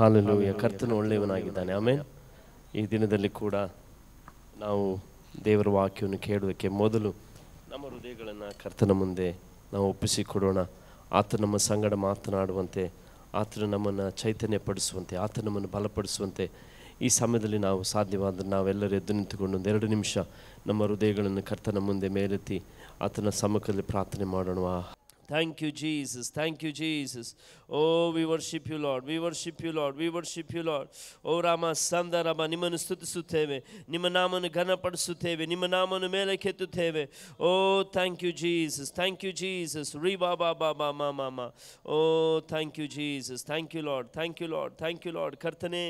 Hallelujah. ಕರ್ತನು ಒಳ್ಳೆಯವನಾಗಿದ್ದಾನೆ. Amen. ಈ ದಿನದಲ್ಲಿ ಕೂಡ ನಾವು ದೇವರ ವಾಕ್ಯವನ್ನು ಕೇಳುವುದಕ್ಕೆ ಮೊದಲು ನಮ್ಮ ಹೃದಯಗಳನ್ನು ಕರ್ತನ ಮುಂದೆ ನಾವು ಒಪ್ಪಿಸಿಕೊಡೋಣ. ಆತ ನಮ್ಮ ಸಂಗಡ ಮಾತನಾಡುವಂತೆ, ಆತನು ನಮ್ಮನ್ನು ಚೈತನ್ಯಪಡಿಸುವಂತೆ, ಆತ ನಮ್ಮನ್ನು ಬಲಪಡಿಸುವಂತೆ ಈ ಸಮಯದಲ್ಲಿ ನಾವು ಸಾಧ್ಯವಾದರೆ ನಾವೆಲ್ಲರೂ ಎದ್ದು ನಿಂತುಕೊಂಡು ಒಂದೆರಡು ನಿಮಿಷ ನಮ್ಮ ಹೃದಯಗಳನ್ನು ಕರ್ತನ ಮುಂದೆ ಮೇಲೆತ್ತಿ ಆತನ ಸಮ್ಮುಖದಲ್ಲಿ ಪ್ರಾರ್ಥನೆ ಮಾಡೋಣ. Thank you, Jesus. Thank you, Jesus. Oh, we worship you, Lord. We worship you, Lord. We worship you, Lord. Oh, Rama Sandarama, ನಿಮ್ಮನ್ನು ಸ್ತುತಿಸುತ್ತೇವೆ, ನಿಮ್ಮ ನಾಮವನ್ನು ಘನಪಡಿಸುತ್ತೇವೆ, ನಿಮ್ಮ ನಾಮವನ್ನು ಮೇಲೆ ಕೆತ್ತುತ್ತೇವೆ. Oh, thank you, Jesus. Thank you, Jesus. Riba ba ba ba ma ma ma. Oh, thank you, Jesus. Thank you, Lord. Thank you, Lord. Thank you, Lord. ಕರ್ತನೇ,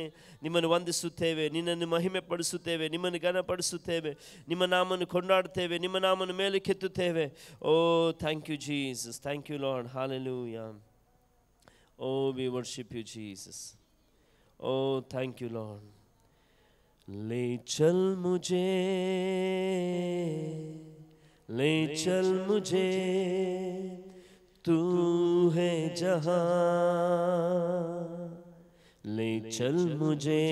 ನಿಮ್ಮನ್ನು ವಂದಿಸುತ್ತೇವೆ, ನಿನ್ನನ್ನು ಮಹಿಮೆ ಪಡಿಸುತ್ತೇವೆ, ನಿಮ್ಮನ್ನು ಘನಪಡಿಸುತ್ತೇವೆ, ನಿಮ್ಮ ನಾಮವನ್ನು ಕೊಂಡಾಡುತ್ತೇವೆ, ನಿಮ್ಮ ನಾಮವನ್ನು ಮೇಲೆ ಕೆತ್ತುತ್ತೇವೆ. Oh, thank you, Jesus. Thank you, Lord. Hallelujah. Oh, we worship you, Jesus. Oh, thank you, Lord. ले चल मुझे तू है जहां, ले चल मुझे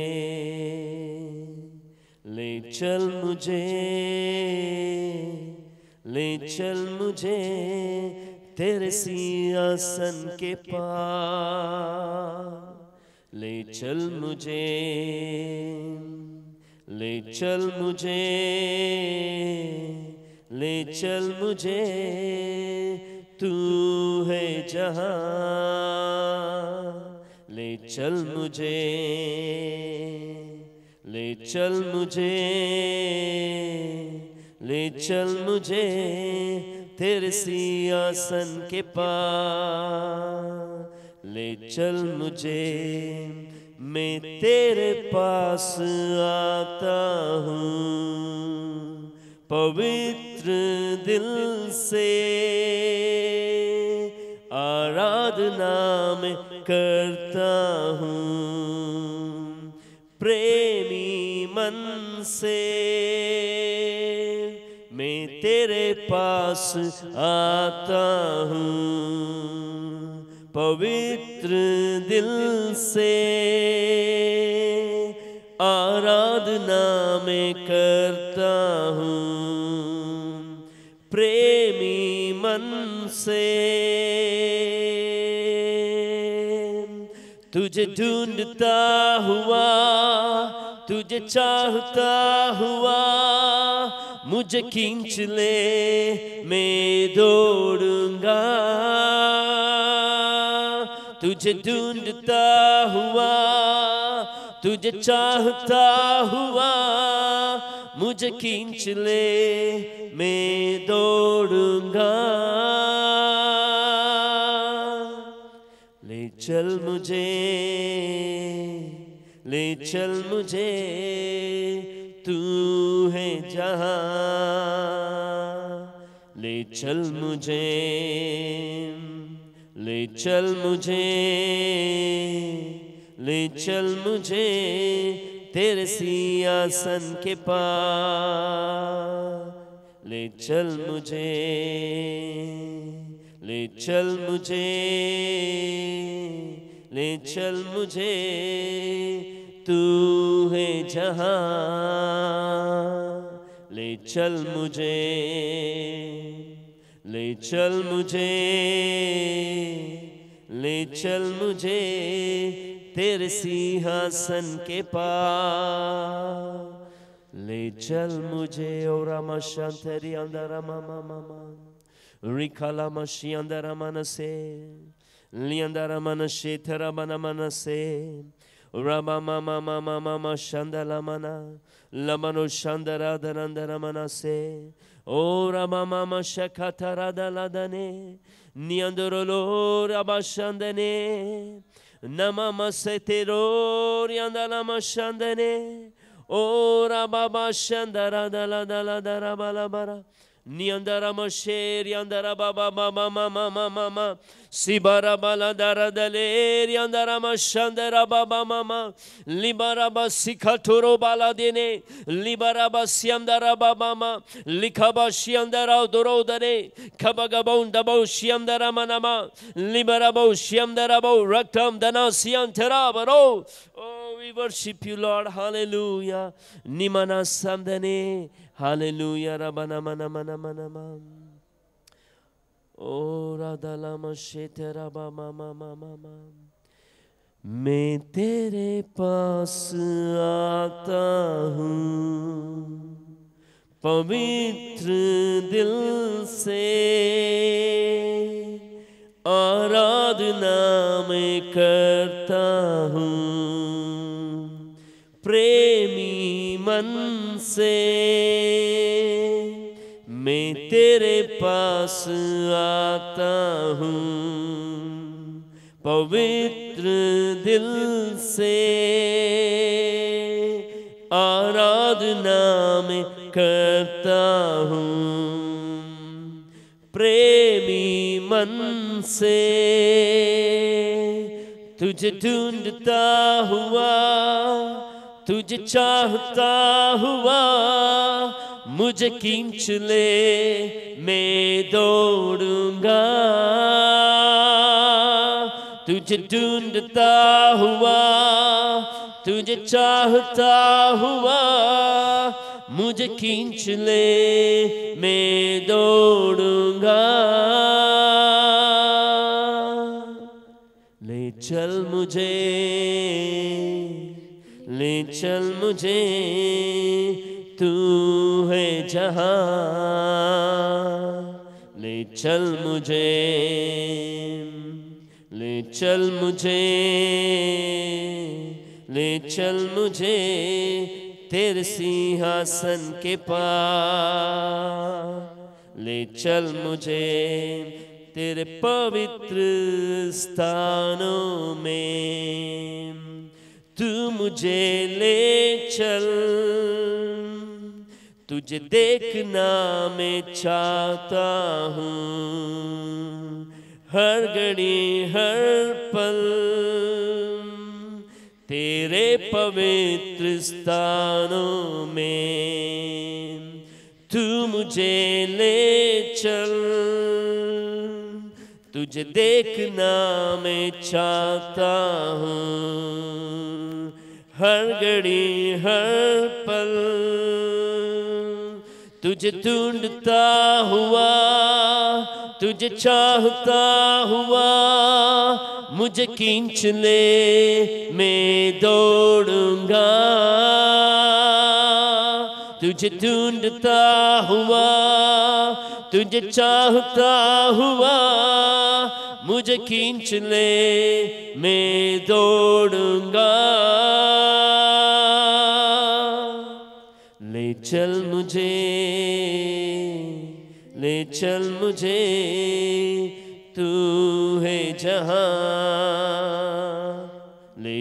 तेरे सिंहासन के पास, ले चल मुझे तू है जहां, ले चल मुझे तेरे सिंहासन के पास, ले चल मुझे, मैं तेरे पास आता हूँ, पवित्र दिल से आराधना में करता हूँ, प्रेमी मन से मैं तेरे पास आता हूँ, पवित्र दिल से आराधना में करता हूँ, प्रेमी मन से तुझे ढूंढता हुआ, तुझे चाहता हुआ, मुझे खींच ले मैं दौड़ूंगा, तुझे ढूंढता हुआ, तुझे चाहता हुआ, मुझे खींच ले मैं दौड़ूंगा, ले चल मुझे तू है जहां, ले चल मुझे तेरे सिंहासन के पास, ले चल मुझे तू है जहां, ले चल मुझे तेरे सिंहासन के पास, ले चल मुझे. और रामशांतरी अंदर मामा रिखाला मशी अंदर मनसे लियंदर मनसे तेरा मन मनसे Rama mama mama mama shandala mana lamano shandara danandara manase o Rama mama shakatara daladane niandorolo rabashandane namama setero riandala mashandane o Rababa shandara daladala darabalabara Niandara Masheri Andara Baba Mama Mama Mama Sibara Baladara Daleri Andara Mashandara Baba Mama Libaraba Sikaturo Baladine Libaraba Siandara Baba Mama Likaba Shiandara Dorodare Kabagabon Dabo Shiandara Manama Libarabo Shiandarabo Raktam Dana Siantarabaro. Oh, we worship you, Lord. Hallelujah. Nimana Sandane. Hallelujah. Rabana mana mana mana mana. Oh, Radalama Shetera Baba Mama Mama. मैं तेरे पास आता हूँ पवित्र दिल से आराधना मैं करता हूँ प्रेमी मन से मैं तेरे पास आता हूँ पवित्र दिल से आराधना मैं करता हूँ प्रेमी मन से तुझे ढूंढता हुआ तुझे चाहता हुआ मुझे खींच ले मैं दौड़ूंगा तुझे ढूंढता हुआ तुझे चाहता हुआ मुझे खींच ले मैं दौड़ूंगा ले चल मुझे तू है जहां ले चल मुझे तेरे सिंहासन के पास ले चल मुझे तेरे पवित्र स्थानों में तू मुझे ले चल तुझे देखना मैं चाहता हूँ हर घड़ी हर पल तेरे पवित्र स्थानों में तू मुझे ले चल तुझे देखना मैं चाहता हूँ हर घड़ी हर पल तुझे ढूंढता हुआ तुझे चाहता हुआ मुझे खींच ले मैं दौड़ूंगा तुझे ढूंढता हुआ तुझे चाहता हुआ मुझे खींच ले मैं दौड़ूंगा ले चल मुझे तू है जहां ले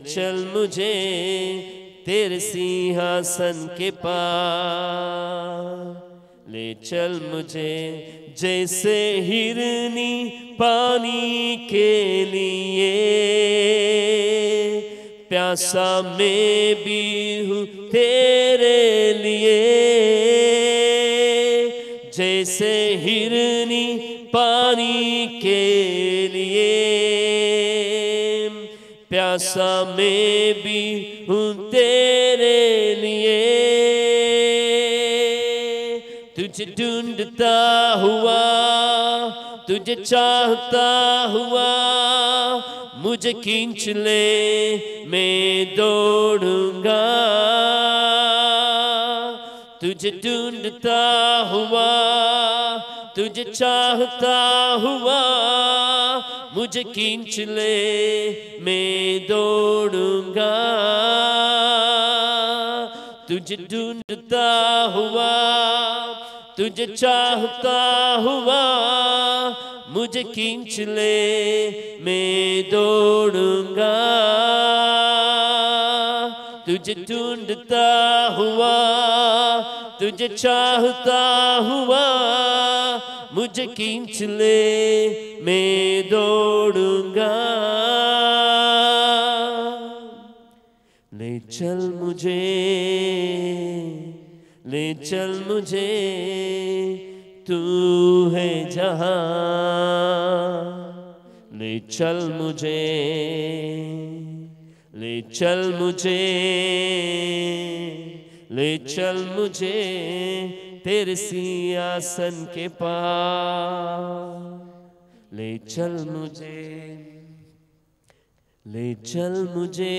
चल मुझे तेरे सिंहासन के पास ले चल मुझे जैसे हिरनी पानी के लिए प्यासा मैं भी हूँ तेरे लिए जैसे हिरनी पानी के लिए प्यासा मैं भी हूँ तेरे लिए तुझे ढूंढता हुआ तुझे चाहता हुआ मुझे खींच ले मैं दौड़ूंगा तुझे ढूंढता हुआ तुझे चाहता हुआ मुझे खींच ले मैं दौड़ूंगा तुझे ढूंढता हुआ तुझे चाहता हुआ मुझे खींच ले मैं दौड़ूंगा तुझे ढूंढता हुआ, तुझे चाहता हुआ, मुझे खींच ले मैं दौड़ूंगा। ले चल मुझे, ले चल मुझे, तू है जहां। ले चल मुझे, ले चल मुझे, ले चल मुझे तेरे सिंहासन के पास। ले चल मुझे, ले चल मुझे,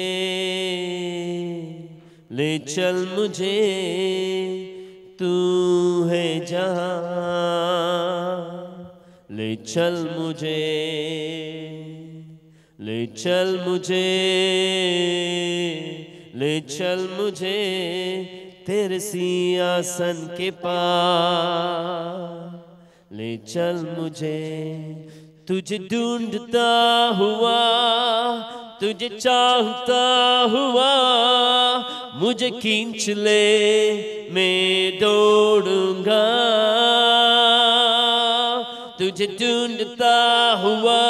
ले चल मुझे, तू है जहां। ले चल मुझे, ले चल मुझे, ले चल मुझे तेरे सिंहासन के पास। ले चल मुझे, तुझे ढूंढता हुआ, तुझे चाहता हुआ, मुझे खींच ले मैं दौड़ूंगा। तुझे ढूंढता हुआ,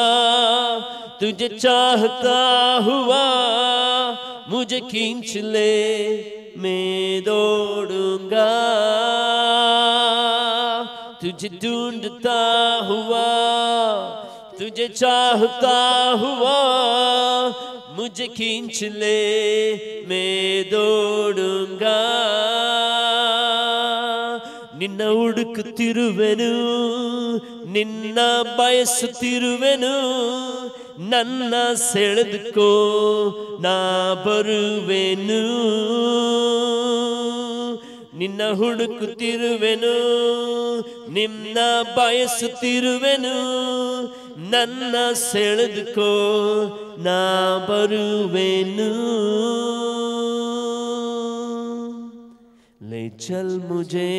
तुझे चाहता हुआ, मुझे खींच ले मैं दौड़ूंगा। तुझे ढूंढता हुआ, तुझे चाहता हुआ, मुझे खींच ले मैं दौड़ूंगा। ನಿನ್ನ ಹುಡುಕುತ್ತಿರುವೆನು, ನಿನ್ನ ಬಯಸುತ್ತಿರುವೆನು, ನನ್ನ ಸೆಳೆದುಕೋ ನಾ ಬರುವೆನು. ನಿನ್ನ ಹುಡುಕುತ್ತಿರುವೆನು, ನಿನ್ನ ಬಯಸುತ್ತಿರುವೆನು, ನನ್ನ ಸೆಳೆದುಕೋ ನಾ ಬರುವೆನು. ले चल मुझे,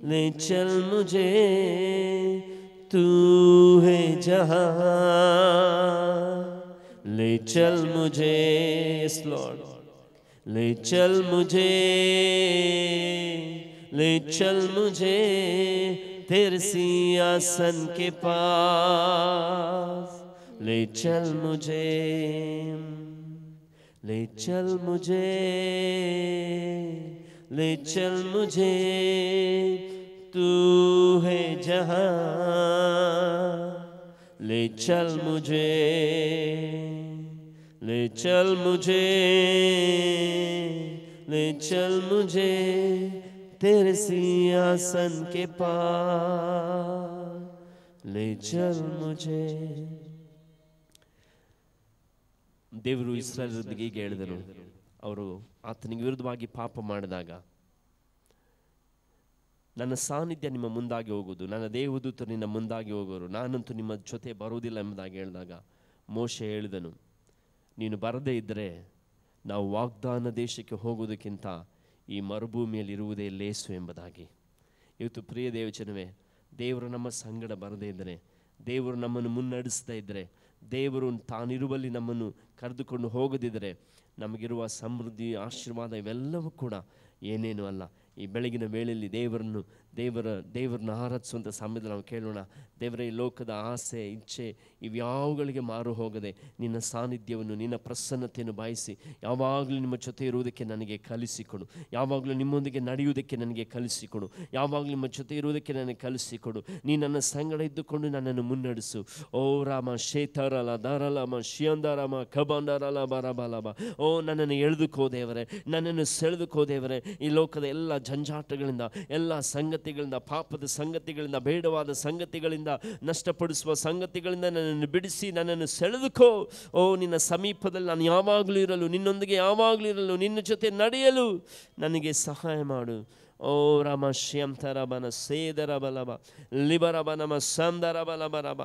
ले चल मुझे, तू है जहां. ले चल मुझे, yes Lord, ले चल मुझे, ले चल मुझे तेरे सिंहासन के पास. ले चल मुझे, ले चल मुझे, ले चल मुझे, तू है जहां. ले चल मुझे, ले चल मुझे, ले चल मुझे तेरे सिंहासन के पास. ले चल मुझे. ದೇವರು ಇಸ್ರಾಯೇಲರಿಗೆ ಹೀಗೆ ಹೇಳಿದರು. ಅವರು ಆತನಿಗೆ ವಿರುದ್ಧವಾಗಿ ಪಾಪ ಮಾಡಿದಾಗ ನನ್ನ ಸಾನ್ನಿಧ್ಯ ನಿಮ್ಮ ಮುಂದಾಗಿ ಹೋಗುವುದು, ನನ್ನ ದೇವದೂತರು ನಿನ್ನ ಮುಂದಾಗಿ ಹೋಗುವರು, ನಾನಂತೂ ನಿಮ್ಮ ಜೊತೆ ಬರುವುದಿಲ್ಲ ಎಂಬುದಾಗಿ ಹೇಳಿದಾಗ ಮೋಶೆ ಹೇಳಿದನು, ನೀನು ಬರದೇ ಇದ್ದರೆ ನಾವು ವಾಗ್ದಾನ ದೇಶಕ್ಕೆ ಹೋಗುವುದಕ್ಕಿಂತ ಈ ಮರುಭೂಮಿಯಲ್ಲಿ ಇರುವುದೇ ಲೇಸು ಎಂಬುದಾಗಿ. ಇವತ್ತು ಪ್ರಿಯ ದೇವಜನವೇ, ದೇವರು ನಮ್ಮ ಸಂಗಡ ಬರದೇ ಇದ್ದರೆ, ದೇವರು ನಮ್ಮನ್ನು ಮುನ್ನಡೆಸ್ತಾ ಇದ್ದರೆ, ದೇವರು ತಾನಿರುವಲ್ಲಿ ನಮ್ಮನ್ನು ಕರೆದುಕೊಂಡು ಹೋಗದಿದ್ದರೆ ನಮಗಿರುವ ಸಮೃದ್ಧಿ, ಆಶೀರ್ವಾದ ಇವೆಲ್ಲವೂ ಕೂಡ ಏನೇನೂ ಅಲ್ಲ. ಈ ಬೆಳಗಿನ ವೇಳೆಯಲ್ಲಿ ದೇವರನ್ನ ಆರಾಧಿಸುವಂಥ ಸಮಯದಲ್ಲಿ ನಾವು ಕೇಳೋಣ, ದೇವರ ಈ ಲೋಕದ ಆಸೆ, ಇಚ್ಛೆ ಇವ್ಯಾವುಗಳಿಗೆ ಮಾರು ಹೋಗದೆ ನಿನ್ನ ಸಾನ್ನಿಧ್ಯವನ್ನು, ನಿನ್ನ ಪ್ರಸನ್ನತೆಯನ್ನು ಬಯಸಿ ಯಾವಾಗಲೂ ನಿಮ್ಮ ಜೊತೆ ಇರುವುದಕ್ಕೆ ನನಗೆ ಕಲಿಸಿಕೊಡು, ಯಾವಾಗಲೂ ನಿಮ್ಮೊಂದಿಗೆ ನಡೆಯುವುದಕ್ಕೆ ನನಗೆ ಕಲಿಸಿಕೊಡು, ಯಾವಾಗಲೂ ನಿಮ್ಮ ಜೊತೆ ಇರುವುದಕ್ಕೆ ನನಗೆ ಕಲಿಸಿಕೊಡು. ನೀ ನನ್ನ ಸಂಗಡ ಇದ್ದುಕೊಂಡು ನನ್ನನ್ನು ಮುನ್ನಡೆಸು. ಓ ರಾಮ ಶೇತರಲ ದಾರಲಮ ಶಿಯಂದರಮ ಕಬಂದರಲ ಬರಬಲಬ. ಓ ನನ್ನನ್ನು ಎಳೆದುಕೋ ದೇವರೇ, ನನ್ನನ್ನು ಸೆಳೆದುಕೋ ದೇವರೇ. ಈ ಲೋಕದ ಎಲ್ಲ ಜಂಜಾಟಗಳಿಂದ, ಎಲ್ಲ ಸಂಗತಿಗಳಿಂದ, ಪಾಪದ ಸಂಗತಿಗಳಿಂದ, ಬೇಡವಾದ ಸಂಗತಿಗಳಿಂದ, ನಷ್ಟಪಡಿಸುವ ಸಂಗತಿಗಳಿಂದ ನನ್ನನ್ನು ಬಿಡಿಸಿ ನನ್ನನ್ನು ಸೆಳೆದುಕೋ. ಓ ನಿನ್ನ ಸಮೀಪದಲ್ಲಿ ನಾನು ಯಾವಾಗಲೂ ಇರಲು, ನಿನ್ನೊಂದಿಗೆ ಯಾವಾಗಲೂ ಇರಲು, ನಿನ್ನ ಜೊತೆ ನಡೆಯಲು ನನಗೆ ಸಹಾಯ ಮಾಡು. ಓ ರಮ ಶ್ಯಂತರಬನ ಸೇದರಬಲಬ ಲಿಬರಬನಮ ಸಂದರಬಲಬರಬ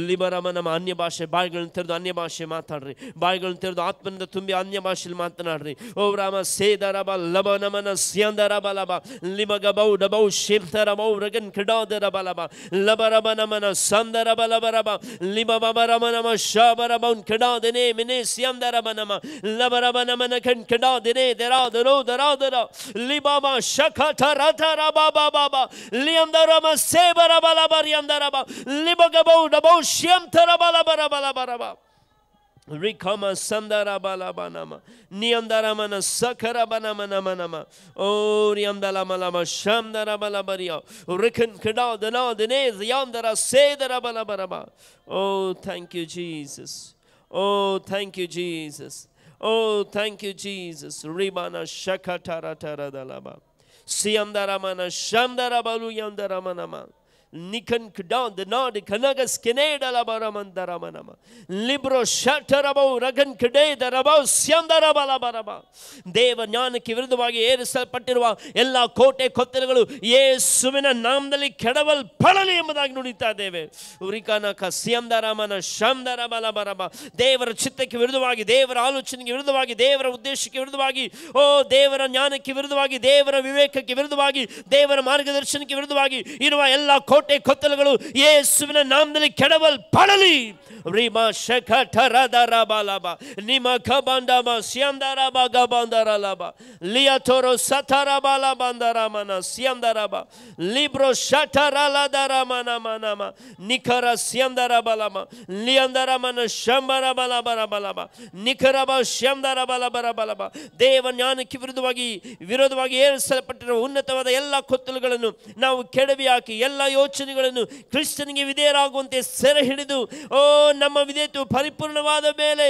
ಲಿಬರಬನಮ ಅನ್ಯ ಭಾಷೆ ಬಾಯಿಗಳನ್ನ ತೆರೆದು ಅನ್ಯ ಭಾಷೆ ಮಾತಾಡ್ರಿ. ಬಾಯಿಗಳನ್ನ ತೆರೆದು ಆತ್ಮನಿಂದ ತುಂಬಿ ಅನ್ಯ ಭಾಷೆಯಲ್ಲಿ ಮಾತನಾಡ್ರಿ. ಓ ರಾಮ ಸೇದರಬ ಲಬನಮನ ಸ್ಯಂದರಬಲಬ ಲಿಬಗಬೌ ಡಬೌ ಶಿಂತರಬೌ ರಗನ್ ಕ್ರೀಡಾದರಬಲಬ ಲಬರಬನಮನ ಸಂದರಬಲಬರಬ ಲಿಬಬರಮನಮ ಶಾಬರಬೌನ್ ಕ್ರೀಡಾದನೆ ಮಿನೆ ಸ್ಯಂದರಬನಮ ಲಬರಬನಮನ ಕಣ್ ಕ್ರೀಡಾದನೆ ದರಾದರೋ ದರಾದರ ಲಿಬಾಮ ಶಖ ರಥರಬಾಬಾಬಾ ಲಿಯಂದರಮ ಸೇಬರಬಲಬರಿಯಂದರಬ ಲಿಬಗಬೌ ಡಬೌ ಶ್ಯಂತರಬಲಬರಬಲಬರಬ ರಿಖಮ ಸಂದರಬಲಬನಮ ನಿಯಂದರಮನ ಸಖರಬನಮನಮನಮ ಓ ರಿಯಂದಲಮಲಮ ಶಂದರಬಲಬರಿಯ ರಿಖನ್ ಖಡಾದನಾದನೆ ರಿಯಾಂದರ ಸೇದರಬಲಬರಬ. Oh thank you Jesus. Oh thank you Jesus. Oh, thank you, Jesus. Ribana shakataratadalaba. Siandaramana shandarabalu yandaramana. Nikan kdan the nod kanagas keneda labaramandaramana. Libro shatarabo ragan kade darabo siandarabalaba. ದೇವ ಜ್ಞಾನಕ್ಕೆ ವಿರುದ್ಧವಾಗಿ ಏರಿಸಲ್ಪಟ್ಟಿರುವ ಎಲ್ಲ ಕೋಟೆ ಕೊತ್ತಲಗಳು ಯೇಸುವಿನ ನಾಮದಲ್ಲಿ ಕೆಡವಲ್ಪಡಲಿ ಎಂಬುದಾಗಿ ನುಡಿತಾ ಇದ್ದೇವೆ. ಉರಿಕಾನಕ ಸಿಯಂದರಮನ ಶಂದರಬಲಬರಬ ದೇವರ ಚಿತ್ತಕ್ಕೆ ವಿರುದ್ಧವಾಗಿ, ದೇವರ ಆಲೋಚನೆಗೆ ವಿರುದ್ಧವಾಗಿ, ದೇವರ ಉದ್ದೇಶಕ್ಕೆ ವಿರುದ್ಧವಾಗಿ, ಓ ದೇವರ ಜ್ಞಾನಕ್ಕೆ ವಿರುದ್ಧವಾಗಿ, ದೇವರ ವಿವೇಕಕ್ಕೆ ವಿರುದ್ಧವಾಗಿ, ದೇವರ ಮಾರ್ಗದರ್ಶನಕ್ಕೆ ವಿರುದ್ಧವಾಗಿ ಇರುವ ಎಲ್ಲ ಕೋಟೆ ಕೊತ್ತಲಗಳು ಯೇಸುವಿನ ನಾಮದಲ್ಲಿ ಕೆಡವಲ್ಪಡಲಿ. ರಿಮಾ ಶಖಠರದರಬಲಬ ನಿಮ ಖಬಂದಮ ಸ್ಯಂದರಬ ಗಬಂದರಲಬ ಲಿಯತೋರೋ ಸಥರಬಲ ಬಂದರಮನ ಸ್ಯಂದರಬ ಲಿಬ್ರೋ ಶಠರಲದರಮನ ಮನಮ ನಿಖರ ಸ್ಯಂದರಬಲಮ ಲಿಯಂದರಮನ ಶಂಬರಬಲಬರಬಲಬ ನಿಖರಬ ಶಂದರಬಲಬರಬಲಬ. ದೇವ ಜ್ಞಾನಕ್ಕೆ ವಿರೋಧವಾಗಿ ಏರಿಸಲ್ಪಟ್ಟಿರುವ ಉನ್ನತವಾದ ಎಲ್ಲ ಕೊತ್ತಲುಗಳನ್ನು ನಾವು ಕೆಡವಿ ಹಾಕಿ ಎಲ್ಲ ಯೋಚನೆಗಳನ್ನು ಕ್ರಿಸ್ತನಿಗೆ ವಿಧೇಯರಾಗುವಂತೆ ಸೆರೆ ಹಿಡಿದು, ಓ ನಮ್ಮ ವಿಧೇಯತೆ ಪರಿಪೂರ್ಣವಾದ ಮೇಲೆ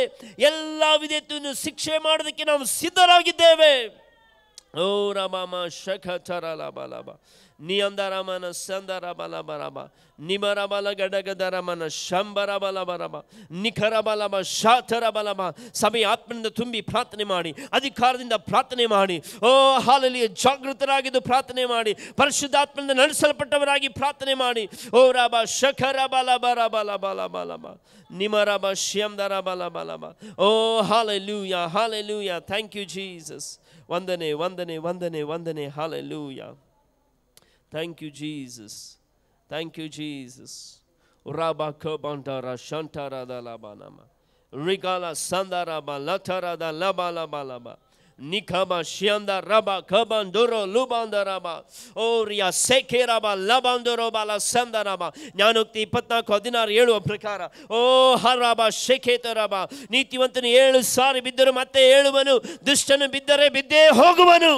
ಎಲ್ಲ ವಿಧೇಯತೆಯನ್ನು ಶಿಕ್ಷೆ ಮಾಡೋದಕ್ಕೆ ನಾವು ಸಿದ್ಧರಾಗಿದ್ದೇವೆ. ಓ ರಮಮ ಶಖಚರಲಬಲಬ ನಿಯಂದರಮನ ಸಂದರಬಲಬರಬ ನಿಮರಬಲ ಗಡಗದರಮನ ಶಂಬರಬಲಬರಬ ನಿಖರಬಲಬ ಶಾತರಬಲಬ. ಸಭೆಯ ಆತ್ಮನಿಂದ ತುಂಬಿ ಪ್ರಾರ್ಥನೆ ಮಾಡಿ, ಅಧಿಕಾರದಿಂದ ಪ್ರಾರ್ಥನೆ ಮಾಡಿ, ಓ ಹಾಲೆಲೂಯಾ ಜಾಗೃತರಾಗಿದ್ದು ಪ್ರಾರ್ಥನೆ ಮಾಡಿ, ಪರಿಶುದ್ಧಾತ್ಮನಿಂದ ನಡೆಸಲ್ಪಟ್ಟವರಾಗಿ ಪ್ರಾರ್ಥನೆ ಮಾಡಿ. ಓ ರಬ ಶಖರಬಲಬರಬಲಬಲಬಲಬ ನಿಮರಬ ಶ್ಯಂದರಬಲಬಲಬ. Oh hallelujah hallelujah. Thank you Jesus. ವಂದನೆ ವಂದನೆ ವಂದನೆ ವಂದನೆ. Hallelujah. Thank you, Jesus. Thank you, Jesus. Rabba Kobantara Shantara da Labanama. Rigala Sandaraba Latara da Laba Laba Laba. Nikaba Shianda Rabba Kabanduro Lubandaraba. Oria Sekeraba Labandoro Bala Sandaraba. ಜ್ಞಾನೋಕ್ತಿ 24:16 ಹೇಳುವ ಪ್ರಕಾರ, ಓ ಹರಬ ಶೇಖೇತರಬ ನೀತಿವಂತನು 7 ಸಾರಿ ಬಿದ್ದರು ಮತ್ತೆ ಏಳುವನು, ದುಷ್ಟನು ಬಿದ್ದರೆ ಬಿದ್ದೇ ಹೋಗುವನು.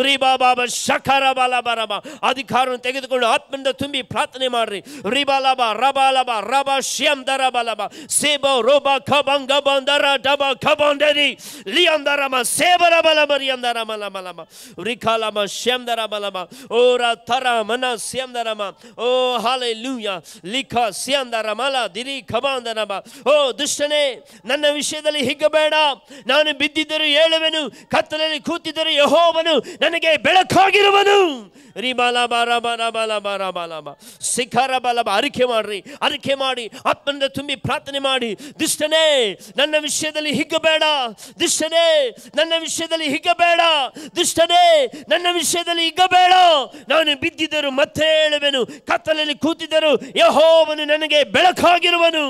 ರಿಬಾಬಾಬ ಶಖರಬಲಬರಬ ಅಧಿಕಾರವನ್ನು ತೆಗೆದುಕೊಂಡು ಆತ್ಮನಿಂದ ತುಂಬಿ ಪ್ರಾರ್ಥನೆ ಮಾಡ್ರಿ. ರಿಬಾಲಬ ರಬಾಲಬ ರಬ ಶ್ಯಂದರಬಲಬ ಸೇಬ ರೋಬ ಖಬಂಗ ಬಂದರ ಡಬ ಖಬಂದರಿ ಲಿಯಂದರಮ ಸೇಬರ ಬಲಬರಿ ಅಂದರಮಲಮಲಮ ರಿಖಾಲಮ ಶ್ಯಂದರಬಲಮ ಓರ ತರ ಮನ ಸ್ಯಂದರಮ. ಓ ಹಾಲೆಲೂಯಾ ಲಿಖ ಸ್ಯಂದರಮಲ ದಿರಿ ಖಬಾಂದರಮ. ಓ ದುಷ್ಟನೇ, ನನ್ನ ವಿಷಯದಲ್ಲಿ ಹಿಗ್ಗಬೇಡ. ನಾನು ಬಿದ್ದಿದ್ದರೂ ಏಳುವೆನು, ಕತ್ತಲಲ್ಲಿ ಕೂತಿದ್ದರೂ ಯೆಹೋವನು ನನಗೆ ಬೆಳಕಾಗಿರುವನು. ರಿಬಲಬರಬರಬಲಬರಬಲಬ ಶಿಖರಬಲಬ. ಅರಿಕೆ ಮಾಡ್ರಿ, ಅರಿಕೆ ಮಾಡಿ ಆತ್ಮನಿಂದ ತುಂಬಿ ಪ್ರಾರ್ಥನೆ ಮಾಡಿ. ದುಷ್ಟನೇ, ನನ್ನ ವಿಷಯದಲ್ಲಿ ಹಿಗ್ಗಬೇಡ. ದುಷ್ಟನೇ, ನನ್ನ ವಿಷಯದಲ್ಲಿ ಹಿಗ್ಗಬೇಡ. ದುಷ್ಟನೇ, ನನ್ನ ವಿಷಯದಲ್ಲಿ ಹಿಗ್ಗಬೇಡ. ನಾನು ಬಿದ್ದಿದ್ದರೂ ಮತ್ತೆ ಏಳುವೆನು, ಕತ್ತಲಲ್ಲಿ ಕೂತಿದ್ದರೂ ಯೆಹೋವನು ನನಗೆ ಬೆಳಕಾಗಿರುವನು.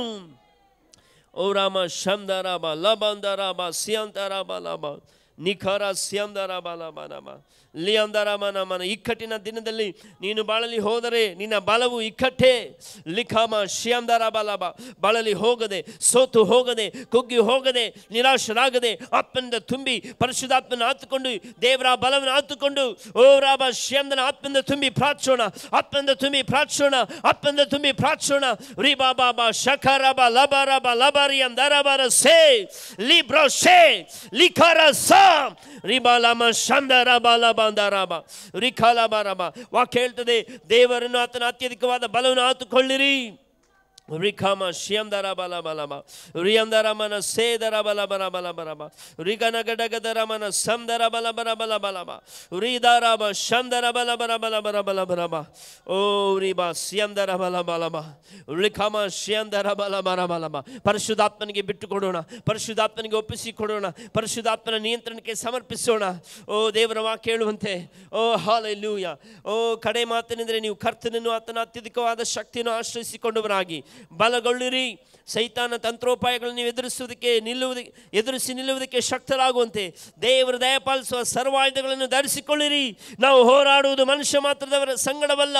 ಓ ರಾಮ ಶಂದರಬ ಲಬಂದರಬ ಸಿಯಂತರಬ ಲಬ ನಿಖರ ಸ್ಯಂದರಬಲಬನಮ ಲಿಯಂದರಮನಮನ. ಇಕ್ಕಟ್ಟಿನ ದಿನದಲ್ಲಿ ನೀನು ಬಾಳಲಿ ಹೋದರೆ ನಿನ್ನ ಬಲವು ಇಕ್ಕಟ್ಟೆ. ಲಿಖಮ ಶ್ಯಂದರಬಲಬ ಬಾಳಲಿ ಹೋಗದೆ, ಸೋತು ಹೋಗದೆ, ಕುಗ್ಗಿ ಹೋಗದೆ, ನಿರಾಶರಾಗದೆ ಆತ್ಮನಿಂದ ತುಂಬಿ ಪರಿಶುದ್ಧಾತ್ಮನ ಆತುಕೊಂಡು, ದೇವರ ಬಲವನ್ನು ಆತುಕೊಂಡು, ಓ ರಾಬ ಶ್ಯಂದನ ಆತ್ಮನಿಂದ ತುಂಬಿ ಪ್ರಾರ್ಥೋಣ, ಆತ್ಮನಿಂದ ತುಂಬಿ ಪ್ರಾರ್ಥೋಣ, ಆತ್ಮನಿಂದ ತುಂಬಿ ಪ್ರಾರ್ಥೋಣ. ರಿಬಾ ಬಾಬಾ ಶಖರಬ ಲಬರಬ ಲಬರಿ ಅಂದರಬರ ಸೇ ಲಿಬ್ರೋ ಶೇ ಲಿಖರ ಸಾ ರಿಬಾಲಮ ಶಂದರಬಲ ಬಂದರಬ ರಿಖಾಲಬರಬ. ವಾಕ್ಯ ಹೇಳ್ತದೆ, ದೇವರನ್ನು ಆತನ ಅತ್ಯಧಿಕವಾದ ಬಲವನ್ನು ಆತುಕೊಳ್ಳಿರಿ. Rikama Shiamdara Balabalaba, Riamdaramana Sedara Balabarabalaba, Riganagadaramana Samdara Balabarabalaba, Ridaraba Shandara Balabarabalaba, O Riba Siamdara Balabalaba, Rikama Shiamdara Balabarabalaba, Parashudatmanಗೆ ಬಿಟ್ಟು ಕೊಡೋಣ, ಪರಿಶುದ್ಧಾತ್ಮನಿಗೆ ಒಪ್ಪಿಸಿ ಕೊಡೋಣ, ಪರಿಶುದ್ಧಾತ್ಮನ ನಿಯಂತ್ರಣಕ್ಕೆ ಸಮರ್ಪಿಸೋಣ. ಓ ದೇವರ ವಾಕ್ಯ ಹೇಳುವಂತೆ, ಓ ಹಾಲೆಲೂಯಾ, ಓ ಕಡೆ ಮಾತಿನೆಂದರೆ ನೀವು ಕರ್ತನನ್ನು ಆತನ ಅತ್ಯಧಿಕವಾದ ಶಕ್ತಿಯನ್ನು ಆಶ್ರಯಿಸಿಕೊಂಡವರಾಗಿ ಬಲಗೊಳ್ಳಿರಿ. ಸೈತಾನ ತಂತ್ರೋಪಾಯಗಳನ್ನು ನೀವು ಎದುರಿಸಿ ನಿಲ್ಲುವುದಕ್ಕೆ ಶಕ್ತರಾಗುವಂತೆ ದೇವರ ದಯಪಾಲಿಸುವ ಸರ್ವಾಯುಧಗಳನ್ನು ಧರಿಸಿಕೊಳ್ಳಿರಿ. ನಾವು ಹೋರಾಡುವುದು ಮನುಷ್ಯ ಮಾತ್ರದವರ ಸಂಗಡವಲ್ಲ,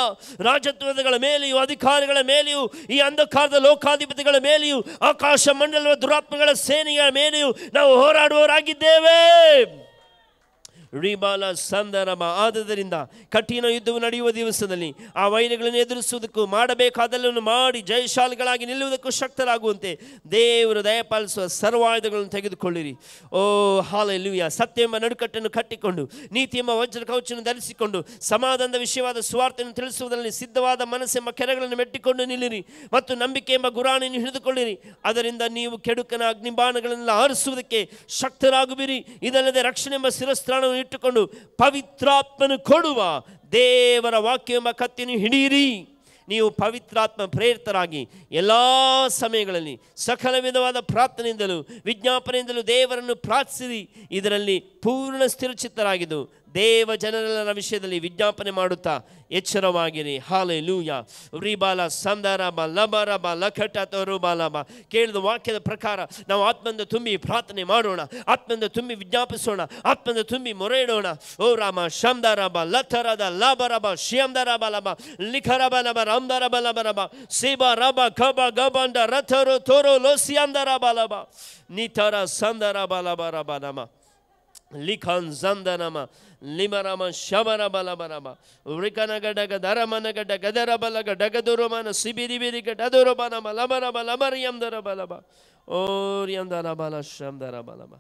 ರಾಜತ್ವಗಳ ಮೇಲೆಯೂ ಅಧಿಕಾರಿಗಳ ಮೇಲೆಯೂ ಈ ಅಂಧಕಾರದ ಲೋಕಾಧಿಪತಿಗಳ ಮೇಲೆಯೂ ಆಕಾಶ ಮಂಡಲದ ದುರಾತ್ಮಗಳ ಸೇನೆಗಳ ಮೇಲೆಯೂ ನಾವು ಹೋರಾಡುವವರಾಗಿದ್ದೇವೆ. ರಿಬಾಲ ಸಂದರಮ. ಆದುದರಿಂದ ಕಠಿಣ ಯುದ್ಧವು ನಡೆಯುವ ದಿವಸದಲ್ಲಿ ಆ ವೈರಿಗಳನ್ನು ಎದುರಿಸುವುದಕ್ಕೂ ಮಾಡಬೇಕಾದಲ್ಲನ್ನು ಮಾಡಿ ಜಯಶಾಲಿಗಳಾಗಿ ನಿಲ್ಲುವುದಕ್ಕೂ ಶಕ್ತರಾಗುವಂತೆ ದೇವರು ದಯಪಾಲಿಸುವ ಸರ್ವಾಯುಧಗಳನ್ನು ತೆಗೆದುಕೊಳ್ಳಿರಿ. ಓ ಹಾಲೆಲೂಯಾ. ಸತ್ಯ ಎಂಬ ನಡುಕಟ್ಟನ್ನು ಕಟ್ಟಿಕೊಂಡು ನೀತಿ ಎಂಬ ವಜ್ರ ಕವಚವನ್ನು ಧರಿಸಿಕೊಂಡು ಸಮಾಧಾನದ ವಿಷಯವಾದ ಸುವಾರ್ತೆಯನ್ನು ತಿಳಿಸುವುದರಲ್ಲಿ ಸಿದ್ಧವಾದ ಮನಸ್ಸೆಂಬ ಕೆರೆಗಳನ್ನು ಮೆಟ್ಟಿಕೊಂಡು ನಿಲ್ಲಿರಿ ಮತ್ತು ನಂಬಿಕೆ ಎಂಬ ಗುರಾಣಿಯನ್ನು ಹಿಡಿದುಕೊಳ್ಳಿರಿ. ಅದರಿಂದ ನೀವು ಕೆಡುಕನ ಅಗ್ನಿಬಾಣಗಳನ್ನೆಲ್ಲ ಆರಿಸುವುದಕ್ಕೆ ಶಕ್ತರಾಗುವಿರಿ. ಇದಲ್ಲದೆ ರಕ್ಷಣೆ ಎಂಬ ಶಿರಸ್ತ್ರಾಣವನ್ನು ಇಟ್ಟುಕೊಂಡು ಪವಿತ್ರಾತ್ಮನು ಕೊಡುವ ದೇವರ ವಾಕ್ಯ ಎಂಬ ಕತ್ತಿಯನ್ನು ಹಿಡಿಯಿರಿ. ನೀವು ಪವಿತ್ರಾತ್ಮ ಪ್ರೇರಿತರಾಗಿ ಎಲ್ಲ ಸಮಯಗಳಲ್ಲಿ ಸಕಲ ವಿಧವಾದ ಪ್ರಾರ್ಥನೆಯಿಂದಲೂ ವಿಜ್ಞಾಪನೆಯಿಂದಲೂ ದೇವರನ್ನು ಪ್ರಾರ್ಥಿಸಿರಿ. ಇದರಲ್ಲಿ ಪೂರ್ಣ ಸ್ಥಿರಚಿತ್ತರಾಗಿದ್ದು ದೇವ ಜನರೆಲ್ಲರ ವಿಷಯದಲ್ಲಿ ವಿಜ್ಞಾಪನೆ ಮಾಡುತ್ತಾ ಎಚ್ಚರವಾಗಿರಿ. ಹಾಲೆಲೂಯಾ. ರಿಬಾಲ ಸಂದರಬ ಲಬರಬ ಲಖಟ ತೋರುಬಾಲಬ. ಕೇಳಿದ ವಾಕ್ಯದ ಪ್ರಕಾರ ನಾವು ಆತ್ಮಂದ ತುಂಬಿ ಪ್ರಾರ್ಥನೆ ಮಾಡೋಣ, ಆತ್ಮಂದ ತುಂಬಿ ವಿಜ್ಞಾಪಿಸೋಣ, ಆತ್ಮಂದ ತುಂಬಿ ಮೊರೆ ಇಡೋಣ. ಓ ರಾಮ ಶಂದರಬ ಲಥರದ ಲಬರಬ ಶ್ಯಂದರಬ ಲಬ ಲಿಖರಬ ಲಬ ರಾಮದರಬ ಲಬರಬ ಸೇಬ ರಬ ಖಬ ಗಬಂಡ ರಥರು ತೋರೋ ಲೋಸಿಯಂದರಬ ಲಬ ನಿಥರ ಸಂದರಬ ಲಬರಬ ನಮ ಲಿಖನ್ ಸಂದನಮ ಲಿಮರಮ ಶಮರ ಬಲಬರಮ ಉರಿಕನಗಡಗ ದರಮನಗಡ ಗದರ ಬಲಗ ಡಗದುರುಮನ ಸಿಬಿರಿಬಿರಿ ಗಡದುರುಬನಮ ಲಬರಬ ಲಬರಿಯಂದರ ಬಲಬ ಓರಿಯಂದರ ಬಲ ಶಂದರ ಬಲಬ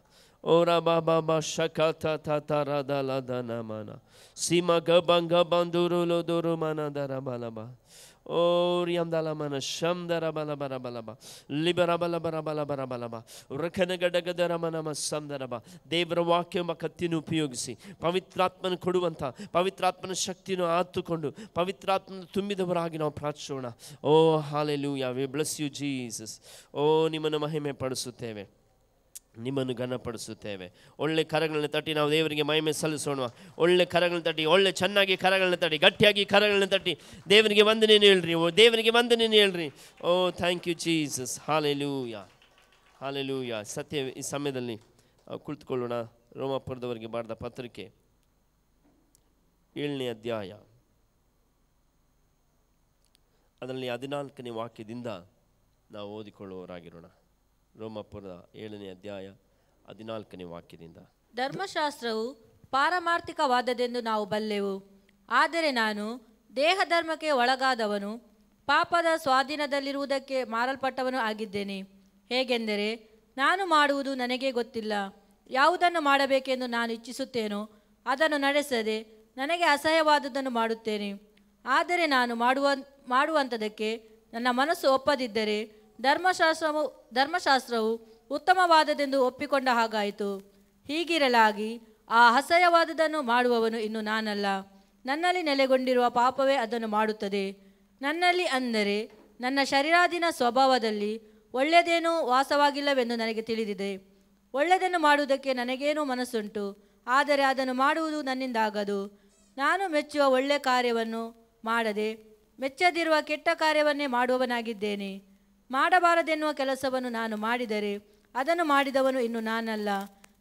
ಓರ ಬಾಬಾ ಶಕತ ತತರ ದಲ ಮನ ಸಿಮ ಗಬಂಗ ಬಂದುರುಲು ದುರುಮನ ದರ ಬಲಬ ಓರಿಯಂದಲಮನ ಶಂದರ ಬಲಬರ ಬಲಬ ಲಿಬರ ಬಲಬರ ಬಲಬರ ಬಲಬ ರಖನಗಡಗದರಮನಮ ಸಂದರಬ. ದೇವರ ವಾಕ್ಯ ಎಂಬ ಕತ್ತಿಯನ್ನು ಉಪಯೋಗಿಸಿ ಪವಿತ್ರಾತ್ಮನ ಕೊಡುವಂಥ ಪವಿತ್ರಾತ್ಮನ ಶಕ್ತಿಯನ್ನು ಆತುಕೊಂಡು ಪವಿತ್ರಾತ್ಮನ ತುಂಬಿದವರಾಗಿ ನಾವು ಪ್ರಾರ್ಥಿಸೋಣ. Oh hallelujah. We bless you Jesus. ಓ ನಿಮ್ಮನ್ನು ಮಹಿಮೆ ಪಡಿಸುತ್ತೇವೆ, ನಿಮ್ಮನ್ನು ಘನಪಡಿಸುತ್ತೇವೆ. ಒಳ್ಳೆ ಕರಗಳನ್ನು ತಟ್ಟಿ ನಾವು ದೇವರಿಗೆ ಮಹಿಮೆ ಸಲ್ಲಿಸೋಣ. ಒಳ್ಳೆ ಕರಗಳನ್ನು ತಟ್ಟಿ, ಒಳ್ಳೆ ಚೆನ್ನಾಗಿ ಕರಗಳನ್ನು ತಟ್ಟಿ, ಗಟ್ಟಿಯಾಗಿ ಕರಗಳನ್ನು ತಟ್ಟಿ ದೇವರಿಗೆ ವಂದನೆಯನ್ನು ಹೇಳ್ರಿ. ದೇವರಿಗೆ ವಂದನೆಯನ್ನು ಹೇಳ್ರಿ. Oh thank you Jesus. Hallelujah, hallelujah. ಸತ್ಯ ಈ ಸಮಯದಲ್ಲಿ ಕುಳಿತುಕೊಳ್ಳೋಣ. ರೋಮಾಪುರದವರಿಗೆ ಬರೆದ ಪತ್ರಿಕೆ 7ನೇ ಅಧ್ಯಾಯ ಅದರಲ್ಲಿ 14ನೇ ವಾಕ್ಯದಿಂದ ನಾವು ಓದಿಕೊಳ್ಳುವವರಾಗಿರೋಣ. ರೋಮಾಪುರದ 7ನೇ ಅಧ್ಯಾಯ 14ನೇ ವಾಕ್ಯದಿಂದ. ಧರ್ಮಶಾಸ್ತ್ರವು ಪಾರಮಾರ್ಥಿಕವಾದದೆಂದು ನಾವು ಬಲ್ಲೆವು, ಆದರೆ ನಾನು ದೇಹಧರ್ಮಕ್ಕೆ ಒಳಗಾದವನು, ಪಾಪದ ಸ್ವಾಧೀನದಲ್ಲಿರುವುದಕ್ಕೆ ಮಾರಲ್ಪಟ್ಟವನು ಆಗಿದ್ದೇನೆ. ಹೇಗೆಂದರೆ ನಾನು ಮಾಡುವುದು ನನಗೆ ಗೊತ್ತಿಲ್ಲ. ಯಾವುದನ್ನು ಮಾಡಬೇಕೆಂದು ನಾನು ಇಚ್ಛಿಸುತ್ತೇನೋ ಅದನ್ನು ನಡೆಸದೆ ನನಗೆ ಅಸಹ್ಯವಾದುದನ್ನು ಮಾಡುತ್ತೇನೆ. ಆದರೆ ನಾನು ಮಾಡುವಂಥದಕ್ಕೆ ನನ್ನ ಮನಸ್ಸು ಒಪ್ಪದಿದ್ದರೆ ಧರ್ಮಶಾಸ್ತ್ರವು ಉತ್ತಮವಾದದೆಂದು ಒಪ್ಪಿಕೊಂಡ ಹಾಗಾಯಿತು. ಹೀಗಿರಲಾಗಿ ಆ ಅಸಹ್ಯವಾದುದನ್ನು ಮಾಡುವವನು ಇನ್ನು ನಾನಲ್ಲ, ನನ್ನಲ್ಲಿ ನೆಲೆಗೊಂಡಿರುವ ಪಾಪವೇ ಅದನ್ನು ಮಾಡುತ್ತದೆ. ನನ್ನಲ್ಲಿ ಅಂದರೆ ನನ್ನ ಶರೀರಾಧೀನ ಸ್ವಭಾವದಲ್ಲಿ ಒಳ್ಳೆಯದೇನೂ ವಾಸವಾಗಿಲ್ಲವೆಂದು ನನಗೆ ತಿಳಿದಿದೆ. ಒಳ್ಳೆಯದನ್ನು ಮಾಡುವುದಕ್ಕೆ ನನಗೇನೂ ಮನಸ್ಸುಂಟು, ಆದರೆ ಅದನ್ನು ಮಾಡುವುದು ನನ್ನಿಂದಾಗದು. ನಾನು ಮೆಚ್ಚುವ ಒಳ್ಳೆಯ ಕಾರ್ಯವನ್ನು ಮಾಡದೆ ಮೆಚ್ಚದಿರುವ ಕೆಟ್ಟ ಕಾರ್ಯವನ್ನೇ ಮಾಡುವವನಾಗಿದ್ದೇನೆ. ಮಾಡಬಾರದೆನ್ನುವ ಕೆಲಸವನ್ನು ನಾನು ಮಾಡಿದರೆ ಅದನ್ನು ಮಾಡಿದವನು ಇನ್ನು ನಾನಲ್ಲ,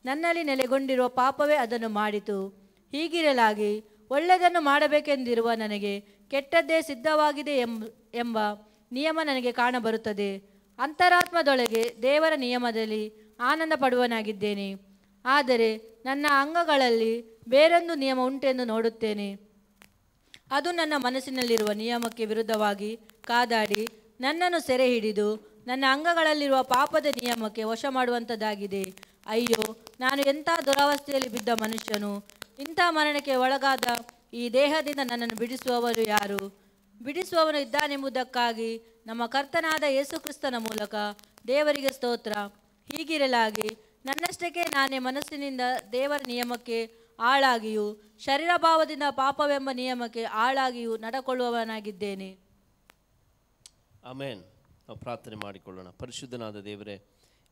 ನನ್ನಲ್ಲಿ ನೆಲೆಗೊಂಡಿರುವ ಪಾಪವೇ ಅದನ್ನು ಮಾಡಿತು. ಹೀಗಿರಲಾಗಿ ಒಳ್ಳೆಯದನ್ನು ಮಾಡಬೇಕೆಂದಿರುವ ನನಗೆ ಕೆಟ್ಟದ್ದೇ ಸಿದ್ಧವಾಗಿದೆ ಎಂಬ ನಿಯಮ ನನಗೆ ಕಾಣಬರುತ್ತದೆ. ಅಂತರಾತ್ಮದೊಳಗೆ ದೇವರ ನಿಯಮದಲ್ಲಿ ಆನಂದ ಪಡುವನಾಗಿದ್ದೇನೆ. ಆದರೆ ನನ್ನ ಅಂಗಗಳಲ್ಲಿ ಬೇರೊಂದು ನಿಯಮ ಉಂಟೆಂದು ನೋಡುತ್ತೇನೆ. ಅದು ನನ್ನ ಮನಸ್ಸಿನಲ್ಲಿರುವ ನಿಯಮಕ್ಕೆ ವಿರುದ್ಧವಾಗಿ ಕಾದಾಡಿ ನನ್ನನ್ನು ಸೆರೆ ಹಿಡಿದು ನನ್ನ ಅಂಗಗಳಲ್ಲಿರುವ ಪಾಪದ ನಿಯಮಕ್ಕೆ ವಶ ಮಾಡುವಂಥದ್ದಾಗಿದೆ. ಅಯ್ಯೋ, ನಾನು ಎಂಥ ದುರವಸ್ಥೆಯಲ್ಲಿ ಬಿದ್ದ ಮನುಷ್ಯನು! ಇಂಥ ಮರಣಕ್ಕೆ ಒಳಗಾದ ಈ ದೇಹದಿಂದ ನನ್ನನ್ನು ಬಿಡಿಸುವವರು ಯಾರು? ಬಿಡಿಸುವವನು ಇದ್ದಾನೆಂಬುದಕ್ಕಾಗಿ ನಮ್ಮ ಕರ್ತನಾದ ಯೇಸುಕ್ರಿಸ್ತನ ಮೂಲಕ ದೇವರಿಗೆ ಸ್ತೋತ್ರ. ಹೀಗಿರಲಾಗಿ ನನ್ನಷ್ಟಕ್ಕೆ ನಾನೇ ಮನಸ್ಸಿನಿಂದ ದೇವರ ನಿಯಮಕ್ಕೆ ಆಳಾಗಿಯೂ ಶರೀರ ಭಾವದಿಂದ ಪಾಪವೆಂಬ ನಿಯಮಕ್ಕೆ ಆಳಾಗಿಯೂ ನಡ್ಕೊಳ್ಳುವವನಾಗಿದ್ದೇನೆ. ಆಮೇನ್. ನಾವು ಪ್ರಾರ್ಥನೆ ಮಾಡಿಕೊಳ್ಳೋಣ. ಪರಿಶುದ್ಧನಾದ ದೇವರೇ,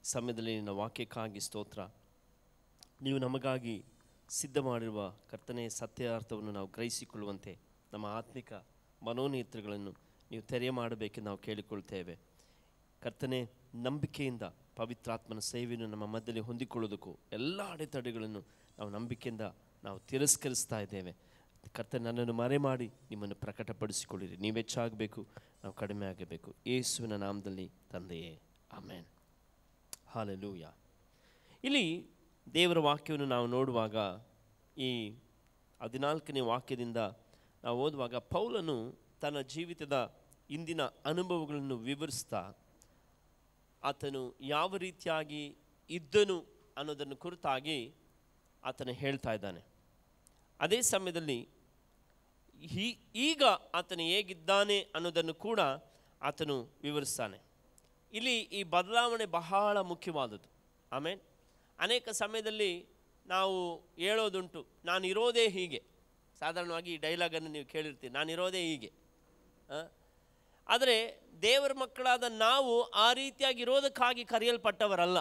ಸಮಯದಲ್ಲಿ ನಿನ್ನ ವಾಕ್ಯಕ್ಕಾಗಿ ಸ್ತೋತ್ರ. ನೀವು ನಮಗಾಗಿ ಸಿದ್ಧ ಮಾಡಿರುವ ಕರ್ತನೆ ಸತ್ಯಾರ್ಥವನ್ನು ನಾವು ಗ್ರಹಿಸಿಕೊಳ್ಳುವಂತೆ ನಮ್ಮ ಆತ್ಮಿಕ ಮನೋನೇತ್ರಗಳನ್ನು ನೀವು ತೆರೆ ಮಾಡಬೇಕೆಂದು ನಾವು ಕೇಳಿಕೊಳ್ತೇವೆ. ಕರ್ತನೆ, ನಂಬಿಕೆಯಿಂದ ಪವಿತ್ರಾತ್ಮನ ಸೇವೆಯನ್ನು ನಮ್ಮ ಮಧ್ಯದಲ್ಲಿ ಹೊಂದಿಕೊಳ್ಳೋದಕ್ಕೂ ಎಲ್ಲ ಅಡೆತಡೆಗಳನ್ನು ನಾವು ನಂಬಿಕೆಯಿಂದ ನಾವು ತಿರಸ್ಕರಿಸ್ತಾ ಇದ್ದೇವೆ. ಕರ್ತನೆ, ನನ್ನನ್ನು ಮರೆ ಮಾಡಿ ನಿಮ್ಮನ್ನು ಪ್ರಕಟಪಡಿಸಿಕೊಳ್ಳಿರಿ. ನೀವು ಹೆಚ್ಚಾಗಬೇಕು, ನಾವು ಕಡಿಮೆ ಆಗಬೇಕು. ಯೇಸುವಿನ ನಾಮದಲ್ಲಿ ತಂದೆಯೇ, ಆಮೇನ್. ಹಾಲೆಲೂಯಾ. ಇಲ್ಲಿ ದೇವರ ವಾಕ್ಯವನ್ನು ನಾವು ನೋಡುವಾಗ, ಈ 14ನೇ ವಾಕ್ಯದಿಂದ ನಾವು ಓದುವಾಗ, ಪೌಲನು ತನ್ನ ಜೀವಿತದ ಇಂದಿನ ಅನುಭವಗಳನ್ನು ವಿವರಿಸ್ತಾ ಆತನು ಯಾವ ರೀತಿಯಾಗಿ ಇದ್ದನು ಅನ್ನೋದನ್ನು ಕುರಿತಾಗಿ ಆತನು ಹೇಳ್ತಾ ಇದ್ದಾನೆ. ಅದೇ ಸಮಯದಲ್ಲಿ ಈಗ ಆತನು ಹೇಗಿದ್ದಾನೆ ಅನ್ನೋದನ್ನು ಕೂಡ ಆತನು ವಿವರಿಸ್ತಾನೆ. ಇಲ್ಲಿ ಈ ಬದಲಾವಣೆ ಬಹಳ ಮುಖ್ಯವಾದದ್ದು. ಆಮೇಲೆ ಅನೇಕ ಸಮಯದಲ್ಲಿ ನಾವು ಹೇಳೋದುಂಟು, ನಾನಿರೋದೇ ಹೀಗೆ. ಸಾಧಾರಣವಾಗಿ ಈ ಡೈಲಾಗನ್ನು ನೀವು ಕೇಳಿರ್ತೀರಿ, ನಾನಿರೋದೇ ಹೀಗೆ. ಆದರೆ ದೇವರ ಮಕ್ಕಳಾದ ನಾವು ಆ ರೀತಿಯಾಗಿ ಇರೋದಕ್ಕಾಗಿ ಕರೆಯಲ್ಪಟ್ಟವರಲ್ಲ.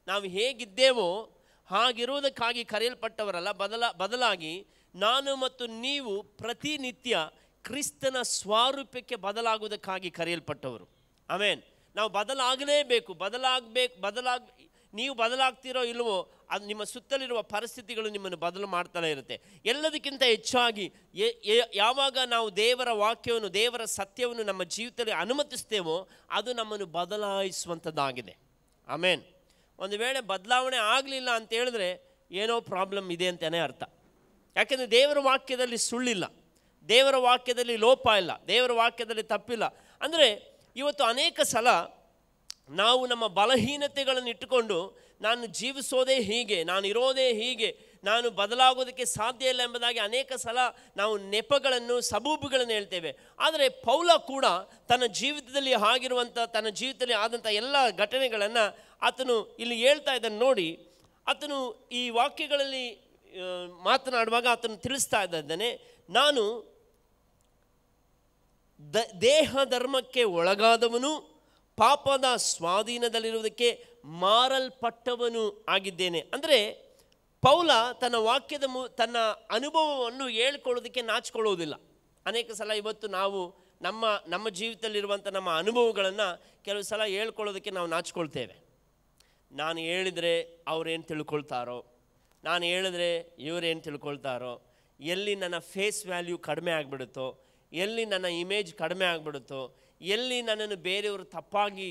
ನಾವು ಹೇಗಿದ್ದೇವೋ ಹಾಗಿರೋದಕ್ಕಾಗಿ ಕರೆಯಲ್ಪಟ್ಟವರಲ್ಲ. ಬದಲಾಗಿ ನಾನು ಮತ್ತು ನೀವು ಪ್ರತಿನಿತ್ಯ ಕ್ರಿಸ್ತನ ಸ್ವಾರೂಪ್ಯಕ್ಕೆ ಬದಲಾಗುವುದಕ್ಕಾಗಿ ಕರೆಯಲ್ಪಟ್ಟವರು. ಆಮೇನ್. ನಾವು ಬದಲಾಗಲೇಬೇಕು. ನೀವು ಬದಲಾಗ್ತಿರೋ ಇಲ್ವೋ, ಅದು ನಿಮ್ಮ ಸುತ್ತಲಿರುವ ಪರಿಸ್ಥಿತಿಗಳು ನಿಮ್ಮನ್ನು ಬದಲು ಮಾಡ್ತಲೇ ಇರುತ್ತೆ. ಎಲ್ಲದಕ್ಕಿಂತ ಹೆಚ್ಚಾಗಿ ಯಾವಾಗ ನಾವು ದೇವರ ವಾಕ್ಯವನ್ನು, ದೇವರ ಸತ್ಯವನ್ನು ನಮ್ಮ ಜೀವಿತದಲ್ಲಿ ಅನುಮತಿಸ್ತೇವೋ ಅದು ನಮ್ಮನ್ನು ಬದಲಾಯಿಸುವಂಥದ್ದಾಗಿದೆ. ಆಮೇನ್. ಒಂದು ವೇಳೆ ಬದಲಾವಣೆ ಆಗಲಿಲ್ಲ ಅಂತ ಹೇಳಿದ್ರೆ ಏನೋ ಪ್ರಾಬ್ಲಮ್ ಇದೆ ಅಂತಲೇ ಅರ್ಥ. ಯಾಕೆಂದರೆ ದೇವರ ವಾಕ್ಯದಲ್ಲಿ ಸುಳ್ಳಿಲ್ಲ, ದೇವರ ವಾಕ್ಯದಲ್ಲಿ ಲೋಪ ಇಲ್ಲ, ದೇವರ ವಾಕ್ಯದಲ್ಲಿ ತಪ್ಪಿಲ್ಲ. ಅಂದರೆ ಇವತ್ತು ಅನೇಕ ಸಲ ನಾವು ನಮ್ಮ ಬಲಹೀನತೆಗಳನ್ನು ಇಟ್ಟುಕೊಂಡು ನಾನು ಜೀವಿಸೋದೇ ಹೀಗೆ, ನಾನು ಇರೋದೇ ಹೀಗೆ, ನಾನು ಬದಲಾಗೋದಕ್ಕೆ ಸಾಧ್ಯ ಇಲ್ಲ ಎಂಬುದಾಗಿ ಅನೇಕ ಸಲ ನಾವು ನೆಪಗಳನ್ನು, ಸಬೂಬುಗಳನ್ನು ಹೇಳ್ತೇವೆ. ಆದರೆ ಪೌಲ ಕೂಡ ತನ್ನ ಜೀವಿತದಲ್ಲಿ ತನ್ನ ಜೀವಿತದಲ್ಲಿ ಆದಂಥ ಎಲ್ಲ ಘಟನೆಗಳನ್ನು ಆತನು ಇಲ್ಲಿ ಹೇಳ್ತಾ ಇದ್ದಾನೆ. ನೋಡಿ, ಆತನು ಈ ವಾಕ್ಯಗಳಲ್ಲಿ ಮಾತನಾಡುವಾಗ ಆತನು ತಿಳಿಸ್ತಾ ಇದ್ದಾನೆ, ನಾನು ದೇಹ ಧರ್ಮಕ್ಕೆ ಒಳಗಾದವನು, ಪಾಪದ ಸ್ವಾಧೀನದಲ್ಲಿರುವುದಕ್ಕೆ ಮಾರಲ್ಪಟ್ಟವನು ಆಗಿದ್ದೇನೆ. ಅಂದರೆ ಪೌಲ ತನ್ನ ವಾಕ್ಯದ ಅನುಭವವನ್ನು ಹೇಳ್ಕೊಳ್ಳೋದಕ್ಕೆ ನಾಚಿಕೊಳ್ಳೋದಿಲ್ಲ. ಅನೇಕ ಸಲ ಇವತ್ತು ನಾವು ನಮ್ಮ ಜೀವಿತದಲ್ಲಿರುವಂಥ ನಮ್ಮ ಅನುಭವಗಳನ್ನು ಕೆಲವು ಸಲ ಹೇಳ್ಕೊಳ್ಳೋದಕ್ಕೆ ನಾವು ನಾಚಿಕೊಳ್ತೇವೆ. ನಾನು ಹೇಳಿದರೆ ಅವರೇನು ತಿಳ್ಕೊಳ್ತಾರೋ, ನಾನು ಹೇಳಿದ್ರೆ ಇವರೇನು ತಿಳ್ಕೊಳ್ತಾರೋ, ಎಲ್ಲಿ ನನ್ನ ಫೇಸ್ ವ್ಯಾಲ್ಯೂ ಕಡಿಮೆ ಆಗಿಬಿಡುತ್ತೋ, ಎಲ್ಲಿ ನನ್ನ ಇಮೇಜ್ ಕಡಿಮೆ ಆಗಿಬಿಡುತ್ತೋ, ಎಲ್ಲಿ ನನ್ನನ್ನು ಬೇರೆಯವರು ತಪ್ಪಾಗಿ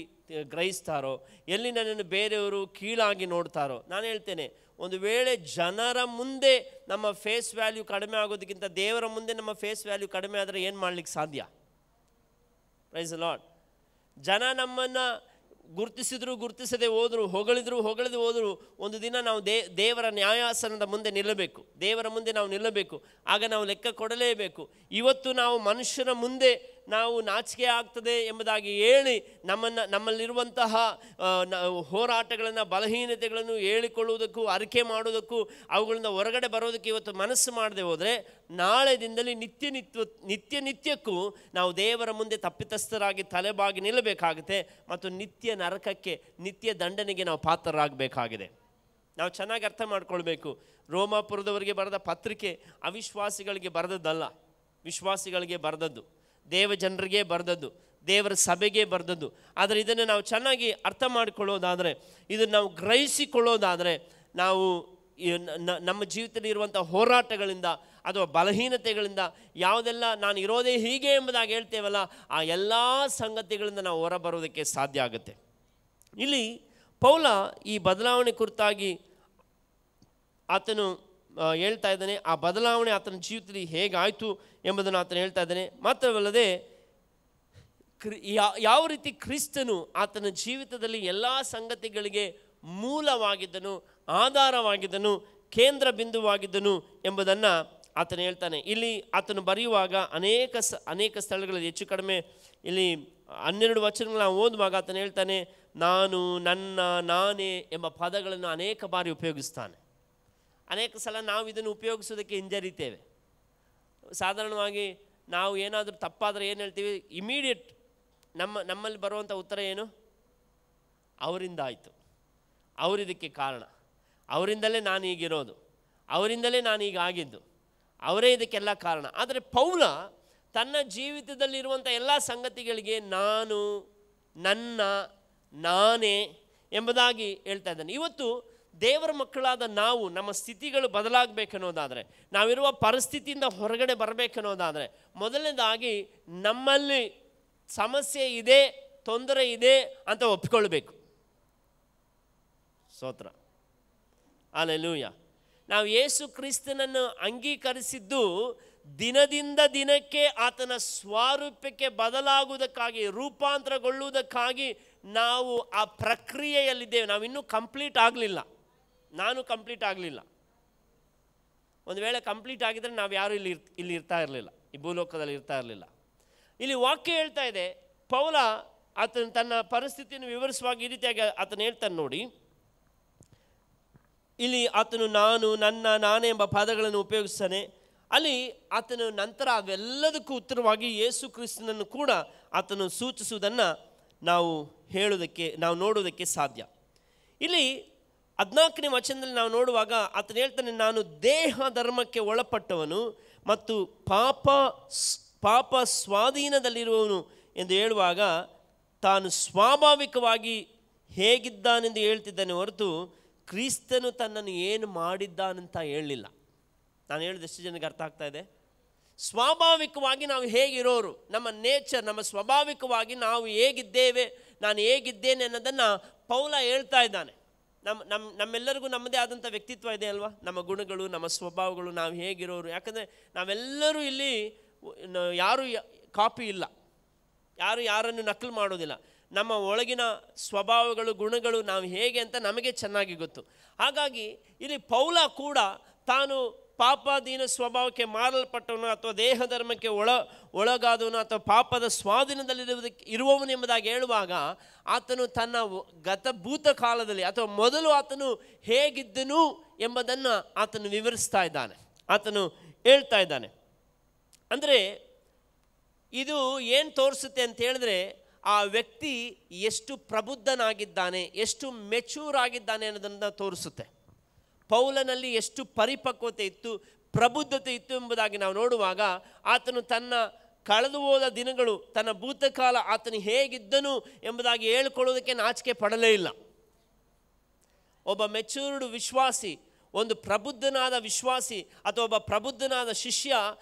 ಗ್ರಹಿಸ್ತಾರೋ, ಎಲ್ಲಿ ನನ್ನನ್ನು ಬೇರೆಯವರು ಕೀಳಾಗಿ ನೋಡ್ತಾರೋ. ನಾನು ಹೇಳ್ತೇನೆ, ಒಂದು ವೇಳೆ ಜನರ ಮುಂದೆ ನಮ್ಮ ಫೇಸ್ ವ್ಯಾಲ್ಯೂ ಕಡಿಮೆ ಆಗೋದಕ್ಕಿಂತ ದೇವರ ಮುಂದೆ ನಮ್ಮ ಫೇಸ್ ವ್ಯಾಲ್ಯೂ ಕಡಿಮೆ ಆದರೆ ಏನು ಮಾಡಲಿಕ್ಕೆ ಸಾಧ್ಯ? Praise the Lord. ಜನ ನಮ್ಮನ್ನು ಗುರುತಿಸದೆ ಹೋದರು, ಹೊಗಳದೆ ಹೋದರು, ಒಂದು ದಿನ ನಾವು ದೇವರ ನ್ಯಾಯಾಸನದ ಮುಂದೆ ನಿಲ್ಲಬೇಕು, ದೇವರ ಮುಂದೆ ನಾವು ನಿಲ್ಲಬೇಕು. ಆಗ ನಾವು ಲೆಕ್ಕ ಕೊಡಲೇಬೇಕು. ಇವತ್ತು ನಾವು ಮನುಷ್ಯನ ಮುಂದೆ ನಾವು ನಾಚಿಕೆ ಆಗ್ತದೆ ಎಂಬುದಾಗಿ ಹೇಳಿ ನಮ್ಮಲ್ಲಿರುವಂತಹ ಹೋರಾಟಗಳನ್ನು, ಬಲಹೀನತೆಗಳನ್ನು ಹೇಳಿಕೊಳ್ಳುವುದಕ್ಕೂ, ಅರಿಕೆ ಮಾಡುವುದಕ್ಕೂ, ಅವುಗಳಿಂದ ಹೊರಗಡೆ ಬರೋದಕ್ಕೆ ಇವತ್ತು ಮನಸ್ಸು ಮಾಡದೆ ಹೋದರೆ ನಾಳೆ ದಿನದಲ್ಲಿ ನಿತ್ಯಕ್ಕೂ ನಾವು ದೇವರ ಮುಂದೆ ತಪ್ಪಿತಸ್ಥರಾಗಿ ತಲೆಬಾಗಿ ನಿಲ್ಲಬೇಕಾಗುತ್ತೆ ಮತ್ತು ನಿತ್ಯ ನರಕಕ್ಕೆ, ನಿತ್ಯ ದಂಡನೆಗೆ ನಾವು ಪಾತ್ರರಾಗಬೇಕಾಗಿದೆ. ನಾವು ಚೆನ್ನಾಗಿ ಅರ್ಥ ಮಾಡ್ಕೊಳ್ಬೇಕು. ರೋಮಾಪುರದವರಿಗೆ ಬರೆದ ಪತ್ರಿಕೆ ಅವಿಶ್ವಾಸಿಗಳಿಗೆ ಬರೆದದ್ದಲ್ಲ, ವಿಶ್ವಾಸಿಗಳಿಗೆ ಬರೆದದ್ದು, ದೇವ ಜನರಿಗೆ ಬರೆದದ್ದು, ದೇವರ ಸಭೆಗೆ ಬರೆದದ್ದು. ಆದರೆ ಇದನ್ನು ನಾವು ಚೆನ್ನಾಗಿ ಅರ್ಥ ಮಾಡಿಕೊಳ್ಳೋದಾದರೆ, ಇದನ್ನು ನಾವು ಗ್ರಹಿಸಿಕೊಳ್ಳೋದಾದರೆ, ನಾವು ನಮ್ಮ ಜೀವಿತದಲ್ಲಿ ಇರುವಂಥ ಹೋರಾಟಗಳಿಂದ ಅಥವಾ ಬಲಹೀನತೆಗಳಿಂದ ಯಾವುದೆಲ್ಲ ನಾನು ಇರೋದೇ ಹೀಗೆ ಎಂಬುದಾಗಿ ಹೇಳ್ತೇವಲ್ಲ, ಆ ಎಲ್ಲ ಸಂಗತಿಗಳಿಂದ ನಾವು ಹೊರಬರೋದಕ್ಕೆ ಸಾಧ್ಯ ಆಗುತ್ತೆ. ಇಲ್ಲಿ ಪೌಲ ಈ ಬದಲಾವಣೆ ಕುರಿತಾಗಿ ಆತನು ಹೇಳ್ತಾ ಇದ್ದಾನೆ. ಆ ಬದಲಾವಣೆ ಆತನ ಜೀವಿತದಲ್ಲಿ ಹೇಗಾಯಿತು ಎಂಬುದನ್ನು ಆತನು ಹೇಳ್ತಾ ಇದ್ದಾನೆ. ಮಾತ್ರವಲ್ಲದೆ ಯಾವ ರೀತಿ ಕ್ರಿಸ್ತನು ಆತನ ಜೀವಿತದಲ್ಲಿ ಎಲ್ಲ ಸಂಗತಿಗಳಿಗೆ ಮೂಲವಾಗಿದ್ದನು, ಆಧಾರವಾಗಿದ್ದನು, ಕೇಂದ್ರ ಬಿಂದುವಾಗಿದ್ದನು ಎಂಬುದನ್ನು ಆತನು ಹೇಳ್ತಾನೆ. ಇಲ್ಲಿ ಆತನು ಬರೆಯುವಾಗ ಅನೇಕ ಸ್ಥಳಗಳಲ್ಲಿ ಹೆಚ್ಚು ಕಡಿಮೆ ಇಲ್ಲಿ 12 ವಚನಗಳು ನಾವು ಓದುವಾಗ ಆತನು ಹೇಳ್ತಾನೆ, ನಾನು, ನನ್ನ, ನಾನೇ ಎಂಬ ಪದಗಳನ್ನು ಅನೇಕ ಬಾರಿ ಉಪಯೋಗಿಸ್ತಾನೆ. ಅನೇಕ ಸಲ ನಾವು ಇದನ್ನು ಉಪಯೋಗಿಸೋದಕ್ಕೆ ಹಿಂಜರಿತೇವೆ. ಸಾಧಾರಣವಾಗಿ ನಾವು ಏನಾದರೂ ತಪ್ಪಾದರೆ ಏನು ಹೇಳ್ತೀವಿ? ಇಮಿಡಿಯೇಟ್ ನಮ್ಮಲ್ಲಿ ಬರುವಂಥ ಉತ್ತರ ಏನು? ಅವರಿಂದ ಆಯಿತು, ಅವರಿದಕ್ಕೆ ಕಾರಣ, ಅವರಿಂದಲೇ ನಾನು ಈಗಿರೋದು, ಅವರಿಂದಲೇ ನಾನು ಈಗ ಆಗಿದ್ದು, ಅವರೇ ಇದಕ್ಕೆಲ್ಲ ಕಾರಣ. ಆದರೆ ಪೌಲ ತನ್ನ ಜೀವಿತದಲ್ಲಿರುವಂಥ ಎಲ್ಲ ಸಂಗತಿಗಳಿಗೆ ನಾನು, ನನ್ನ, ನಾನೇ ಎಂಬುದಾಗಿ ಹೇಳ್ತಾ ಇದ್ದಾನೆ. ಇವತ್ತು ದೇವರ ಮಕ್ಕಳಾದ ನಾವು, ನಮ್ಮ ಸ್ಥಿತಿಗಳು ಬದಲಾಗಬೇಕನ್ನೋದಾದರೆ, ನಾವಿರುವ ಪರಿಸ್ಥಿತಿಯಿಂದ ಹೊರಗಡೆ ಬರಬೇಕನ್ನೋದಾದರೆ, ಮೊದಲನೇದಾಗಿ ನಮ್ಮಲ್ಲಿ ಸಮಸ್ಯೆ ಇದೆ, ತೊಂದರೆ ಇದೆ ಅಂತ ಒಪ್ಪಿಕೊಳ್ಬೇಕು. ಸ್ತೋತ್ರ, ಹಲ್ಲೆಲೂಯಾ. ನಾವು ಯೇಸು ಕ್ರಿಸ್ತನನ್ನು ಅಂಗೀಕರಿಸಿದ್ದು ದಿನದಿಂದ ದಿನಕ್ಕೆ ಆತನ ಸ್ವಾರೂಪ್ಯಕ್ಕೆ ಬದಲಾಗುವುದಕ್ಕಾಗಿ, ರೂಪಾಂತರಗೊಳ್ಳುವುದಕ್ಕಾಗಿ ನಾವು ಆ ಪ್ರಕ್ರಿಯೆಯಲ್ಲಿದ್ದೇವೆ. ನಾವಿನ್ನೂ ಕಂಪ್ಲೀಟ್ ಆಗಲಿಲ್ಲ. ನಾನು ಕಂಪ್ಲೀಟ್ ಆಗಲಿಲ್ಲ. ಒಂದು ವೇಳೆ ಕಂಪ್ಲೀಟ್ ಆಗಿದ್ದರೆ ನಾವು ಯಾರೂ ಇಲ್ಲಿ ಇರ್ತಾ ಇರಲಿಲ್ಲ, ಈ ಭೂಲೋಕದಲ್ಲಿ ಇರ್ತಾ ಇರಲಿಲ್ಲ. ಇಲ್ಲಿ ವಾಕ್ಯ ಹೇಳ್ತಾ ಇದೆ, ಪೌಲ ಆತನು ತನ್ನ ಪರಿಸ್ಥಿತಿಯನ್ನು ವಿವರಿಸುವಾಗ ಈ ರೀತಿಯಾಗಿ ಆತನು ಹೇಳ್ತಾನೆ ನೋಡಿ. ಇಲ್ಲಿ ಆತನು ನಾನು, ನನ್ನ, ನಾನೇ ಎಂಬ ಪದಗಳನ್ನು ಉಪಯೋಗಿಸ್ತಾನೆ. ಅಲ್ಲಿ ಆತನು ನಂತರ ಅವೆಲ್ಲದಕ್ಕೂ ಉತ್ತರವಾಗಿ ಯೇಸು ಕ್ರಿಸ್ತನನ್ನು ಕೂಡ ಆತನು ಸೂಚಿಸುವುದನ್ನು ನಾವು ನೋಡುವುದಕ್ಕೆ ಸಾಧ್ಯ. ಇಲ್ಲಿ 14ನೇ ವಚನದಲ್ಲಿ ನಾವು ನೋಡುವಾಗ ಆತನು ಹೇಳ್ತಾನೆ, ನಾನು ದೇಹ ಧರ್ಮಕ್ಕೆ ಒಳಪಟ್ಟವನು ಮತ್ತು ಪಾಪ ಸ್ವಾಧೀನದಲ್ಲಿರುವವನು ಎಂದು ಹೇಳುವಾಗ ತಾನು ಸ್ವಾಭಾವಿಕವಾಗಿ ಹೇಗಿದ್ದಾನೆಂದು ಹೇಳ್ತಿದ್ದಾನೆ ಹೊರತು ಕ್ರಿಸ್ತನು ತನ್ನನ್ನು ಏನು ಮಾಡಿದ್ದಾನಂತ ಹೇಳಲಿಲ್ಲ. ನಾನು ಹೇಳಿದ ಎಷ್ಟು ಜನಕ್ಕೆ ಅರ್ಥ ಆಗ್ತಾ ಇದೆ? ಸ್ವಾಭಾವಿಕವಾಗಿ ನಾವು ಹೇಗಿರೋರು, ನಮ್ಮ ನೇಚರ್, ನಮ್ಮ ಸ್ವಾಭಾವಿಕವಾಗಿ ನಾವು ಹೇಗಿದ್ದೇವೆ, ನಾನು ಹೇಗಿದ್ದೇನೆ ಅನ್ನೋದನ್ನು ಪೌಲ ಹೇಳ್ತಾ ಇದ್ದಾನೆ. ನಮ್ಮೆಲ್ಲರಿಗೂ ನಮ್ಮದೇ ಆದಂಥ ವ್ಯಕ್ತಿತ್ವ ಇದೆ ಅಲ್ವಾ? ನಮ್ಮ ಗುಣಗಳು, ನಮ್ಮ ಸ್ವಭಾವಗಳು, ನಾವು ಹೇಗಿರೋರು. ಯಾಕಂದರೆ ನಾವೆಲ್ಲರೂ ಇಲ್ಲಿ ಯಾರು ಕಾಪಿ ಇಲ್ಲ, ಯಾರನ್ನು ನಕಲು ಮಾಡೋದಿಲ್ಲ. ನಮ್ಮ ಒಳಗಿನ ಸ್ವಭಾವಗಳು, ಗುಣಗಳು ನಾವು ಹೇಗೆ ಅಂತ ನಮಗೆ ಚೆನ್ನಾಗಿ ಗೊತ್ತು. ಹಾಗಾಗಿ ಇಲ್ಲಿ ಪೌಲ ಕೂಡ ತಾನು ಪಾಪಾಧೀನ ಸ್ವಭಾವಕ್ಕೆ ಮಾರಲ್ಪಟ್ಟವನು ಅಥವಾ ದೇಹ ಧರ್ಮಕ್ಕೆ ಒಳಗಾದವನು ಅಥವಾ ಪಾಪದ ಇರುವವನು ಎಂಬುದಾಗಿ ಹೇಳುವಾಗ ಆತನು ತನ್ನ ಭೂತ ಕಾಲದಲ್ಲಿ ಅಥವಾ ಮೊದಲು ಆತನು ಹೇಗಿದ್ದನು ಎಂಬುದನ್ನು ಆತನು ವಿವರಿಸ್ತಾ ಇದ್ದಾನೆ, ಆತನು ಹೇಳ್ತಾ ಇದ್ದಾನೆ. ಅಂದರೆ ಇದು ಏನು ತೋರಿಸುತ್ತೆ ಅಂತ ಹೇಳಿದ್ರೆ, ಆ ವ್ಯಕ್ತಿ ಎಷ್ಟು ಪ್ರಬುದ್ಧನಾಗಿದ್ದಾನೆ, ಎಷ್ಟು ಮೆಚೂರ್ ಆಗಿದ್ದಾನೆ ಅನ್ನೋದನ್ನು ತೋರಿಸುತ್ತೆ. ಪೌಲನಲ್ಲಿ ಎಷ್ಟು ಪರಿಪಕ್ವತೆ ಇತ್ತು, ಪ್ರಬುದ್ಧತೆ ಇತ್ತು ಎಂಬುದಾಗಿ ನಾವು ನೋಡುವಾಗ ಆತನು ತನ್ನ ಕಳೆದು ಹೋದ ದಿನಗಳು, ತನ್ನ ಭೂತಕಾಲ ಆತನು ಹೇಗಿದ್ದನು ಎಂಬುದಾಗಿ ಹೇಳಿಕೊಳ್ಳೋದಕ್ಕೆ ನಾಚಿಕೆ ಪಡಲೇ ಇಲ್ಲ. ಒಬ್ಬ ಮೆಚೂರ್ಡ್ ವಿಶ್ವಾಸಿ, ಒಂದು ಪ್ರಬುದ್ಧನಾದ ವಿಶ್ವಾಸಿ ಅಥವಾ ಒಬ್ಬ ಪ್ರಬುದ್ಧನಾದ ಶಿಷ್ಯ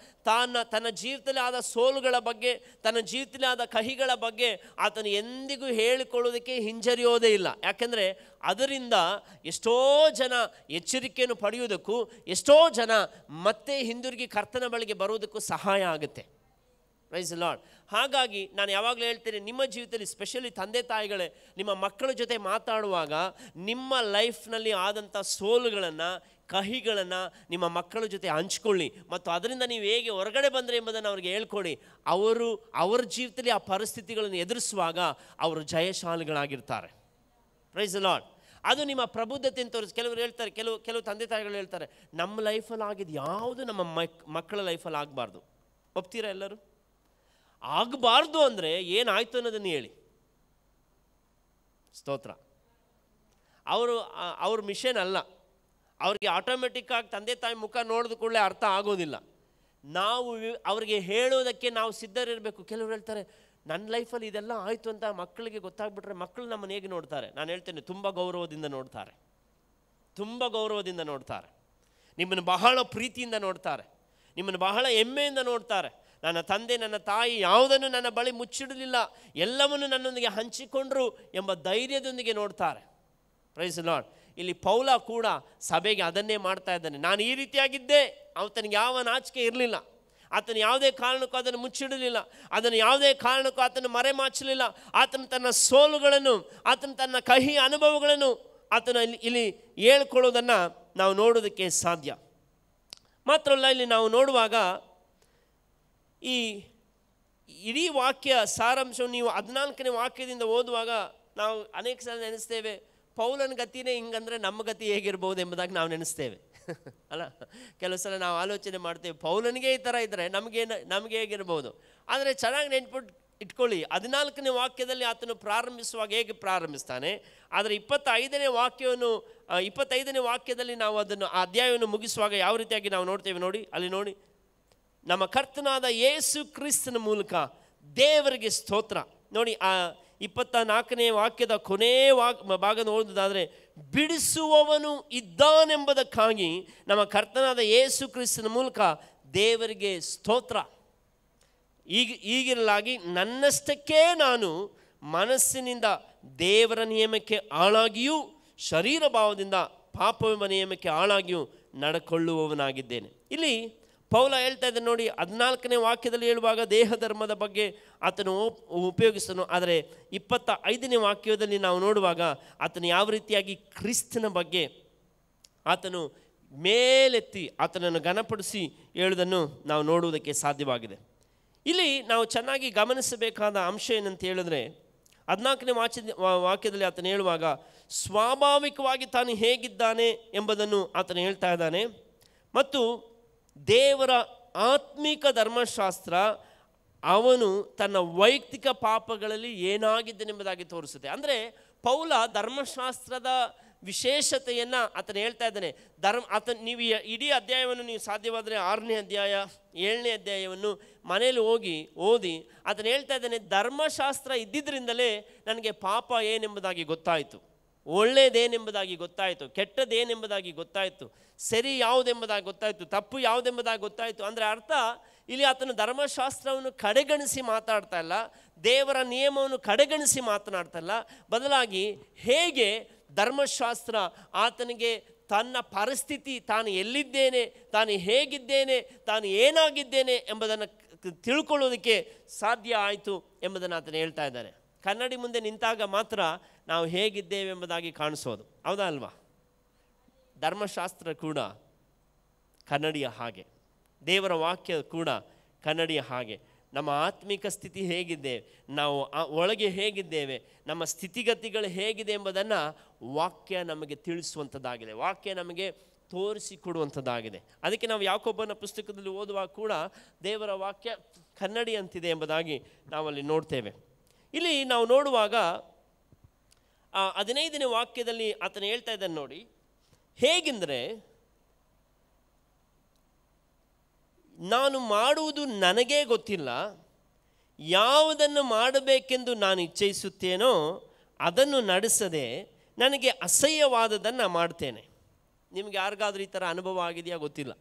ತನ್ನ ಜೀವಿತದಲ್ಲಿ ಆದ ಸೋಲುಗಳ ಬಗ್ಗೆ, ತನ್ನ ಜೀವಿತದಲ್ಲಿ ಆದ ಕಹಿಗಳ ಬಗ್ಗೆ ಆತನು ಎಂದಿಗೂ ಹೇಳಿಕೊಳ್ಳೋದಕ್ಕೆ ಹಿಂಜರಿಯೋದೇ ಇಲ್ಲ. ಯಾಕೆಂದರೆ ಅದರಿಂದ ಎಷ್ಟೋ ಜನ ಎಚ್ಚರಿಕೆಯನ್ನು ಪಡೆಯುವುದಕ್ಕೂ, ಎಷ್ಟೋ ಜನ ಮತ್ತೆ ಹಿಂದಿರುಗಿ ಕರ್ತನ ಬಳಿಗೆ ಬರುವುದಕ್ಕೂ ಸಹಾಯ ಆಗುತ್ತೆ. Praise Lord. ಹಾಗಾಗಿ ನಾನು ಯಾವಾಗಲೂ ಹೇಳ್ತೇನೆ, ನಿಮ್ಮ ಜೀವಿತದಲ್ಲಿ ಸ್ಪೆಷಲಿ ತಂದೆ ತಾಯಿಗಳೇ ನಿಮ್ಮ ಮಕ್ಕಳ ಜೊತೆ ಮಾತಾಡುವಾಗ ನಿಮ್ಮ ಲೈಫ್ನಲ್ಲಿ ಆದಂಥ ಸೋಲುಗಳನ್ನು, ಕಹಿಗಳನ್ನು ನಿಮ್ಮ ಮಕ್ಕಳ ಜೊತೆ ಹಂಚ್ಕೊಳ್ಳಿ ಮತ್ತು ಅದರಿಂದ ನೀವು ಹೇಗೆ ಹೊರಗಡೆ ಬಂದರೆ ಎಂಬುದನ್ನು ಅವ್ರಿಗೆ ಹೇಳ್ಕೊಡಿ. ಅವ್ರ ಜೀವಿತದಲ್ಲಿ ಆ ಪರಿಸ್ಥಿತಿಗಳನ್ನು ಎದುರಿಸುವಾಗ ಅವರು ಜಯಶಾಲಿಗಳಾಗಿರ್ತಾರೆ. Price lord. ಅದು ನಿಮ್ಮ ಪ್ರಬುದ್ಧತೆಯನ್ನು ತೋರಿಸಿ. ಕೆಲವರು ಹೇಳ್ತಾರೆ, ಕೆಲವು ತಂದೆ ತಾಯಿಗಳು ಹೇಳ್ತಾರೆ, ನಮ್ಮ ಲೈಫಲ್ಲಿ ಆಗಿದ್ದು ಯಾವುದು ನಮ್ಮ ಮಕ್ಕಳ ಲೈಫಲ್ಲಿ ಆಗಬಾರ್ದು. ಒಪ್ತೀರಾ ಎಲ್ಲರೂ? ಆಗಬಾರ್ದು ಅಂದರೆ ಏನಾಯ್ತು ಅನ್ನೋದನ್ನು ಹೇಳಿ. ಸ್ತೋತ್ರ. ಅವ್ರ ಮಿಷನ್ ಅಲ್ಲ. ಅವ್ರಿಗೆ ಆಟೋಮೆಟಿಕ್ಕಾಗಿ ತಂದೆ ತಾಯಿ ಮುಖ ನೋಡಿದ ಕೂಡಲೇ ಅರ್ಥ ಆಗೋದಿಲ್ಲ. ನಾವು ಅವ್ರಿಗೆ ಹೇಳೋದಕ್ಕೆ ನಾವು ಸಿದ್ಧರಿರಬೇಕು. ಕೆಲವರು ಹೇಳ್ತಾರೆ, ನನ್ನ ಲೈಫಲ್ಲಿ ಇದೆಲ್ಲ ಆಯಿತು ಅಂತ ಮಕ್ಕಳಿಗೆ ಗೊತ್ತಾಗ್ಬಿಟ್ರೆ ಮಕ್ಕಳು ನಮ್ಮನ್ನು ಹೇಗೆ ನೋಡ್ತಾರೆ? ನಾನು ಹೇಳ್ತೇನೆ, ತುಂಬ ಗೌರವದಿಂದ ನೋಡ್ತಾರೆ, ತುಂಬ ಗೌರವದಿಂದ ನೋಡ್ತಾರೆ. ನಿಮ್ಮನ್ನು ಬಹಳ ಪ್ರೀತಿಯಿಂದ ನೋಡ್ತಾರೆ, ನಿಮ್ಮನ್ನು ಬಹಳ ಹೆಮ್ಮೆಯಿಂದ ನೋಡ್ತಾರೆ. ನನ್ನ ತಂದೆ, ನನ್ನ ತಾಯಿ ಯಾವುದನ್ನು ನನ್ನ ಬಳಿ ಮುಚ್ಚಿಡಲಿಲ್ಲ, ಎಲ್ಲವನ್ನು ನನ್ನೊಂದಿಗೆ ಹಂಚಿಕೊಂಡ್ರು ಎಂಬ ಧೈರ್ಯದೊಂದಿಗೆ ನೋಡ್ತಾರೆ. Praise Lord. ಇಲ್ಲಿ ಪೌಲ ಕೂಡ ಸಭೆಗೆ ಅದನ್ನೇ ಮಾಡ್ತಾ ಇದ್ದಾನೆ. ನಾನು ಈ ರೀತಿಯಾಗಿದ್ದೆ, ಆತನಿಗೆ ಯಾವ ನಾಚಿಕೆ ಇರಲಿಲ್ಲ, ಆತನು ಯಾವುದೇ ಕಾರಣಕ್ಕೂ ಅದನ್ನು ಮುಚ್ಚಿಡಲಿಲ್ಲ, ಅದನ್ನು ಯಾವುದೇ ಕಾರಣಕ್ಕೂ ಆತನು ಮರೆಮಾಚಲಿಲ್ಲ. ಆತನು ತನ್ನ ಸೋಲುಗಳನ್ನು, ಆತನು ತನ್ನ ಕಹಿ ಅನುಭವಗಳನ್ನು ಆತನು ಇಲ್ಲಿ ಹೇಳ್ಕೊಳ್ಳೋದನ್ನು ನಾವು ನೋಡೋದಕ್ಕೆ ಸಾಧ್ಯ. ಮಾತ್ರ ಅಲ್ಲ, ಇಲ್ಲಿ ನಾವು ನೋಡುವಾಗ ಈ ಇಡೀ ವಾಕ್ಯ ಸಾರಾಂಶವನ್ನು ನೀವು 14ನೇ ವಾಕ್ಯದಿಂದ ಓದುವಾಗ ನಾವು ಅನೇಕ ಸಲ ನೆನೆಸ್ತೇವೆ, ಪೌಲನ ಗತಿನೇ ಹಿಂಗಂದರೆ ನಮ್ಮ ಗತಿ ಹೇಗಿರ್ಬೋದು ಎಂಬುದಾಗಿ ನಾವು ನೆನೆಸ್ತೇವೆ ಅಲ್ಲ. ಕೆಲವು ಸಲ ನಾವು ಆಲೋಚನೆ ಮಾಡ್ತೇವೆ, ಪೌಲನಿಗೆ ಈ ಥರ ಇದ್ದರೆ ನಮಗೆ ಹೇಗಿರ್ಬೋದು. ಆದರೆ ಚೆನ್ನಾಗಿ ನೆನ್ಪಿಟ್ಟು ಇಟ್ಕೊಳ್ಳಿ, 14ನೇ ವಾಕ್ಯದಲ್ಲಿ ಆತನು ಪ್ರಾರಂಭಿಸುವಾಗ ಹೇಗೆ ಪ್ರಾರಂಭಿಸ್ತಾನೆ, ಆದರೆ 25ನೇ ವಾಕ್ಯದಲ್ಲಿ ನಾವು ಅದನ್ನು ಆ ಅಧ್ಯಾಯವನ್ನು ಮುಗಿಸುವಾಗ ಯಾವ ರೀತಿಯಾಗಿ ನಾವು ನೋಡ್ತೇವೆ ನೋಡಿ. ಅಲ್ಲಿ ನೋಡಿ, ನಮ್ಮ ಕರ್ತನಾದ ಯೇಸು ಕ್ರಿಸ್ತನ ಮೂಲಕ ದೇವರಿಗೆ ಸ್ತೋತ್ರ. ನೋಡಿ, ಆ 24ನೇ ವಾಕ್ಯದ ಕೊನೆ ಭಾಗದ ಓದುವುದಾದರೆ, ಬಿಡಿಸುವವನು ಇದ್ದಾನೆಂಬುದಕ್ಕಾಗಿ ನಮ್ಮ ಕರ್ತನಾದ ಯೇಸು ಕ್ರಿಸ್ತನ ಮೂಲಕ ದೇವರಿಗೆ ಸ್ತೋತ್ರ. ಈಗಿರಲಾಗಿ ನನ್ನಷ್ಟಕ್ಕೆ ನಾನು ಮನಸ್ಸಿನಿಂದ ದೇವರ ನಿಯಮಕ್ಕೆ ಆಳಾಗಿಯೂ ಶರೀರ ಭಾವದಿಂದ ಪಾಪವೆಂಬ ನಿಯಮಕ್ಕೆ ಆಳಾಗಿಯೂ ನಡ್ಕೊಳ್ಳುವವನಾಗಿದ್ದೇನೆ. ಇಲ್ಲಿ ಪೌಲ ಹೇಳ್ತಾ ಇದ್ದಾನೆ ನೋಡಿ, 14ನೇ ವಾಕ್ಯದಲ್ಲಿ ಹೇಳುವಾಗ ದೇಹ ಧರ್ಮದ ಬಗ್ಗೆ ಆತನು ಉಪಯೋಗಿಸ್ತನು. ಆದರೆ 25ನೇ ವಾಕ್ಯದಲ್ಲಿ ನಾವು ನೋಡುವಾಗ ಆತನು ಯಾವ ರೀತಿಯಾಗಿ ಕ್ರಿಸ್ತನ ಬಗ್ಗೆ ಆತನು ಮೇಲೆತ್ತಿ ಆತನನ್ನು ಘನಪಡಿಸಿ ಹೇಳುವುದನ್ನು ನಾವು ನೋಡುವುದಕ್ಕೆ ಸಾಧ್ಯವಾಗಿದೆ. ಇಲ್ಲಿ ನಾವು ಚೆನ್ನಾಗಿ ಗಮನಿಸಬೇಕಾದ ಅಂಶ ಏನಂತ ಹೇಳಿದ್ರೆ, 14ನೇ ವಾಕ್ಯದಲ್ಲಿ ಆತನು ಹೇಳುವಾಗ ಸ್ವಾಭಾವಿಕವಾಗಿ ತಾನು ಹೇಗಿದ್ದಾನೆ ಎಂಬುದನ್ನು ಆತನು ಹೇಳ್ತಾ ಇದ್ದಾನೆ. ಮತ್ತು ದೇವರ ಆತ್ಮಿಕ ಧರ್ಮಶಾಸ್ತ್ರ ಅವನು ತನ್ನ ವೈಯಕ್ತಿಕ ಪಾಪಗಳಲ್ಲಿ ಏನಾಗಿದ್ದನೆಂಬುದಾಗಿ ತೋರಿಸುತ್ತೆ. ಅಂದರೆ ಪೌಲ ಧರ್ಮಶಾಸ್ತ್ರದ ವಿಶೇಷತೆಯನ್ನು ಆತನು ಹೇಳ್ತಾ ಇದ್ದಾನೆ. ನೀವು ಇಡೀ ಅಧ್ಯಾಯವನ್ನು ನೀವು ಸಾಧ್ಯವಾದರೆ 6ನೇ ಅಧ್ಯಾಯ 7ನೇ ಅಧ್ಯಾಯವನ್ನು ಮನೇಲಿ ಹೋಗಿ ಓದಿ. ಆತನು ಹೇಳ್ತಾ ಇದ್ದಾನೆ, ಧರ್ಮಶಾಸ್ತ್ರ ಇದ್ದಿದ್ದರಿಂದಲೇ ನನಗೆ ಪಾಪ ಏನೆಂಬುದಾಗಿ ಗೊತ್ತಾಯಿತು, ಒಳ್ಳೆಯದೇನೆಂಬುದಾಗಿ ಗೊತ್ತಾಯಿತು, ಕೆಟ್ಟದ್ದೇನೆಂಬುದಾಗಿ ಗೊತ್ತಾಯಿತು, ಸರಿ ಯಾವುದೆಂಬುದಾಗಿ ಗೊತ್ತಾಯಿತು, ತಪ್ಪು ಯಾವುದೆಂಬುದಾಗಿ ಗೊತ್ತಾಯಿತು. ಅಂದರೆ ಅರ್ಥ, ಇಲ್ಲಿ ಆತನು ಧರ್ಮಶಾಸ್ತ್ರವನ್ನು ಕಡೆಗಣಿಸಿ ಮಾತಾಡ್ತಾ ಇಲ್ಲ, ದೇವರ ನಿಯಮವನ್ನು ಕಡೆಗಣಿಸಿ ಮಾತನಾಡ್ತಾ ಇಲ್ಲ. ಬದಲಾಗಿ ಹೇಗೆ ಧರ್ಮಶಾಸ್ತ್ರ ಆತನಿಗೆ ತನ್ನ ಪರಿಸ್ಥಿತಿ, ತಾನು ಎಲ್ಲಿದ್ದೇನೆ, ತಾನು ಹೇಗಿದ್ದೇನೆ, ತಾನು ಏನಾಗಿದ್ದೇನೆ ಎಂಬುದನ್ನು ತಿಳ್ಕೊಳ್ಳೋದಕ್ಕೆ ಸಾಧ್ಯ ಆಯಿತು ಎಂಬುದನ್ನು ಆತನು ಹೇಳ್ತಾ ಇದ್ದಾನೆ. ಕನ್ನಡಿ ಮುಂದೆ ನಿಂತಾಗ ಮಾತ್ರ ನಾವು ಹೇಗಿದ್ದೇವೆ ಎಂಬುದಾಗಿ ಕಾಣಿಸೋದು, ಹೌದಾ ಅಲ್ವಾ? ಧರ್ಮಶಾಸ್ತ್ರ ಕೂಡ ಕನ್ನಡಿಯ ಹಾಗೆ, ದೇವರ ವಾಕ್ಯ ಕೂಡ ಕನ್ನಡಿಯ ಹಾಗೆ. ನಮ್ಮ ಆತ್ಮಿಕ ಸ್ಥಿತಿ ಹೇಗಿದ್ದೇವೆ, ನಾವು ಒಳಗೆ ಹೇಗಿದ್ದೇವೆ, ನಮ್ಮ ಸ್ಥಿತಿಗತಿಗಳು ಹೇಗಿದೆ ಎಂಬುದನ್ನು ವಾಕ್ಯ ನಮಗೆ ತಿಳಿಸುವಂಥದ್ದಾಗಿದೆ, ವಾಕ್ಯ ನಮಗೆ ತೋರಿಸಿಕೊಡುವಂಥದ್ದಾಗಿದೆ. ಅದಕ್ಕೆ ನಾವು ಯಾಕೋಬನ ಪುಸ್ತಕದಲ್ಲಿ ಓದುವಾಗ ಕೂಡ ದೇವರ ವಾಕ್ಯ ಕನ್ನಡಿ ಅಂತಿದೆ ಎಂಬುದಾಗಿ ನಾವಲ್ಲಿ ನೋಡ್ತೇವೆ. ಇಲ್ಲಿ ನಾವು ನೋಡುವಾಗ 15ನೇ ವಾಕ್ಯದಲ್ಲಿ ಆತನು ಹೇಳ್ತಾ ಇದ್ದಾನೆ ನೋಡಿ, ಹೇಗೆಂದರೆ ನಾನು ಮಾಡುವುದು ನನಗೇ ಗೊತ್ತಿಲ್ಲ, ಯಾವುದನ್ನು ಮಾಡಬೇಕೆಂದು ನಾನು ಇಚ್ಛಿಸುತ್ತೇನೋ ಅದನ್ನು ನಡೆಸದೆ ನನಗೆ ಅಸಹ್ಯವಾದದನ್ನು ಮಾಡ್ತೇನೆ. ನಿಮಗೆ ಯಾರಿಗಾದ್ರೂ ಈ ಥರ ಅನುಭವ ಆಗಿದೆಯಾ ಗೊತ್ತಿಲ್ಲ,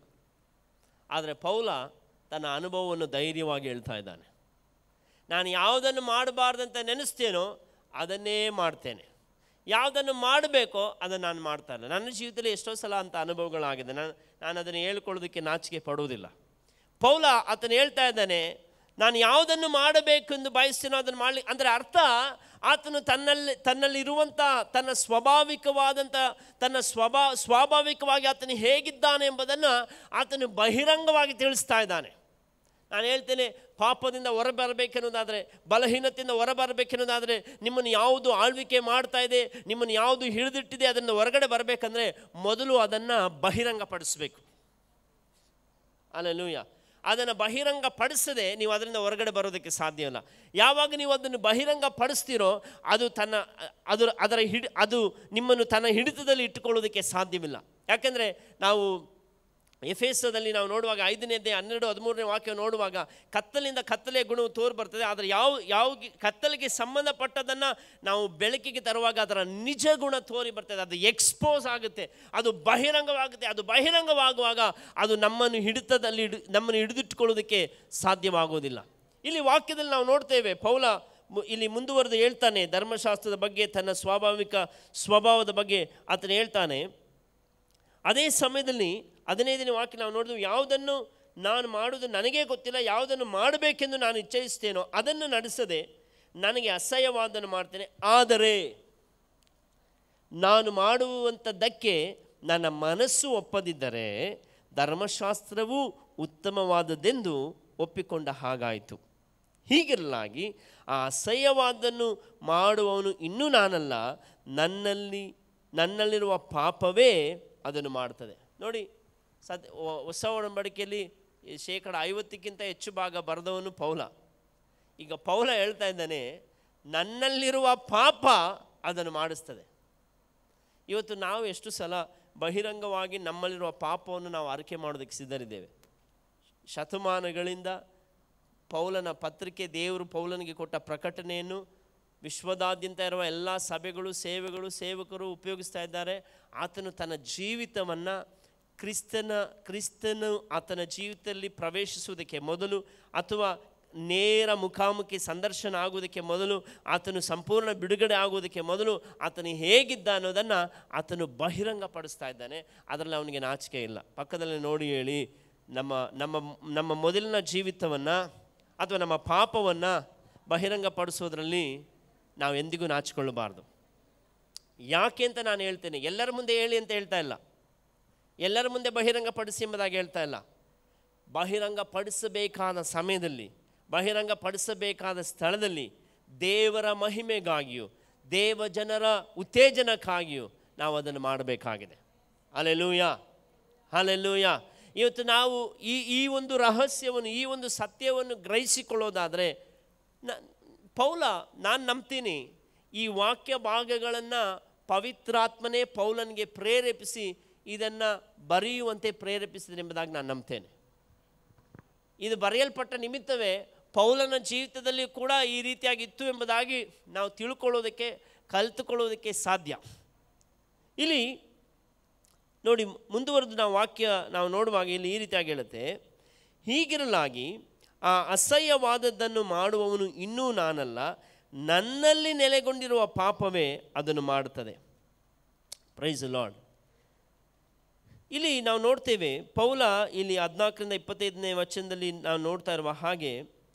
ಆದರೆ ಪೌಲ ತನ್ನ ಅನುಭವವನ್ನು ಧೈರ್ಯವಾಗಿ ಹೇಳ್ತಾ ಇದ್ದಾನೆ. ನಾನು ಯಾವುದನ್ನು ಮಾಡಬಾರ್ದಂತ ನೆನೆಸ್ತೇನೋ ಅದನ್ನೇ ಮಾಡ್ತೇನೆ, ಯಾವುದನ್ನು ಮಾಡಬೇಕೋ ಅದನ್ನು ನಾನು ಮಾಡ್ತಾ ಇಲ್ಲ. ನನ್ನ ಜೀವಿತದಲ್ಲಿ ಎಷ್ಟೋ ಸಲ ಅಂಥ ಅನುಭವಗಳಾಗಿದೆ, ನಾನು ಅದನ್ನು ಹೇಳ್ಕೊಳ್ಳೋದಕ್ಕೆ ನಾಚಿಕೆ ಪಡುವುದಿಲ್ಲ. ಪೌಲ ಆತನು ಹೇಳ್ತಾ ಇದ್ದಾನೆ, ನಾನು ಯಾವುದನ್ನು ಮಾಡಬೇಕೆಂದು ಬಯಸ್ತೇನೋ ಅದನ್ನು ಮಾಡಲಿ. ಅಂದರೆ ಅರ್ಥ, ಆತನು ತನ್ನಲ್ಲಿರುವಂಥ ತನ್ನ ಸ್ವಾಭಾವಿಕವಾದಂಥ ಸ್ವಾಭಾವಿಕವಾಗಿ ಆತನು ಹೇಗಿದ್ದಾನೆ ಎಂಬುದನ್ನು ಆತನು ಬಹಿರಂಗವಾಗಿ ತಿಳಿಸ್ತಾ ಇದ್ದಾನೆ. ನಾನು ಹೇಳ್ತೇನೆ, ಪಾಪದಿಂದ ಹೊರಬರಬೇಕೆನ್ನೋದಾದರೆ, ಬಲಹೀನತೆಯಿಂದ ಹೊರಬರಬೇಕೆನ್ನೋದಾದರೆ, ನಿಮ್ಮನ್ನು ಯಾವುದು ಆಳ್ವಿಕೆ ಮಾಡ್ತಾ ಇದೆ, ನಿಮ್ಮನ್ನು ಯಾವುದು ಹಿಡಿದಿಟ್ಟಿದೆ ಅದನ್ನು ಹೊರಗಡೆ ಬರಬೇಕಂದ್ರೆ ಮೊದಲು ಅದನ್ನು ಬಹಿರಂಗಪಡಿಸಬೇಕು. ಅಲ್ಲೆಲೂಯ. ಅದನ್ನು ಬಹಿರಂಗ ಪಡಿಸದೆ ನೀವು ಅದರಿಂದ ಹೊರಗಡೆ ಬರೋದಕ್ಕೆ ಸಾಧ್ಯ ಇಲ್ಲ. ಯಾವಾಗ ನೀವು ಅದನ್ನು ಬಹಿರಂಗ ಪಡಿಸ್ತೀರೋ ಅದು ನಿಮ್ಮನ್ನು ತನ್ನ ಹಿಡಿತದಲ್ಲಿ ಇಟ್ಟುಕೊಳ್ಳೋದಕ್ಕೆ ಸಾಧ್ಯವಿಲ್ಲ. ಯಾಕೆಂದರೆ ನಾವು ಎಫೆಸದಲ್ಲಿ ನಾವು ನೋಡುವಾಗ 5ನೇ ಅಧ್ಯಾಯ 12-13ನೇ ವಾಕ್ಯ ನೋಡುವಾಗ ಕತ್ತಲಿಂದ ಕತ್ತಲೆಯ ಗುಣವು ತೋರಿ ಬರ್ತದೆ. ಆದರೆ ಯಾವ ಕತ್ತಲಿಗೆ ಸಂಬಂಧಪಟ್ಟದನ್ನು ನಾವು ಬೆಳಕಿಗೆ ತರುವಾಗ ಅದರ ನಿಜ ಗುಣ ತೋರಿ ಬರ್ತದೆ, ಅದು ಎಕ್ಸ್ಪೋಸ್ ಆಗುತ್ತೆ, ಅದು ಬಹಿರಂಗವಾಗುತ್ತೆ. ಅದು ಬಹಿರಂಗವಾಗುವಾಗ ಅದು ನಮ್ಮನ್ನು ಹಿಡಿದಿಟ್ಟುಕೊಳ್ಳೋದಕ್ಕೆ ಸಾಧ್ಯವಾಗೋದಿಲ್ಲ. ಇಲ್ಲಿ ವಾಕ್ಯದಲ್ಲಿ ನಾವು ನೋಡ್ತೇವೆ, ಪೌಲ ಇಲ್ಲಿ ಮುಂದುವರೆದು ಹೇಳ್ತಾನೆ ಧರ್ಮಶಾಸ್ತ್ರದ ಬಗ್ಗೆ, ತನ್ನ ಸ್ವಾಭಾವಿಕ ಸ್ವಭಾವದ ಬಗ್ಗೆ ಆತನು ಹೇಳ್ತಾನೆ. ಅದೇ ಸಮಯದಲ್ಲಿ 15ನೇ ವಾಕ್ಯ ನಾವು ನೋಡಿದ್ವಿ, ಯಾವುದನ್ನು ನಾನು ಮಾಡುವುದು ನನಗೇ ಗೊತ್ತಿಲ್ಲ, ಯಾವುದನ್ನು ಮಾಡಬೇಕೆಂದು ನಾನು ಇಚ್ಛಿಸ್ತೇನೋ ಅದನ್ನು ನಡೆಸದೆ ನನಗೆ ಅಸಹ್ಯವಾದನ್ನು ಮಾಡ್ತೇನೆ. ಆದರೆ ನಾನು ಮಾಡುವಂಥದ್ದಕ್ಕೆ ನನ್ನ ಮನಸ್ಸು ಒಪ್ಪದಿದ್ದರೆ ಧರ್ಮಶಾಸ್ತ್ರವೂ ಉತ್ತಮವಾದದ್ದೆಂದು ಒಪ್ಪಿಕೊಂಡ ಹಾಗಾಯಿತು. ಹೀಗಿರಲಾಗಿ ಆ ಅಸಹ್ಯವಾದನ್ನು ಮಾಡುವವನು ಇನ್ನೂ ನಾನಲ್ಲ, ನನ್ನಲ್ಲಿರುವ ಪಾಪವೇ ಅದನ್ನು ಮಾಡ್ತದೆ. ನೋಡಿ, ಹೊಸ ಒಡಂಬಡಿಕೆಯಲ್ಲಿ 50% ಹೆಚ್ಚು ಭಾಗ ಬರೆದವನು ಪೌಲ. ಈಗ ಪೌಲ ಹೇಳ್ತಾ ಇದ್ದಾನೆ, ನನ್ನಲ್ಲಿರುವ ಪಾಪ ಅದನ್ನು ಮಾಡಿಸ್ತದೆ. ಇವತ್ತು ನಾವು ಎಷ್ಟು ಸಲ ಬಹಿರಂಗವಾಗಿ ನಮ್ಮಲ್ಲಿರುವ ಪಾಪವನ್ನು ನಾವು ಅರಿಕೆ ಮಾಡೋದಕ್ಕೆ ಸಿದ್ಧರಿದ್ದೇವೆ. ಶತಮಾನಗಳಿಂದ ಪೌಲನ ಪತ್ರಿಕೆ, ದೇವರು ಪೌಲನಿಗೆ ಕೊಟ್ಟ ಪ್ರಕಟಣೆಯನ್ನು ವಿಶ್ವದಾದ್ಯಂತ ಇರುವ ಎಲ್ಲ ಸಭೆಗಳು, ಸೇವಕರು ಉಪಯೋಗಿಸ್ತಾ ಇದ್ದಾರೆ. ಆತನು ತನ್ನ ಜೀವಿತವನ್ನು ಕ್ರಿಸ್ತನು ಆತನ ಜೀವಿತದಲ್ಲಿ ಪ್ರವೇಶಿಸುವುದಕ್ಕೆ ಮೊದಲು ಅಥವಾ ನೇರ ಮುಖಾಮುಖಿ ಸಂದರ್ಶನ ಆಗುವುದಕ್ಕೆ ಮೊದಲು, ಆತನು ಸಂಪೂರ್ಣ ಬಿಡುಗಡೆ ಆಗುವುದಕ್ಕೆ ಮೊದಲು ಆತನು ಹೇಗಿದ್ದ ಅನ್ನೋದನ್ನು ಆತನು ಬಹಿರಂಗಪಡಿಸ್ತಾ ಇದ್ದಾನೆ. ಅದರಲ್ಲಿ ಅವನಿಗೆ ನಾಚಿಕೆ ಇಲ್ಲ. ಪಕ್ಕದಲ್ಲಿ ನೋಡಿ ಹೇಳಿ, ನಮ್ಮ ಮೊದಲಿನ ಜೀವಿತವನ್ನು ಅಥವಾ ನಮ್ಮ ಪಾಪವನ್ನು ಬಹಿರಂಗಪಡಿಸೋದ್ರಲ್ಲಿ ನಾವು ಎಂದಿಗೂ ನಾಚಿಕೊಳ್ಳಬಾರ್ದು. ಯಾಕೆ ಅಂತ ನಾನು ಹೇಳ್ತೇನೆ. ಎಲ್ಲರ ಮುಂದೆ ಹೇಳಿ ಅಂತ ಹೇಳ್ತಾ ಇಲ್ಲ, ಎಲ್ಲರ ಮುಂದೆ ಬಹಿರಂಗಪಡಿಸಿ ಎಂಬುದಾಗಿ ಹೇಳ್ತಾ ಇಲ್ಲ. ಬಹಿರಂಗಪಡಿಸಬೇಕಾದ ಸಮಯದಲ್ಲಿ, ಬಹಿರಂಗಪಡಿಸಬೇಕಾದ ಸ್ಥಳದಲ್ಲಿ ದೇವರ ಮಹಿಮೆಗಾಗಿಯೂ ದೇವ ಜನರ ಉತ್ತೇಜನಕ್ಕಾಗಿಯೂ ನಾವು ಅದನ್ನು ಮಾಡಬೇಕಾಗಿದೆ. Hallelujah, hallelujah. ಇವತ್ತು ನಾವು ಈ ಒಂದು ರಹಸ್ಯವನ್ನು, ಈ ಒಂದು ಸತ್ಯವನ್ನು ಗ್ರಹಿಸಿಕೊಳ್ಳೋದಾದರೆ, ಪೌಲ, ನಾನು ನಂಬ್ತೀನಿ ಈ ವಾಕ್ಯ ಭಾಗಗಳನ್ನು ಪವಿತ್ರಾತ್ಮನೇ ಪೌಲನಿಗೆ ಪ್ರೇರೇಪಿಸಿ ಇದನ್ನು ಬರೆಯುವಂತೆ ಪ್ರೇರೇಪಿಸಿದೆ ಎಂಬುದಾಗಿ ನಾನು ನಂಬ್ತೇನೆ. ಇದು ಬರೆಯಲ್ಪಟ್ಟ ನಿಮಿತ್ತವೇ ಪೌಲನ ಜೀವಿತದಲ್ಲಿ ಕೂಡ ಈ ರೀತಿಯಾಗಿತ್ತು ಎಂಬುದಾಗಿ ನಾವು ತಿಳ್ಕೊಳ್ಳೋದಕ್ಕೆ, ಕಲಿತುಕೊಳ್ಳೋದಕ್ಕೆ ಸಾಧ್ಯ. ಇಲ್ಲಿ ನೋಡಿ, ಮುಂದುವರೆದು ನಾವು ನೋಡುವಾಗ ಇಲ್ಲಿ ಈ ರೀತಿಯಾಗಿ ಹೇಳುತ್ತೆ, ಹೀಗಿರಲಾಗಿ ಆ ಅಸಹ್ಯವಾದದ್ದನ್ನು ಮಾಡುವವನು ಇನ್ನೂ ನಾನಲ್ಲ, ನನ್ನಲ್ಲಿ ನೆಲೆಗೊಂಡಿರುವ ಪಾಪವೇ ಅದನ್ನು ಮಾಡುತ್ತದೆ. Praise Lord. ಇಲ್ಲಿ ನಾವು ನೋಡ್ತೇವೆ, ಪೌಲ ಇಲ್ಲಿ 14ರಿಂದ 25ನೇ ವಚನದಲ್ಲಿ ನಾವು ನೋಡ್ತಾ ಇರುವ ಹಾಗೆ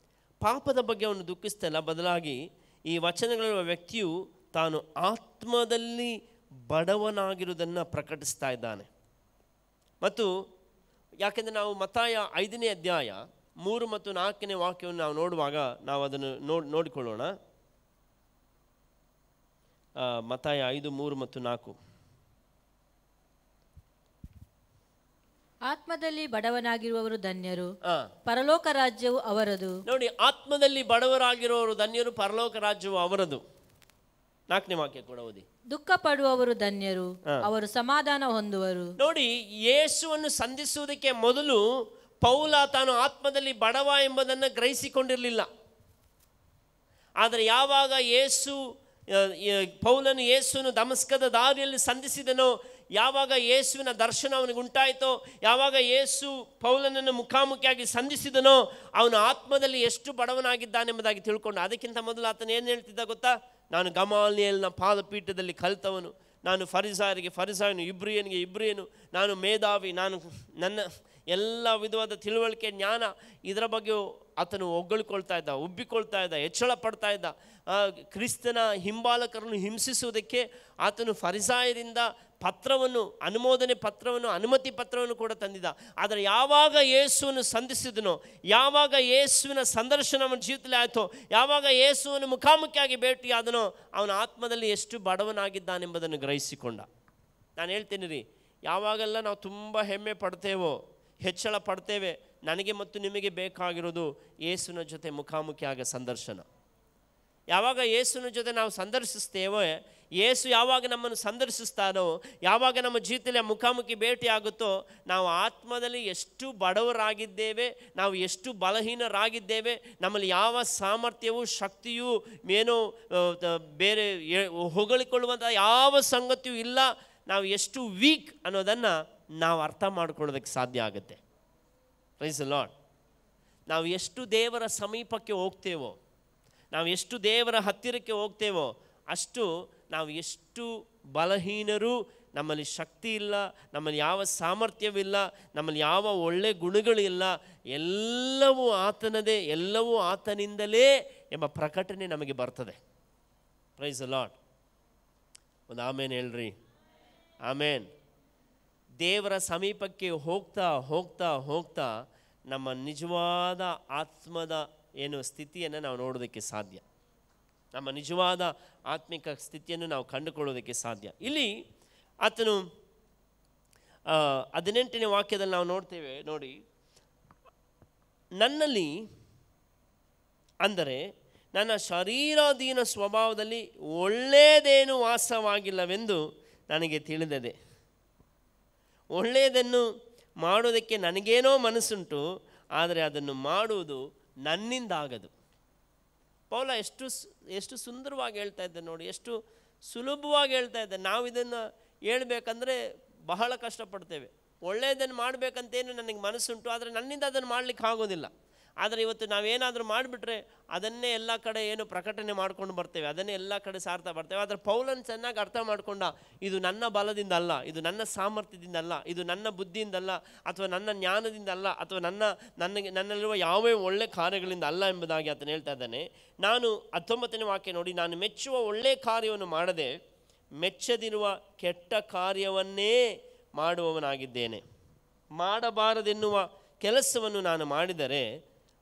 ಪಾಪದ ಬಗ್ಗೆ ಅವನು ದುಃಖಿಸ್ತಾ ಇಲ್ಲ. ಬದಲಾಗಿ ಈ ವಚನಗಳಿರುವ ವ್ಯಕ್ತಿಯು ತಾನು ಆತ್ಮದಲ್ಲಿ ಬಡವನಾಗಿರುವುದನ್ನು ಪ್ರಕಟಿಸ್ತಾ ಇದ್ದಾನೆ. ಮತ್ತು ಯಾಕೆಂದರೆ ನಾವು ಮತ್ತಾಯ 5ನೇ ಅಧ್ಯಾಯ 3 ಮತ್ತು 4ನೇ ವಾಕ್ಯವನ್ನು ನಾವು ನೋಡುವಾಗ ನಾವು ಅದನ್ನು ನೋಡಿಕೊಳ್ಳೋಣ. ಮತ್ತಾಯ 5, 3 ಮತ್ತು 4. ಆತ್ಮದಲ್ಲಿ ಬಡವನಾಗಿರುವವರು ಧನ್ಯರು, ಪರಲೋಕ ರಾಜ್ಯವು ಅವರದು. ನೋಡಿ, ಆತ್ಮದಲ್ಲಿ ಬಡವರಾಗಿರುವವರು ಧನ್ಯರು, ಪರಲೋಕ ರಾಜ್ಯವು ಅವರದು. 4ನೇ ವಾಕ್ಯ ಕೂಡ ಓದಿ. ದುಃಖ ಪಡುವವರು ಧನ್ಯರು, ಅವರು ಸಮಾಧಾನ ಹೊಂದುವರು. ನೋಡಿ, ಯೇಸುವನ್ನು ಸಂಧಿಸುವುದಕ್ಕೆ ಮೊದಲು ಪೌಲ ತಾನು ಆತ್ಮದಲ್ಲಿ ಬಡವ ಎಂಬುದನ್ನು ಗ್ರಹಿಸಿಕೊಂಡಿರಲಿಲ್ಲ. ಆದರೆ ಯಾವಾಗ ಪೌಲನು ಯೇಸುವನ್ನು ದಮಸ್ಕದ ದಾರಿಯಲ್ಲಿ ಸಂಧಿಸಿದನೋ, ಯಾವಾಗ ಯೇಸುವಿನ ದರ್ಶನ ಅವನಿಗೆ ಉಂಟಾಯಿತೋ, ಯಾವಾಗ ಯೇಸು ಪೌಲನನ್ನು ಮುಖಾಮುಖಿಯಾಗಿ ಸಂಧಿಸಿದನೋ, ಅವನು ಆತ್ಮದಲ್ಲಿ ಎಷ್ಟು ಬಡವನಾಗಿದ್ದಾನೆಂಬುದಾಗಿ ತಿಳ್ಕೊಂಡು, ಅದಕ್ಕಿಂತ ಮೊದಲು ಆತನು ಏನು ಹೇಳ್ತಿದ್ದ ಗೊತ್ತಾ? ನಾನು ಗಮಾಲಿಯೇಲನ ಪಾದಪೀಠದಲ್ಲಿ ಕಲಿತವನು, ನಾನು ಫರಿಸಾಯನು, ಇಬ್ರಿಯನಿಗೆ ಇಬ್ರಿಯನು, ನಾನು ಮೇಧಾವಿ, ನನ್ನ ಎಲ್ಲ ವಿಧವಾದ ತಿಳುವಳಿಕೆ, ಜ್ಞಾನ, ಇದರ ಬಗ್ಗೆ ಆತನು ಹೊಗಳಿಕೊಳ್ತಾ ಇದ್ದ, ಉಬ್ಬಿಕೊಳ್ತಾ ಇದ್ದ, ಹೆಚ್ಚಳ ಪಡ್ತಾ ಇದ್ದ. ಕ್ರಿಸ್ತನ ಹಿಂಬಾಲಕರನ್ನು ಹಿಂಸಿಸುವುದಕ್ಕೆ ಆತನು ಫರಿಸಾಯರಿಂದ ಅನುಮತಿ ಪತ್ರವನ್ನು ಕೂಡ ತಂದಿದ್ದ. ಆದರೆ ಯಾವಾಗ ಯೇಸುವನ್ನು ಸಂಧಿಸಿದನೋ, ಯಾವಾಗ ಯೇಸುವಿನ ಸಂದರ್ಶನ ಅವನ ಜೀವಿತದಲ್ಲಿ ಆಯಿತೋ, ಯಾವಾಗ ಯೇಸುವನ್ನು ಮುಖಾಮುಖಿಯಾಗಿ ಭೇಟಿಯಾದನೋ, ಅವನ ಆತ್ಮದಲ್ಲಿ ಎಷ್ಟು ಬಡವನಾಗಿದ್ದಾನೆಂಬುದನ್ನು ಗ್ರಹಿಸಿಕೊಂಡ. ನಾನು ಹೇಳ್ತೇನೆ ರೀ, ಯಾವಾಗೆಲ್ಲ ನಾವು ತುಂಬ ಹೆಮ್ಮೆ ಪಡ್ತೇವೋ, ಹೆಚ್ಚಳ ಪಡ್ತೇವೆ, ನನಗೆ ಮತ್ತು ನಿಮಗೆ ಬೇಕಾಗಿರೋದು ಯೇಸುವಿನ ಜೊತೆ ಮುಖಾಮುಖಿಯಾಗ ಸಂದರ್ಶನ. ಯಾವಾಗ ಯೇಸುವಿನ ಜೊತೆ ನಾವು ಸಂದರ್ಶಿಸ್ತೇವೋ, ಯೇಸು ಯಾವಾಗ ನಮ್ಮನ್ನು ಸಂದರ್ಶಿಸ್ತಾನೋ, ಯಾವಾಗ ನಮ್ಮ ಜೀವಿತದಲ್ಲಿ ಮುಖಾಮುಖಿ ಭೇಟಿ ಆಗುತ್ತೋ, ನಾವು ಆತ್ಮದಲ್ಲಿ ಎಷ್ಟು ಬಡವರಾಗಿದ್ದೇವೆ, ನಾವು ಎಷ್ಟು ಬಲಹೀನರಾಗಿದ್ದೇವೆ, ನಮ್ಮಲ್ಲಿ ಯಾವ ಸಾಮರ್ಥ್ಯವೂ ಶಕ್ತಿಯೂ ಏನೋ ಬೇರೆ ಹೊಗಳಿಕೊಳ್ಳುವಂಥ ಯಾವ ಸಂಗತಿಯೂ ಇಲ್ಲ, ನಾವು ಎಷ್ಟು ವೀಕ್ ಅನ್ನೋದನ್ನು ನಾವು ಅರ್ಥ ಮಾಡ್ಕೊಳ್ಳೋದಕ್ಕೆ ಸಾಧ್ಯ ಆಗುತ್ತೆ. Praise the Lord. ನಾವು ಎಷ್ಟು ದೇವರ ಸಮೀಪಕ್ಕೆ ಹೋಗ್ತೇವೋ, ನಾವು ಎಷ್ಟು ದೇವರ ಹತ್ತಿರಕ್ಕೆ ಹೋಗ್ತೇವೋ, ಅಷ್ಟು ನಾವು ಎಷ್ಟು ಬಲಹೀನರು, ನಮ್ಮಲ್ಲಿ ಶಕ್ತಿ ಇಲ್ಲ, ನಮ್ಮಲ್ಲಿ ಯಾವ ಸಾಮರ್ಥ್ಯವಿಲ್ಲ, ನಮ್ಮಲ್ಲಿ ಯಾವ ಒಳ್ಳೆ ಗುಣಗಳಿಲ್ಲ, ಎಲ್ಲವೂ ಆತನದೇ, ಎಲ್ಲವೂ ಆತನಿಂದಲೇ ಎಂಬ ಪ್ರಕಟಣೆ ನಮಗೆ ಬರ್ತದೆ. Praise the Lord. ಒಂದು ಆಮೇನ್ ಹೇಳ್ರಿ, ಆಮೇನ್. ದೇವರ ಸಮೀಪಕ್ಕೆ ಹೋಗ್ತಾ ಹೋಗ್ತಾ ಹೋಗ್ತಾ ನಮ್ಮ ನಿಜವಾದ ಆತ್ಮದ ಏನು ಸ್ಥಿತಿಯನ್ನು ನಾವು ನೋಡೋದಕ್ಕೆ ಸಾಧ್ಯ. ನಮ್ಮ ನಿಜವಾದ ಆತ್ಮಿಕ ಸ್ಥಿತಿಯನ್ನು ನಾವು ಕಂಡುಕೊಳ್ಳೋದಕ್ಕೆ ಸಾಧ್ಯ. ಇಲ್ಲಿ ಆತನು 18ನೇ ವಾಕ್ಯದಲ್ಲಿ ನಾವು ನೋಡ್ತೇವೆ ನೋಡಿ, ನನ್ನಲ್ಲಿ ಅಂದರೆ ನನ್ನ ಶರೀರಾಧೀನ ಸ್ವಭಾವದಲ್ಲಿ ಒಳ್ಳೆಯದೇನು ವಾಸವಾಗಿಲ್ಲವೆಂದು ನನಗೆ ತಿಳಿದಿದೆ. ಒಳ್ಳೆಯದನ್ನು ಮಾಡೋದಕ್ಕೆ ನನಗೇನೋ ಮನಸ್ಸುಂಟು, ಆದರೆ ಅದನ್ನು ಮಾಡುವುದು ನನ್ನಿಂದಾಗದು. ಪೌಲ ಎಷ್ಟು ಸುಂದರವಾಗಿ ಹೇಳ್ತಾ ಇದ್ದೆ ನೋಡಿ, ಎಷ್ಟು ಸುಲಭವಾಗಿ ಹೇಳ್ತಾ ಇದ್ದೆ. ನಾವು ಇದನ್ನು ಹೇಳ್ಬೇಕಂದ್ರೆ ಬಹಳ ಕಷ್ಟಪಡ್ತೇವೆ. ಒಳ್ಳೆಯದನ್ನು ಮಾಡಬೇಕಂತೇನು ನನಗೆ ಮನಸ್ಸುಂಟು, ಆದರೆ ನನ್ನಿಂದ ಅದನ್ನು ಮಾಡಲಿಕ್ಕೆ ಆಗೋದಿಲ್ಲ. ಆದರೆ ಇವತ್ತು ನಾವೇನಾದರೂ ಮಾಡಿಬಿಟ್ರೆ ಅದನ್ನೇ ಎಲ್ಲ ಕಡೆ ಏನು ಪ್ರಕಟಣೆ ಮಾಡ್ಕೊಂಡು ಬರ್ತೇವೆ, ಅದನ್ನೇ ಎಲ್ಲ ಕಡೆ ಸಾರ್ತಾ ಬರ್ತೇವೆ. ಆದರೆ ಪೌಲನ್ ಚೆನ್ನಾಗಿ ಅರ್ಥ ಮಾಡಿಕೊಂಡ, ಇದು ನನ್ನ ಬಲದಿಂದ ಅಲ್ಲ, ಇದು ನನ್ನ ಸಾಮರ್ಥ್ಯದಿಂದ ಅಲ್ಲ, ಇದು ನನ್ನ ಬುದ್ಧಿಯಿಂದಲ್ಲ, ಅಥವಾ ನನ್ನ ಜ್ಞಾನದಿಂದ ಅಲ್ಲ, ಅಥವಾ ನನ್ನಲ್ಲಿರುವ ಯಾವೇ ಒಳ್ಳೆ ಕಾರ್ಯಗಳಿಂದ ಅಲ್ಲ ಎಂಬುದಾಗಿ ಆತನು ಹೇಳ್ತಾ ಇದ್ದಾನೆ. ನಾನು 19ನೇ ವಾಕ್ಯ ನೋಡಿ, ನಾನು ಮೆಚ್ಚುವ ಒಳ್ಳೆಯ ಕಾರ್ಯವನ್ನು ಮಾಡದೆ ಮೆಚ್ಚದಿರುವ ಕೆಟ್ಟ ಕಾರ್ಯವನ್ನೇ ಮಾಡುವವನಾಗಿದ್ದೇನೆ. ಮಾಡಬಾರದೆನ್ನುವ ಕೆಲಸವನ್ನು ನಾನು ಮಾಡಿದರೆ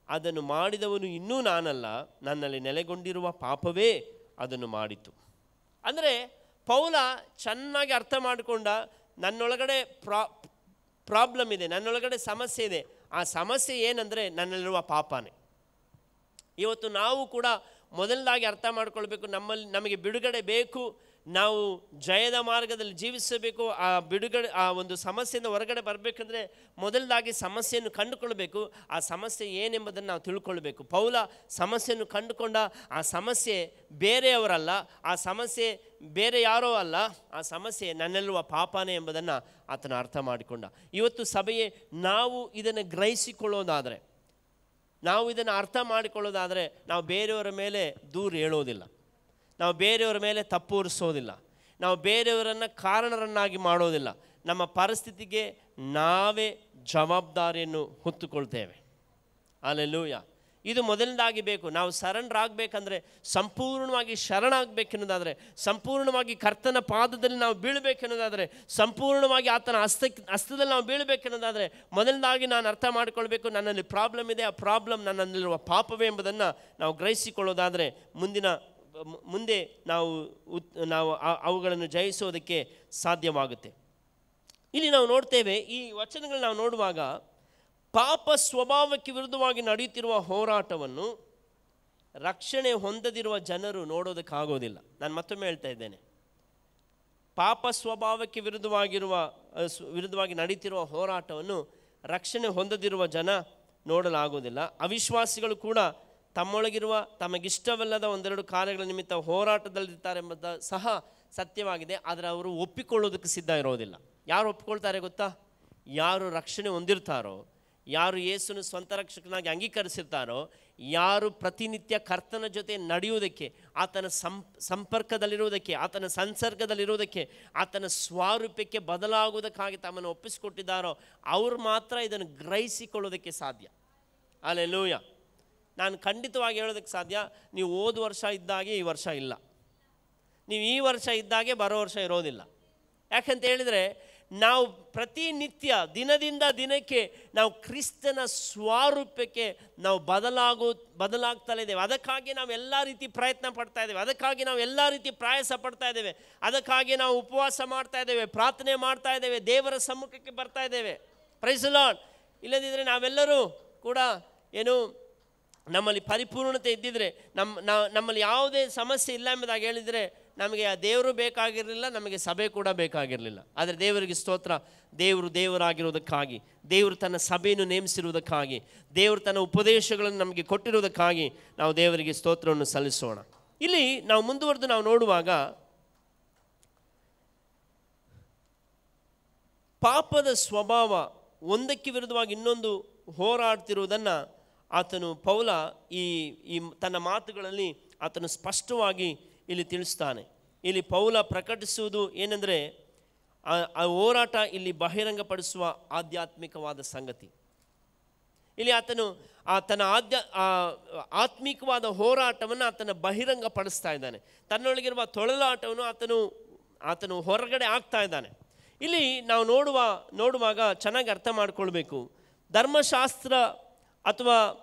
ಅದನ್ನು ಮಾಡಿದವನು ಇನ್ನೂ ನಾನಲ್ಲ, ನನ್ನಲ್ಲಿ ನೆಲೆಗೊಂಡಿರುವ ಪಾಪವೇ ಅದನ್ನು ಮಾಡಿತು. ಅಂದರೆ ಪೌಲ ಚೆನ್ನಾಗಿ ಅರ್ಥ ಮಾಡಿಕೊಂಡ, ನನ್ನೊಳಗಡೆ ಪ್ರಾಬ್ಲಮ್ ಇದೆ, ನನ್ನೊಳಗಡೆ ಸಮಸ್ಯೆ ಇದೆ. ಆ ಸಮಸ್ಯೆ ಏನಂದರೆ ನನ್ನಲ್ಲಿರುವ ಪಾಪನೇ. ಇವತ್ತು ನಾವು ಕೂಡ ಮೊದಲದಾಗಿ ಅರ್ಥ ಮಾಡ್ಕೊಳ್ಬೇಕು, ನಮಗೆ ಬಿಡುಗಡೆ ಬೇಕು, ನಾವು ಜಯದ ಮಾರ್ಗದಲ್ಲಿ ಜೀವಿಸಬೇಕು. ಆ ಒಂದು ಸಮಸ್ಯೆಯಿಂದ ಹೊರಗಡೆ ಬರಬೇಕಂದ್ರೆ ಮೊದಲದಾಗಿ ಸಮಸ್ಯೆಯನ್ನು ಕಂಡುಕೊಳ್ಬೇಕು. ಆ ಸಮಸ್ಯೆ ಏನೆಂಬುದನ್ನು ನಾವು ತಿಳ್ಕೊಳ್ಬೇಕು. ಪೌಲ ಸಮಸ್ಯೆಯನ್ನು ಕಂಡುಕೊಂಡ, ಆ ಸಮಸ್ಯೆ ಬೇರೆಯವರಲ್ಲ, ಆ ಸಮಸ್ಯೆ ಬೇರೆ ಯಾರೋ ಅಲ್ಲ, ಆ ಸಮಸ್ಯೆ ನನ್ನಲ್ಲಿರುವ ಪಾಪನೇ ಎಂಬುದನ್ನು ಆತನು ಅರ್ಥ ಮಾಡಿಕೊಂಡ. ಇವತ್ತು ಸಭೆಯೇ ನಾವು ಇದನ್ನು ಗ್ರಹಿಸಿಕೊಳ್ಳೋದಾದರೆ, ನಾವು ಇದನ್ನು ಅರ್ಥ ಮಾಡಿಕೊಳ್ಳೋದಾದರೆ, ನಾವು ಬೇರೆಯವರ ಮೇಲೆ ದೂರ ಹೇಳೋದಿಲ್ಲ, ನಾವು ಬೇರೆಯವರ ಮೇಲೆ ತಪ್ಪು ಹೊರಿಸೋದಿಲ್ಲ, ನಾವು ಬೇರೆಯವರನ್ನು ಕಾರಣರನ್ನಾಗಿ ಮಾಡೋದಿಲ್ಲ. ನಮ್ಮ ಪರಿಸ್ಥಿತಿಗೆ ನಾವೇ ಜವಾಬ್ದಾರಿಯನ್ನು ಹೊತ್ತುಕೊಳ್ತೇವೆ. ಹಲ್ಲೆಲೂಯಾ. ಇದು ಮೊದಲನೇದಾಗಿ ಬೇಕು. ನಾವು ಸರೆಂಡರ್ ಆಗಬೇಕಂದ್ರೆ, ಸಂಪೂರ್ಣವಾಗಿ ಶರಣಾಗಬೇಕೆನ್ನೋದಾದರೆ, ಸಂಪೂರ್ಣವಾಗಿ ಕರ್ತನ ಪಾದದಲ್ಲಿ ನಾವು ಬೀಳಬೇಕೆನ್ನೋದಾದರೆ, ಸಂಪೂರ್ಣವಾಗಿ ಆತನ ಹಸ್ತದಲ್ಲಿ ನಾವು ಬೀಳಬೇಕೆನ್ನೋದಾದರೆ, ಮೊದಲನೇದಾಗಿ ನಾನು ಅರ್ಥ ಮಾಡಿಕೊಳ್ಬೇಕು, ನನ್ನಲ್ಲಿ ಪ್ರಾಬ್ಲಮ್ ಇದೆ, ಆ ಪ್ರಾಬ್ಲಮ್ ನನ್ನಲ್ಲಿರುವ ಪಾಪವೇ ಎಂಬುದನ್ನು ನಾವು ಗ್ರಹಿಸಿಕೊಳ್ಳೋದಾದರೆ ಮುಂದೆ ನಾವು ಅವುಗಳನ್ನು ಜಯಿಸೋದಕ್ಕೆ ಸಾಧ್ಯವಾಗುತ್ತೆ. ಇಲ್ಲಿ ನಾವು ನೋಡ್ತೇವೆ, ಈ ವಚನಗಳು ನಾವು ನೋಡುವಾಗ, ಪಾಪ ಸ್ವಭಾವಕ್ಕೆ ವಿರುದ್ಧವಾಗಿ ನಡೆಯುತ್ತಿರುವ ಹೋರಾಟವನ್ನು ರಕ್ಷಣೆ ಹೊಂದದಿರುವ ಜನರು ನೋಡೋದಕ್ಕಾಗೋದಿಲ್ಲ. ನಾನು ಮತ್ತೊಮ್ಮೆ ಹೇಳ್ತಾ ಇದ್ದೇನೆ, ಪಾಪ ಸ್ವಭಾವಕ್ಕೆ ವಿರುದ್ಧವಾಗಿ ನಡೀತಿರುವ ಹೋರಾಟವನ್ನು ರಕ್ಷಣೆ ಹೊಂದದಿರುವ ಜನ ನೋಡಲಾಗೋದಿಲ್ಲ. ಅವಿಶ್ವಾಸಿಗಳು ಕೂಡ ತಮ್ಮೊಳಗಿರುವ ತಮಗಿಷ್ಟವಲ್ಲದ ಒಂದೆರಡು ಕಾರ್ಯಗಳ ನಿಮಿತ್ತ ಹೋರಾಟದಲ್ಲಿರ್ತಾರೆ ಎಂಬುದು ಸಹ ಸತ್ಯವಾಗಿದೆ. ಆದರೆ ಅವರು ಒಪ್ಪಿಕೊಳ್ಳೋದಕ್ಕೆ ಸಿದ್ಧ ಇರೋದಿಲ್ಲ. ಯಾರು ಒಪ್ಪಿಕೊಳ್ತಾರೆ ಗೊತ್ತಾ? ಯಾರು ರಕ್ಷಣೆ ಹೊಂದಿರ್ತಾರೋ, ಯಾರು ಯೇಸುವನ್ನು ಸ್ವಂತ ರಕ್ಷಕನಾಗಿ ಅಂಗೀಕರಿಸಿರ್ತಾರೋ, ಯಾರು ಪ್ರತಿನಿತ್ಯ ಕರ್ತನ ಜೊತೆ ನಡೆಯುವುದಕ್ಕೆ, ಆತನ ಸಂಪರ್ಕದಲ್ಲಿರುವುದಕ್ಕೆ, ಆತನ ಸಂಸರ್ಗದಲ್ಲಿರುವುದಕ್ಕೆ, ಆತನ ಸ್ವರೂಪಕ್ಕೆ ಬದಲಾಗುವುದಕ್ಕಾಗಿ ತಮ್ಮನ್ನು ಒಪ್ಪಿಸಿಕೊಟ್ಟಿದ್ದಾರೋ ಅವರು ಮಾತ್ರ ಇದನ್ನು ಗ್ರಹಿಸಿಕೊಳ್ಳೋದಕ್ಕೆ ಸಾಧ್ಯ. ಹಲ್ಲೆಲೂಯಾ. ನಾನು ಖಂಡಿತವಾಗಿ ಹೇಳೋದಕ್ಕೆ ಸಾಧ್ಯ, ನೀವು ಹೋದ ವರ್ಷ ಇದ್ದಾಗೆ ಈ ವರ್ಷ ಇಲ್ಲ, ನೀವು ಈ ವರ್ಷ ಇದ್ದಾಗೆ ಬರೋ ವರ್ಷ ಇರೋದಿಲ್ಲ. ಯಾಕಂತ ಹೇಳಿದರೆ, ನಾವು ಪ್ರತಿನಿತ್ಯ ದಿನದಿಂದ ದಿನಕ್ಕೆ ನಾವು ಕ್ರಿಸ್ತನ ಸ್ವರೂಪಕ್ಕೆ ನಾವು ಬದಲಾಗ್ತಲೇ ಇದ್ದೇವೆ. ಅದಕ್ಕಾಗಿ ನಾವು ಎಲ್ಲ ರೀತಿ ಪ್ರಯತ್ನ ಪಡ್ತಾ ಇದ್ದೇವೆ, ಅದಕ್ಕಾಗಿ ನಾವು ಎಲ್ಲ ರೀತಿ ಪ್ರಯಾಸ ಪಡ್ತಾ ಇದ್ದೇವೆ, ಅದಕ್ಕಾಗಿ ನಾವು ಉಪವಾಸ ಮಾಡ್ತಾ ಇದ್ದೇವೆ, ಪ್ರಾರ್ಥನೆ ಮಾಡ್ತಾ ಇದ್ದೇವೆ, ದೇವರ ಸಮ್ಮುಖಕ್ಕೆ ಬರ್ತಾ ಇದ್ದೇವೆ. Praise the Lord. ಇಲ್ಲದಿದ್ದರೆ ನಾವೆಲ್ಲರೂ ಕೂಡ ನಮ್ಮಲ್ಲಿ ಪರಿಪೂರ್ಣತೆ ಇದ್ದಿದ್ರೆ, ನಮ್ಮಲ್ಲಿ ಯಾವುದೇ ಸಮಸ್ಯೆ ಇಲ್ಲ ಎಂಬುದಾಗಿ ಹೇಳಿದರೆ ನಮಗೆ ಆ ದೇವರು ಬೇಕಾಗಿರಲಿಲ್ಲ, ನಮಗೆ ಸಭೆ ಕೂಡ ಬೇಕಾಗಿರಲಿಲ್ಲ. ಆದರೆ ದೇವರಿಗೆ ಸ್ತೋತ್ರ, ದೇವರು ದೇವರಾಗಿರೋದಕ್ಕಾಗಿ, ದೇವರು ತನ್ನ ಸಭೆಯನ್ನು ನೇಮಿಸಿರುವುದಕ್ಕಾಗಿ, ದೇವರು ತನ್ನ ಉಪದೇಶಗಳನ್ನು ನಮಗೆ ಕೊಟ್ಟಿರುವುದಕ್ಕಾಗಿ ನಾವು ದೇವರಿಗೆ ಸ್ತೋತ್ರವನ್ನು ಸಲ್ಲಿಸೋಣ. ಇಲ್ಲಿ ನಾವು ಮುಂದುವರೆದು ನಾವು ನೋಡುವಾಗ, ಪಾಪದ ಸ್ವಭಾವ ಒಂದಕ್ಕೆ ವಿರುದ್ಧವಾಗಿ ಇನ್ನೊಂದು ಹೋರಾಡ್ತಿರುವುದನ್ನು ಪೌಲ ಈ ತನ್ನ ಮಾತುಗಳಲ್ಲಿ ಆತನು ಸ್ಪಷ್ಟವಾಗಿ ಇಲ್ಲಿ ತಿಳಿಸ್ತಾನೆ. ಇಲ್ಲಿ ಪೌಲ ಪ್ರಕಟಿಸುವುದು ಏನೆಂದರೆ, ಆ ಹೋರಾಟ ಇಲ್ಲಿ ಬಹಿರಂಗಪಡಿಸುವ ಆಧ್ಯಾತ್ಮಿಕವಾದ ಸಂಗತಿ. ಇಲ್ಲಿ ಆತನು ತನ್ನ ಆತ್ಮಿಕವಾದ ಹೋರಾಟವನ್ನು ಆತನ ಬಹಿರಂಗಪಡಿಸ್ತಾ ಇದ್ದಾನೆ. ತನ್ನೊಳಗಿರುವ ತೊಳಲಾಟವನ್ನು ಆತನು ಹೊರಗಡೆ ಆಗ್ತಾ ಇದ್ದಾನೆ. ಇಲ್ಲಿ ನಾವು ನೋಡುವಾಗ ಚೆನ್ನಾಗಿ ಅರ್ಥ ಮಾಡ್ಕೊಳ್ಬೇಕು. ಧರ್ಮಶಾಸ್ತ್ರ ಅಥವಾ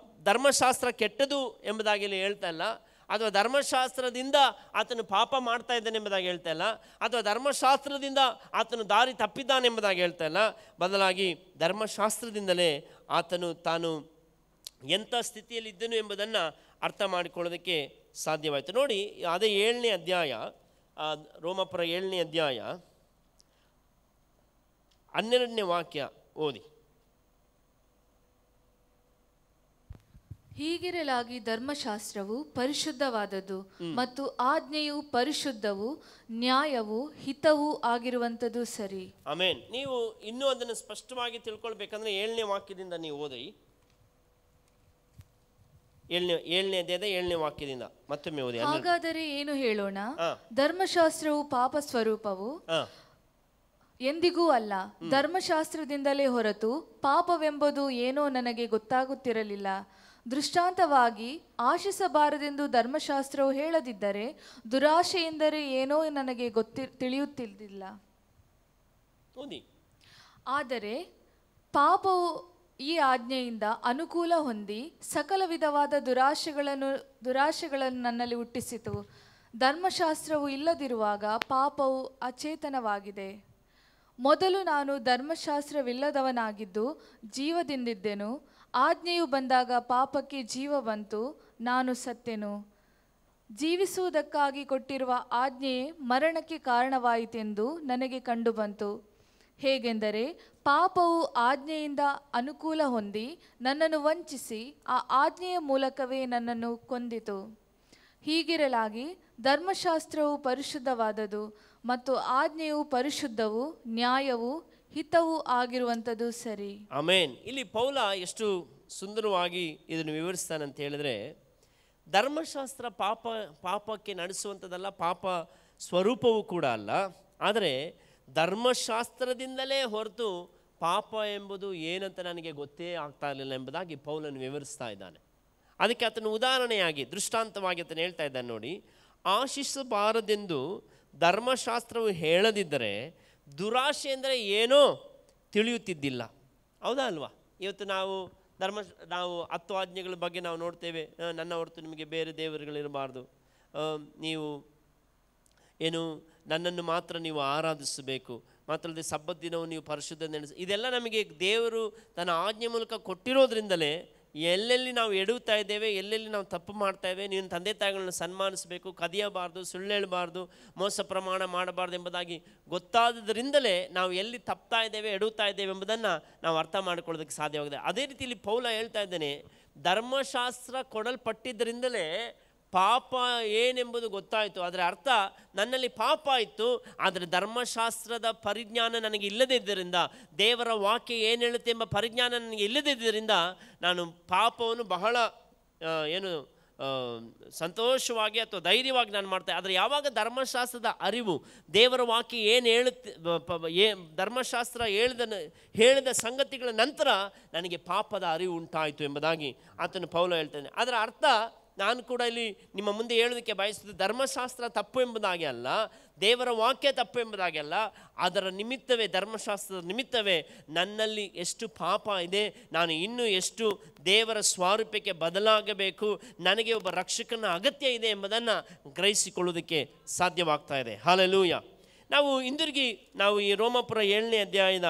ಧರ್ಮಶಾಸ್ತ್ರ ಕೆಟ್ಟದು ಎಂಬುದಾಗಿ ಇಲ್ಲಿ ಹೇಳ್ತಾ ಇಲ್ಲ, ಅಥವಾ ಧರ್ಮಶಾಸ್ತ್ರದಿಂದ ಆತನು ಪಾಪ ಮಾಡ್ತಾ ಇದ್ದಾನೆ ಎಂಬುದಾಗಿ ಹೇಳ್ತಾ ಇಲ್ಲ, ಅಥವಾ ಧರ್ಮಶಾಸ್ತ್ರದಿಂದ ಆತನು ದಾರಿ ತಪ್ಪಿದ್ದಾನೆ ಎಂಬುದಾಗಿ ಹೇಳ್ತಾ ಇಲ್ಲ. ಬದಲಾಗಿ ಧರ್ಮಶಾಸ್ತ್ರದಿಂದಲೇ ಆತನು ತಾನು ಎಂಥ ಸ್ಥಿತಿಯಲ್ಲಿದ್ದನು ಎಂಬುದನ್ನು ಅರ್ಥ ಮಾಡಿಕೊಳ್ಳೋದಕ್ಕೆ ಸಾಧ್ಯವಾಯಿತು. ನೋಡಿ, ಅದೇ 7ನೇ ಅಧ್ಯಾಯ, ರೋಮಪುರ 7ನೇ ಅಧ್ಯಾಯ 12ನೇ ವಾಕ್ಯ ಓದಿ. ಹೀಗಿರಲಾಗಿ ಧರ್ಮಶಾಸ್ತ್ರವು ಪರಿಶುದ್ಧವಾದದ್ದು ಮತ್ತು ಆಜ್ಞೆಯು ಪರಿಶುದ್ಧವು, ನ್ಯಾಯವು, ಹಿತವೂ ಆಗಿರುವಂಥದ್ದು ಸರಿ. ಆಮೇನ್. ನೀವು ಇನ್ನೂ ಅದನ್ನು ಸ್ಪಷ್ಟವಾಗಿ ತಿಳ್ಕೊಳ್ಬೇಕಂದ್ರೆ 7ನೇ ವಾಕ್ಯದಿಂದ ನೀವು ಓದಿ. 7ನೇ ಅಧ್ಯಾಯದ 7ನೇ ವಾಕ್ಯದಿಂದ ಮತ್ತೊಮ್ಮೆ ಓದಿ. ಹಾಗಾದರೆ ಏನು ಹೇಳೋಣ? ಧರ್ಮಶಾಸ್ತ್ರವು ಪಾಪ ಸ್ವರೂಪವು? ಎಂದಿಗೂ ಅಲ್ಲ. ಧರ್ಮಶಾಸ್ತ್ರದಿಂದಲೇ ಹೊರತು ಪಾಪವೆಂಬುದು ಏನೋ ನನಗೆ ಗೊತ್ತಾಗುತ್ತಿರಲಿಲ್ಲ. ದೃಷ್ಟಾಂತವಾಗಿ ಆಶಿಸಬಾರದೆಂದು ಧರ್ಮಶಾಸ್ತ್ರವು ಹೇಳದಿದ್ದರೆ ದುರಾಶೆ ಎಂದರೆ ಏನೋ ನನಗೆ ತಿಳಿಯುತ್ತಿಲ್ಲ. ಆದರೆ ಪಾಪವು ಈ ಆಜ್ಞೆಯಿಂದ ಅನುಕೂಲ ಹೊಂದಿ ಸಕಲ ವಿಧವಾದ ದುರಾಶೆಗಳನ್ನು ನನ್ನಲ್ಲಿ ಹುಟ್ಟಿಸಿತು. ಧರ್ಮಶಾಸ್ತ್ರವು ಇಲ್ಲದಿರುವಾಗ ಪಾಪವು ಅಚೇತನವಾಗಿದೆ. ಮೊದಲು ನಾನು ಧರ್ಮಶಾಸ್ತ್ರವಿಲ್ಲದವನಾಗಿದ್ದು ಜೀವದಿಂದಿದ್ದೆನು. ಆಜ್ಞೆಯು ಬಂದಾಗ ಪಾಪಕ್ಕೆ ಜೀವ ಬಂತು, ನಾನು ಸತ್ತೆನು. ಜೀವಿಸುವುದಕ್ಕಾಗಿ ಕೊಟ್ಟಿರುವ ಆಜ್ಞೆಯೇ ಮರಣಕ್ಕೆ ಕಾರಣವಾಯಿತೆಂದು ನನಗೆ ಕಂಡುಬಂತು. ಹೇಗೆಂದರೆ ಪಾಪವು ಆಜ್ಞೆಯಿಂದ ಅನುಕೂಲ ಹೊಂದಿ ನನ್ನನ್ನು ವಂಚಿಸಿ ಆ ಆಜ್ಞೆಯ ಮೂಲಕವೇ ನನ್ನನ್ನು ಕೊಂದಿತು. ಹೀಗಿರಲಾಗಿ ಧರ್ಮಶಾಸ್ತ್ರವು ಪರಿಶುದ್ಧವಾದದ್ದು ಮತ್ತು ಆಜ್ಞೆಯು ಪರಿಶುದ್ಧವು, ನ್ಯಾಯವು, ಹಿತವೂ ಆಗಿರುವಂಥದ್ದು ಸರಿ. ಆಮೇನ್. ಇಲ್ಲಿ ಪೌಲ ಎಷ್ಟು ಸುಂದರವಾಗಿ ಇದನ್ನು ವಿವರಿಸ್ತಾನೆ ಅಂತ ಹೇಳಿದ್ರೆ, ಧರ್ಮಶಾಸ್ತ್ರ ಪಾಪಕ್ಕೆ ನಡೆಸುವಂಥದ್ದಲ್ಲ, ಪಾಪ ಸ್ವರೂಪವೂ ಕೂಡ ಅಲ್ಲ. ಆದರೆ ಧರ್ಮಶಾಸ್ತ್ರದಿಂದಲೇ ಹೊರತು ಪಾಪ ಎಂಬುದು ಏನಂತ ನನಗೆ ಗೊತ್ತೇ ಆಗ್ತಾ ಇರಲಿಲ್ಲ ಎಂಬುದಾಗಿ ಪೌಲನು ವಿವರಿಸ್ತಾ ಇದ್ದಾನೆ. ಅದಕ್ಕೆ ಆತನು ಉದಾಹರಣೆಯಾಗಿ ದೃಷ್ಟಾಂತವಾಗಿ ಆತನು ಹೇಳ್ತಾ ಇದ್ದಾನೆ. ನೋಡಿ, ಆಶಿಸಬಾರದೆಂದು ಧರ್ಮಶಾಸ್ತ್ರವು ಹೇಳದಿದ್ದರೆ ದುರಾಶೆ ಅಂದರೆ ಏನೋ ತಿಳಿಯುತ್ತಿದ್ದಿಲ್ಲ. ಹೌದಾ ಅಲ್ವಾ? ಇವತ್ತು ನಾವು 10 ಆಜ್ಞೆಗಳ ಬಗ್ಗೆ ನಾವು ನೋಡ್ತೇವೆ. ನನ್ನ ಹೊರತು ನಿಮಗೆ ಬೇರೆ ದೇವರುಗಳಿರಬಾರ್ದು, ನೀವು ಏನು ನನ್ನನ್ನು ಮಾತ್ರ ನೀವು ಆರಾಧಿಸಬೇಕು, ಮಾತ್ರಲ್ಲದೆ ಸಬ್ಬತ್ ದಿನವು ನೀವು ಪರಿಶುದ್ಧ ನೆನೆಸಿ. ಇದೆಲ್ಲ ನಮಗೆ ದೇವರು ತನ್ನ ಆಜ್ಞೆ ಮೂಲಕ ಕೊಟ್ಟಿರೋದ್ರಿಂದಲೇ ಎಲ್ಲೆಲ್ಲಿ ನಾವು ಎಡುತ್ತಾ ಇದ್ದೇವೆ, ಎಲ್ಲೆಲ್ಲಿ ನಾವು ತಪ್ಪು ಮಾಡ್ತಾ ಇದ್ದೇವೆ, ನೀನು ತಂದೆ ತಾಯಿಗಳನ್ನ ಸನ್ಮಾನಿಸಬೇಕು, ಕದಿಯಬಾರ್ದು, ಸುಳ್ಳು ಹೇಳಬಾರ್ದು, ಮೋಸ ಪ್ರಮಾಣ ಮಾಡಬಾರ್ದು ಎಂಬುದಾಗಿ ಗೊತ್ತಾದದ್ರಿಂದಲೇ ನಾವು ಎಲ್ಲಿ ತಪ್ತಾ ಇದ್ದೇವೆ, ಎಡುತ್ತಾ ಇದ್ದೇವೆ ಎಂಬುದನ್ನು ನಾವು ಅರ್ಥ ಮಾಡಿಕೊಳ್ಳೋದಕ್ಕೆ ಸಾಧ್ಯವಾಗಿದೆ. ಅದೇ ರೀತಿಯಲ್ಲಿ ಪೌಲ ಹೇಳ್ತಾ ಇದ್ದಾನೆ, ಧರ್ಮಶಾಸ್ತ್ರ ಕೊಡಲ್ಪಟ್ಟಿದ್ದರಿಂದಲೇ ಪಾಪ ಏನೆಂಬುದು ಗೊತ್ತಾಯಿತು. ಅದರ ಅರ್ಥ ನನ್ನಲ್ಲಿ ಪಾಪ ಇತ್ತು, ಆದರೆ ಧರ್ಮಶಾಸ್ತ್ರದ ಪರಿಜ್ಞಾನ ನನಗೆ ಇಲ್ಲದಿದ್ದರಿಂದ, ದೇವರ ವಾಕ್ಯ ಏನು ಹೇಳುತ್ತೆ ಎಂಬ ಪರಿಜ್ಞಾನ ನನಗೆ ಇಲ್ಲದಿದ್ದರಿಂದ ನಾನು ಪಾಪವನ್ನು ಬಹಳ ಸಂತೋಷವಾಗಿ ಅಥವಾ ಧೈರ್ಯವಾಗಿ ನಾನು ಮಾಡ್ತೇನೆ. ಆದರೆ ಯಾವಾಗ ಧರ್ಮಶಾಸ್ತ್ರದ ಅರಿವು, ದೇವರ ವಾಕ್ಯ ಏನು ಧರ್ಮಶಾಸ್ತ್ರ ಹೇಳಿದ ಸಂಗತಿಗಳ ನಂತರ ನನಗೆ ಪಾಪದ ಅರಿವು ಉಂಟಾಯಿತು ಎಂಬುದಾಗಿ ಆತನು ಪೌಲ ಹೇಳ್ತಾನೆ. ಅದರ ಅರ್ಥ ನಾನು ಕೂಡ ಇಲ್ಲಿ ನಿಮ್ಮ ಮುಂದೆ ಹೇಳೋದಕ್ಕೆ ಬಯಸುವುದು, ಧರ್ಮಶಾಸ್ತ್ರ ತಪ್ಪು ಎಂಬುದಾಗಿ ಅಲ್ಲ, ದೇವರ ವಾಕ್ಯ ತಪ್ಪು ಎಂಬುದಾಗಿ ಅಲ್ಲ, ಅದರ ನಿಮಿತ್ತವೇ, ಧರ್ಮಶಾಸ್ತ್ರದ ನಿಮಿತ್ತವೇ ನನ್ನಲ್ಲಿ ಎಷ್ಟು ಪಾಪ ಇದೆ, ನಾನು ಇನ್ನೂ ಎಷ್ಟು ದೇವರ ಸ್ವರೂಪಕ್ಕೆ ಬದಲಾಗಬೇಕು, ನನಗೆ ಒಬ್ಬ ರಕ್ಷಕನ ಅಗತ್ಯ ಇದೆ ಎಂಬುದನ್ನು ಗ್ರಹಿಸಿಕೊಳ್ಳೋದಕ್ಕೆ ಸಾಧ್ಯವಾಗ್ತಾ ಇದೆ. ಹಲ್ಲೆಲೂಯಾ. ನಾವು ಹಿಂದಿರುಗಿ ಈ ರೋಮಪುರ 7ನೇ ಅಧ್ಯಾಯದ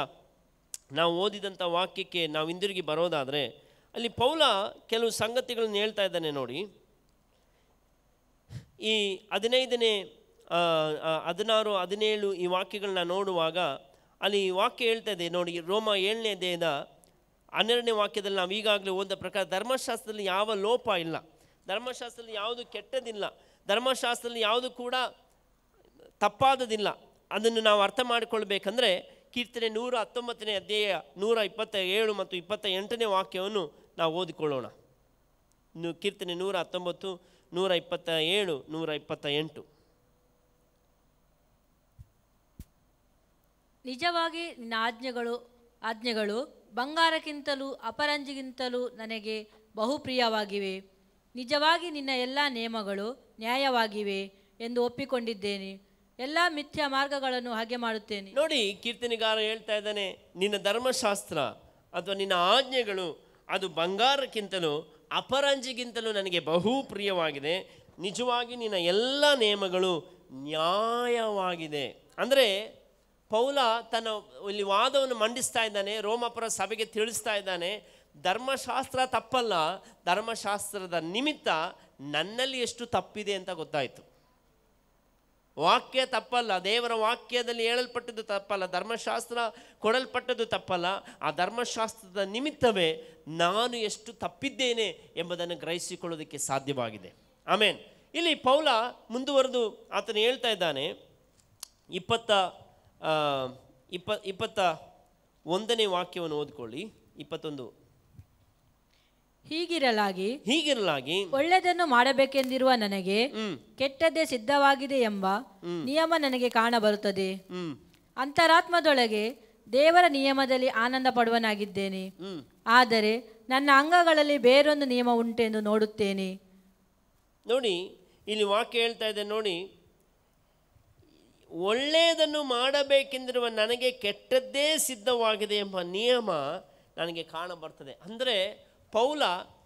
ನಾವು ಓದಿದಂಥ ವಾಕ್ಯಕ್ಕೆ ನಾವು ಹಿಂದಿರುಗಿ ಬರೋದಾದರೆ, ಅಲ್ಲಿ ಪೌಲ ಕೆಲವು ಸಂಗತಿಗಳನ್ನು ಹೇಳ್ತಾ ಇದ್ದಾನೆ. ನೋಡಿ, ಈ 15ನೇ 16, 17 ಈ ವಾಕ್ಯಗಳನ್ನ ನೋಡುವಾಗ ಅಲ್ಲಿ ವಾಕ್ಯ ಹೇಳ್ತಾ ಇದೆ. ನೋಡಿ, ರೋಮ 7ನೇ ಅಧ್ಯಾಯದ 12ನೇ ವಾಕ್ಯದಲ್ಲಿ ನಾವು ಈಗಾಗಲೇ ಓದಿದ ಪ್ರಕಾರ ಧರ್ಮಶಾಸ್ತ್ರದಲ್ಲಿ ಯಾವ ಲೋಪ ಇಲ್ಲ, ಧರ್ಮಶಾಸ್ತ್ರದಲ್ಲಿ ಯಾವುದು ಕೆಟ್ಟದಿಲ್ಲ, ಧರ್ಮಶಾಸ್ತ್ರದಲ್ಲಿ ಯಾವುದು ಕೂಡ ತಪ್ಪಾದದಿಲ್ಲ. ಅದನ್ನು ನಾವು ಅರ್ಥ ಮಾಡಿಕೊಳ್ಬೇಕಂದ್ರೆ ಕೀರ್ತನೆ 119ನೇ ಅಧ್ಯಾಯ 127 ಮತ್ತು 28ನೇ ವಾಕ್ಯವನ್ನು ನಾವು ಓದಿಕೊಳ್ಳೋಣ. ಕೀರ್ತನೆ 119, 127, 128. ನಿಜವಾಗಿ ನಿನ್ನ ಆಜ್ಞೆಗಳು ಬಂಗಾರಕ್ಕಿಂತಲೂ ಅಪರಂಜಿಗಿಂತಲೂ ನನಗೆ ಬಹುಪ್ರಿಯವಾಗಿವೆ. ನಿಜವಾಗಿ ನಿನ್ನ ಎಲ್ಲ ನೇಮಗಳು ನ್ಯಾಯವಾಗಿವೆ ಎಂದು ಒಪ್ಪಿಕೊಂಡಿದ್ದೇನೆ. ಎಲ್ಲ ಮಿಥ್ಯಾ ಮಾರ್ಗಗಳನ್ನು ಹಾಗೆ ಮಾಡುತ್ತೇನೆ. ನೋಡಿ, ಕೀರ್ತನೆಗಾರ ಹೇಳ್ತಾ ಇದ್ದಾನೆ, ನಿನ್ನ ಧರ್ಮಶಾಸ್ತ್ರ ಅಥವಾ ನಿನ್ನ ಆಜ್ಞೆಗಳು ಅದು ಬಂಗಾರಕ್ಕಿಂತಲೂ ಅಪರಂಜಿಗಿಂತಲೂ ನನಗೆ ಬಹು ಪ್ರಿಯವಾಗಿದೆ. ನಿಜವಾಗಿ ನಿನ್ನ ಎಲ್ಲ ನಿಯಮಗಳು ನ್ಯಾಯವಾಗಿದೆ. ಅಂದರೆ ಪೌಲ ತನ್ನ ಇಲ್ಲಿ ವಾದವನ್ನು ಮಂಡಿಸ್ತಾ ಇದ್ದಾನೆ, ರೋಮಪುರ ಸಭೆಗೆ ತಿಳಿಸ್ತಾ ಇದ್ದಾನೆ, ಧರ್ಮಶಾಸ್ತ್ರ ತಪ್ಪಲ್ಲ, ಧರ್ಮಶಾಸ್ತ್ರದ ನಿಮಿತ್ತ ನನ್ನಲ್ಲಿ ಎಷ್ಟು ತಪ್ಪಿದೆ ಅಂತ ಗೊತ್ತಾಯಿತು. ವಾಕ್ಯ ತಪ್ಪಲ್ಲ, ದೇವರ ವಾಕ್ಯದಲ್ಲಿ ಹೇಳಲ್ಪಟ್ಟದ್ದು ತಪ್ಪಲ್ಲ, ಧರ್ಮಶಾಸ್ತ್ರ ಕೊಡಲ್ಪಟ್ಟದ್ದು ತಪ್ಪಲ್ಲ, ಆ ಧರ್ಮಶಾಸ್ತ್ರದ ನಿಮಿತ್ತವೇ ನಾನು ಎಷ್ಟು ತಪ್ಪಿದ್ದೇನೆ ಎಂಬುದನ್ನು ಗ್ರಹಿಸಿಕೊಳ್ಳೋದಕ್ಕೆ ಸಾಧ್ಯವಾಗಿದೆ. ಆಮೇನ್. ಇಲ್ಲಿ ಪೌಲ ಮುಂದುವರೆದು ಆತನು ಹೇಳ್ತಾ ಇದ್ದಾನೆ, 21ನೇ ವಾಕ್ಯವನ್ನು ಓದ್ಕೊಳ್ಳಿ. 21. ಹೀಗಿರಲಾಗಿ ಒಳ್ಳೆಯದನ್ನು ಮಾಡಬೇಕೆಂದಿರುವ ನನಗೆ ಕೆಟ್ಟದ್ದೇ ಸಿದ್ಧವಾಗಿದೆ ಎಂಬ ನಿಯಮ ನನಗೆ ಕಾಣಬರುತ್ತದೆ. ಅಂತರಾತ್ಮದೊಳಗೆ ದೇವರ ನಿಯಮದಲ್ಲಿ ಆನಂದ ಪಡುವನಾಗಿದ್ದೇನೆ, ಆದರೆ ನನ್ನ ಅಂಗಗಳಲ್ಲಿ ಬೇರೊಂದು ನಿಯಮ ಉಂಟೆಂದು ನೋಡುತ್ತೇನೆ. ನೋಡಿ, ಇಲ್ಲಿ ವಾಕ್ಯ ಹೇಳ್ತಾ ಇದೆ ನೋಡಿ, ಒಳ್ಳೆಯದನ್ನು ಮಾಡಬೇಕೆಂದಿರುವ ನನಗೆ ಕೆಟ್ಟದ್ದೇ ಸಿದ್ಧವಾಗಿದೆ ಎಂಬ ನಿಯಮ ನನಗೆ ಕಾಣಬರ್ತದೆ. ಅಂದರೆ ಪೌಲ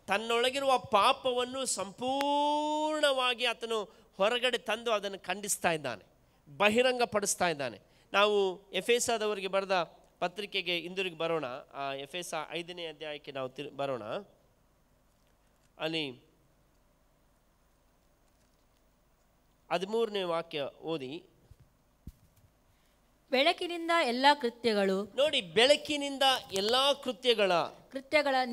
ತನ್ನೊಳಗಿರುವ ಪಾಪವನ್ನು ಸಂಪೂರ್ಣವಾಗಿ ಆತನು ಹೊರಗಡೆ ತಂದು ಅದನ್ನು ಖಂಡಿಸ್ತಾ ಇದ್ದಾನೆ, ಬಹಿರಂಗಪಡಿಸ್ತಾ ಇದ್ದಾನೆ. ನಾವು ಎಫೆಸದವರಿಗೆ ಬರೆದ ಪತ್ರಿಕೆಗೆ ಹಿಂದಿರುಗಿ ಬರೋಣ. ಆ ಎಫೆಸ 5ನೇ ಅಧ್ಯಾಯಕ್ಕೆ ನಾವು ಬರೋಣ. ಅಲ್ಲಿ 13ನೇ ವಾಕ್ಯ ಓದಿ. ಬೆಳಕಿನಿಂದ ಎಲ್ಲ ಕೃತ್ಯಗಳು, ನೋಡಿ, ಬೆಳಕಿನಿಂದ ಎಲ್ಲಾ ಕೃತ್ಯಗಳ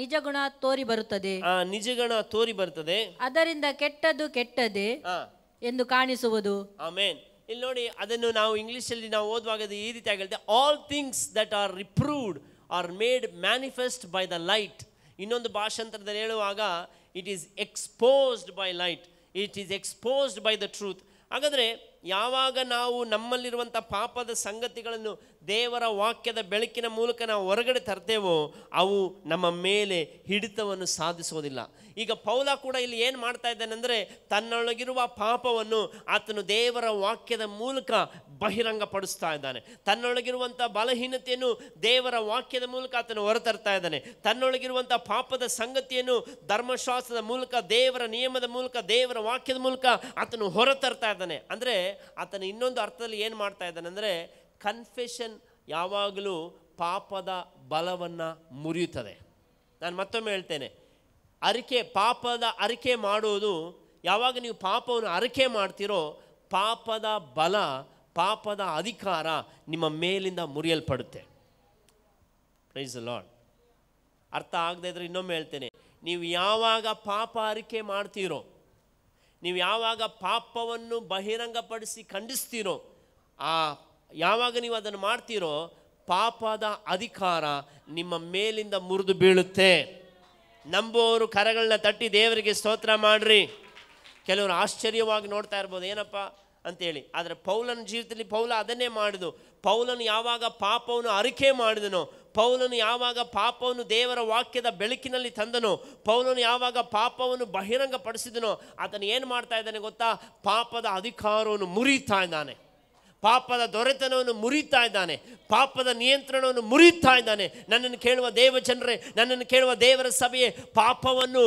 ನಿಜಗುಣ ತೋರಿ ಬರುತ್ತದೆ, ನಿಜಗುಣ ತೋರಿ ಬರುತ್ತದೆ, ಅದರಿಂದ ಕೆಟ್ಟದ್ದು ಕೆಟ್ಟದ್ದೇ ಎಂದು ಕಾಣಿಸುವುದು. ಆಮೇನ್. ಇಲ್ಲಿ ನೋಡಿ, ಅದನ್ನು ನಾವು ಇಂಗ್ಲಿಷಲ್ಲಿ ನಾವು ಓದುವಾಗ ಈ ರೀತಿಯಾಗಿ ಹೇಳ್ತೇವೆ, all things that are reproved are made manifest by the light. ಇನ್ನೊಂದು ಭಾಷಾಂತರದಲ್ಲಿ ಹೇಳುವಾಗ it is exposed by light, it is exposed by the truth. ಹಾಗಾದರೆ ಯಾವಾಗ ನಾವು ನಮ್ಮಲ್ಲಿರುವಂಥ ಪಾಪದ ಸಂಗತಿಗಳನ್ನು ದೇವರ ವಾಕ್ಯದ ಬೆಳಕಿನ ಮೂಲಕ ನಾವು ಹೊರಗಡೆ ತರ್ತೇವೋ ಅವು ನಮ್ಮ ಮೇಲೆ ಹಿಡಿತವನ್ನು ಸಾಧಿಸೋದಿಲ್ಲ. ಈಗ ಪೌಲ ಕೂಡ ಇಲ್ಲಿ ಏನು ಮಾಡ್ತಾ ಇದ್ದಾನೆಂದರೆ, ತನ್ನೊಳಗಿರುವ ಪಾಪವನ್ನು ಆತನು ದೇವರ ವಾಕ್ಯದ ಮೂಲಕ ಬಹಿರಂಗಪಡಿಸ್ತಾ ಇದ್ದಾನೆ. ತನ್ನೊಳಗಿರುವಂಥ ಬಲಹೀನತೆಯನ್ನು ದೇವರ ವಾಕ್ಯದ ಮೂಲಕ ಆತನು ಹೊರತರ್ತಾ ಇದ್ದಾನೆ. ತನ್ನೊಳಗಿರುವಂಥ ಪಾಪದ ಸಂಗತಿಯನ್ನು ಧರ್ಮಶಾಸ್ತ್ರದ ಮೂಲಕ, ದೇವರ ನಿಯಮದ ಮೂಲಕ, ದೇವರ ವಾಕ್ಯದ ಮೂಲಕ ಆತನು ಹೊರತರ್ತಾ ಇದ್ದಾನೆ. ಅಂದರೆ ಆತನು ಇನ್ನೊಂದು ಅರ್ಥದಲ್ಲಿ ಏನು ಮಾಡ್ತಾ ಇದ್ದಾನೆ ಅಂದರೆ, ಕನ್ಫೆಷನ್ ಯಾವಾಗಲೂ ಪಾಪದ ಬಲವನ್ನು ಮುರಿಯುತ್ತದೆ. ನಾನು ಮತ್ತೊಮ್ಮೆ ಹೇಳ್ತೇನೆ, ಪಾಪದ ಅರಿಕೆ ಮಾಡುವುದು, ಯಾವಾಗ ನೀವು ಪಾಪವನ್ನು ಅರಿಕೆ ಮಾಡ್ತೀರೋ ಪಾಪದ ಬಲ, ಪಾಪದ ಅಧಿಕಾರ ನಿಮ್ಮ ಮೇಲಿಂದ ಮುರಿಯಲ್ಪಡುತ್ತೆ. Price the lord. ಅರ್ಥ ಆಗದೆ ಇದ್ರೆ ಇನ್ನೊಮ್ಮೆ ಹೇಳ್ತೇನೆ, ನೀವು ಯಾವಾಗ ಪಾಪ ಅರಿಕೆ ಮಾಡ್ತೀರೋ, ನೀವು ಯಾವಾಗ ಪಾಪವನ್ನು ಬಹಿರಂಗಪಡಿಸಿ ಖಂಡಿಸ್ತೀರೋ, ಯಾವಾಗ ನೀವು ಅದನ್ನು ಮಾಡ್ತೀರೋ ಪಾಪದ ಅಧಿಕಾರ ನಿಮ್ಮ ಮೇಲಿಂದ ಮುರಿದು ಬೀಳುತ್ತೆ. ನಂಬುವವರು ಕರಗಳನ್ನ ತಟ್ಟಿ ದೇವರಿಗೆ ಸ್ತೋತ್ರ ಮಾಡ್ರಿ. ಕೆಲವರು ಆಶ್ಚರ್ಯವಾಗಿ ನೋಡ್ತಾ ಇರ್ಬೋದು, ಏನಪ್ಪ ಅಂತೇಳಿ. ಆದರೆ ಪೌಲನ ಜೀವಿತದಲ್ಲಿ ಪೌಲ ಅದನ್ನೇ ಮಾಡಿದು. ಪೌಲನು ಯಾವಾಗ ಪಾಪವನ್ನು ಅರಿಕೆ ಮಾಡಿದನೋ, ಪೌಲನು ಯಾವಾಗ ಪಾಪವನ್ನು ದೇವರ ವಾಕ್ಯದ ಬೆಳಕಿನಲ್ಲಿ ತಂದನೋ, ಪೌಲನು ಯಾವಾಗ ಪಾಪವನ್ನು ಬಹಿರಂಗಪಡಿಸಿದನೋ, ಆತನು ಏನು ಮಾಡ್ತಾ ಇದ್ದಾನೆ ಗೊತ್ತಾ? ಪಾಪದ ಅಧಿಕಾರವನ್ನು ಮುರಿತಾ ಇದ್ದಾನೆ, ಪಾಪದ ದೊರೆತನವನ್ನು ಮುರಿತಾ ಇದ್ದಾನೆ, ಪಾಪದ ನಿಯಂತ್ರಣವನ್ನು ಮುರಿತಾ ಇದ್ದಾನೆ. ನನ್ನನ್ನು ಕೇಳುವ ದೇವ ಜನರೇ, ನನ್ನನ್ನು ಕೇಳುವ ದೇವರ ಸಭೆಯೇ, ಪಾಪವನ್ನು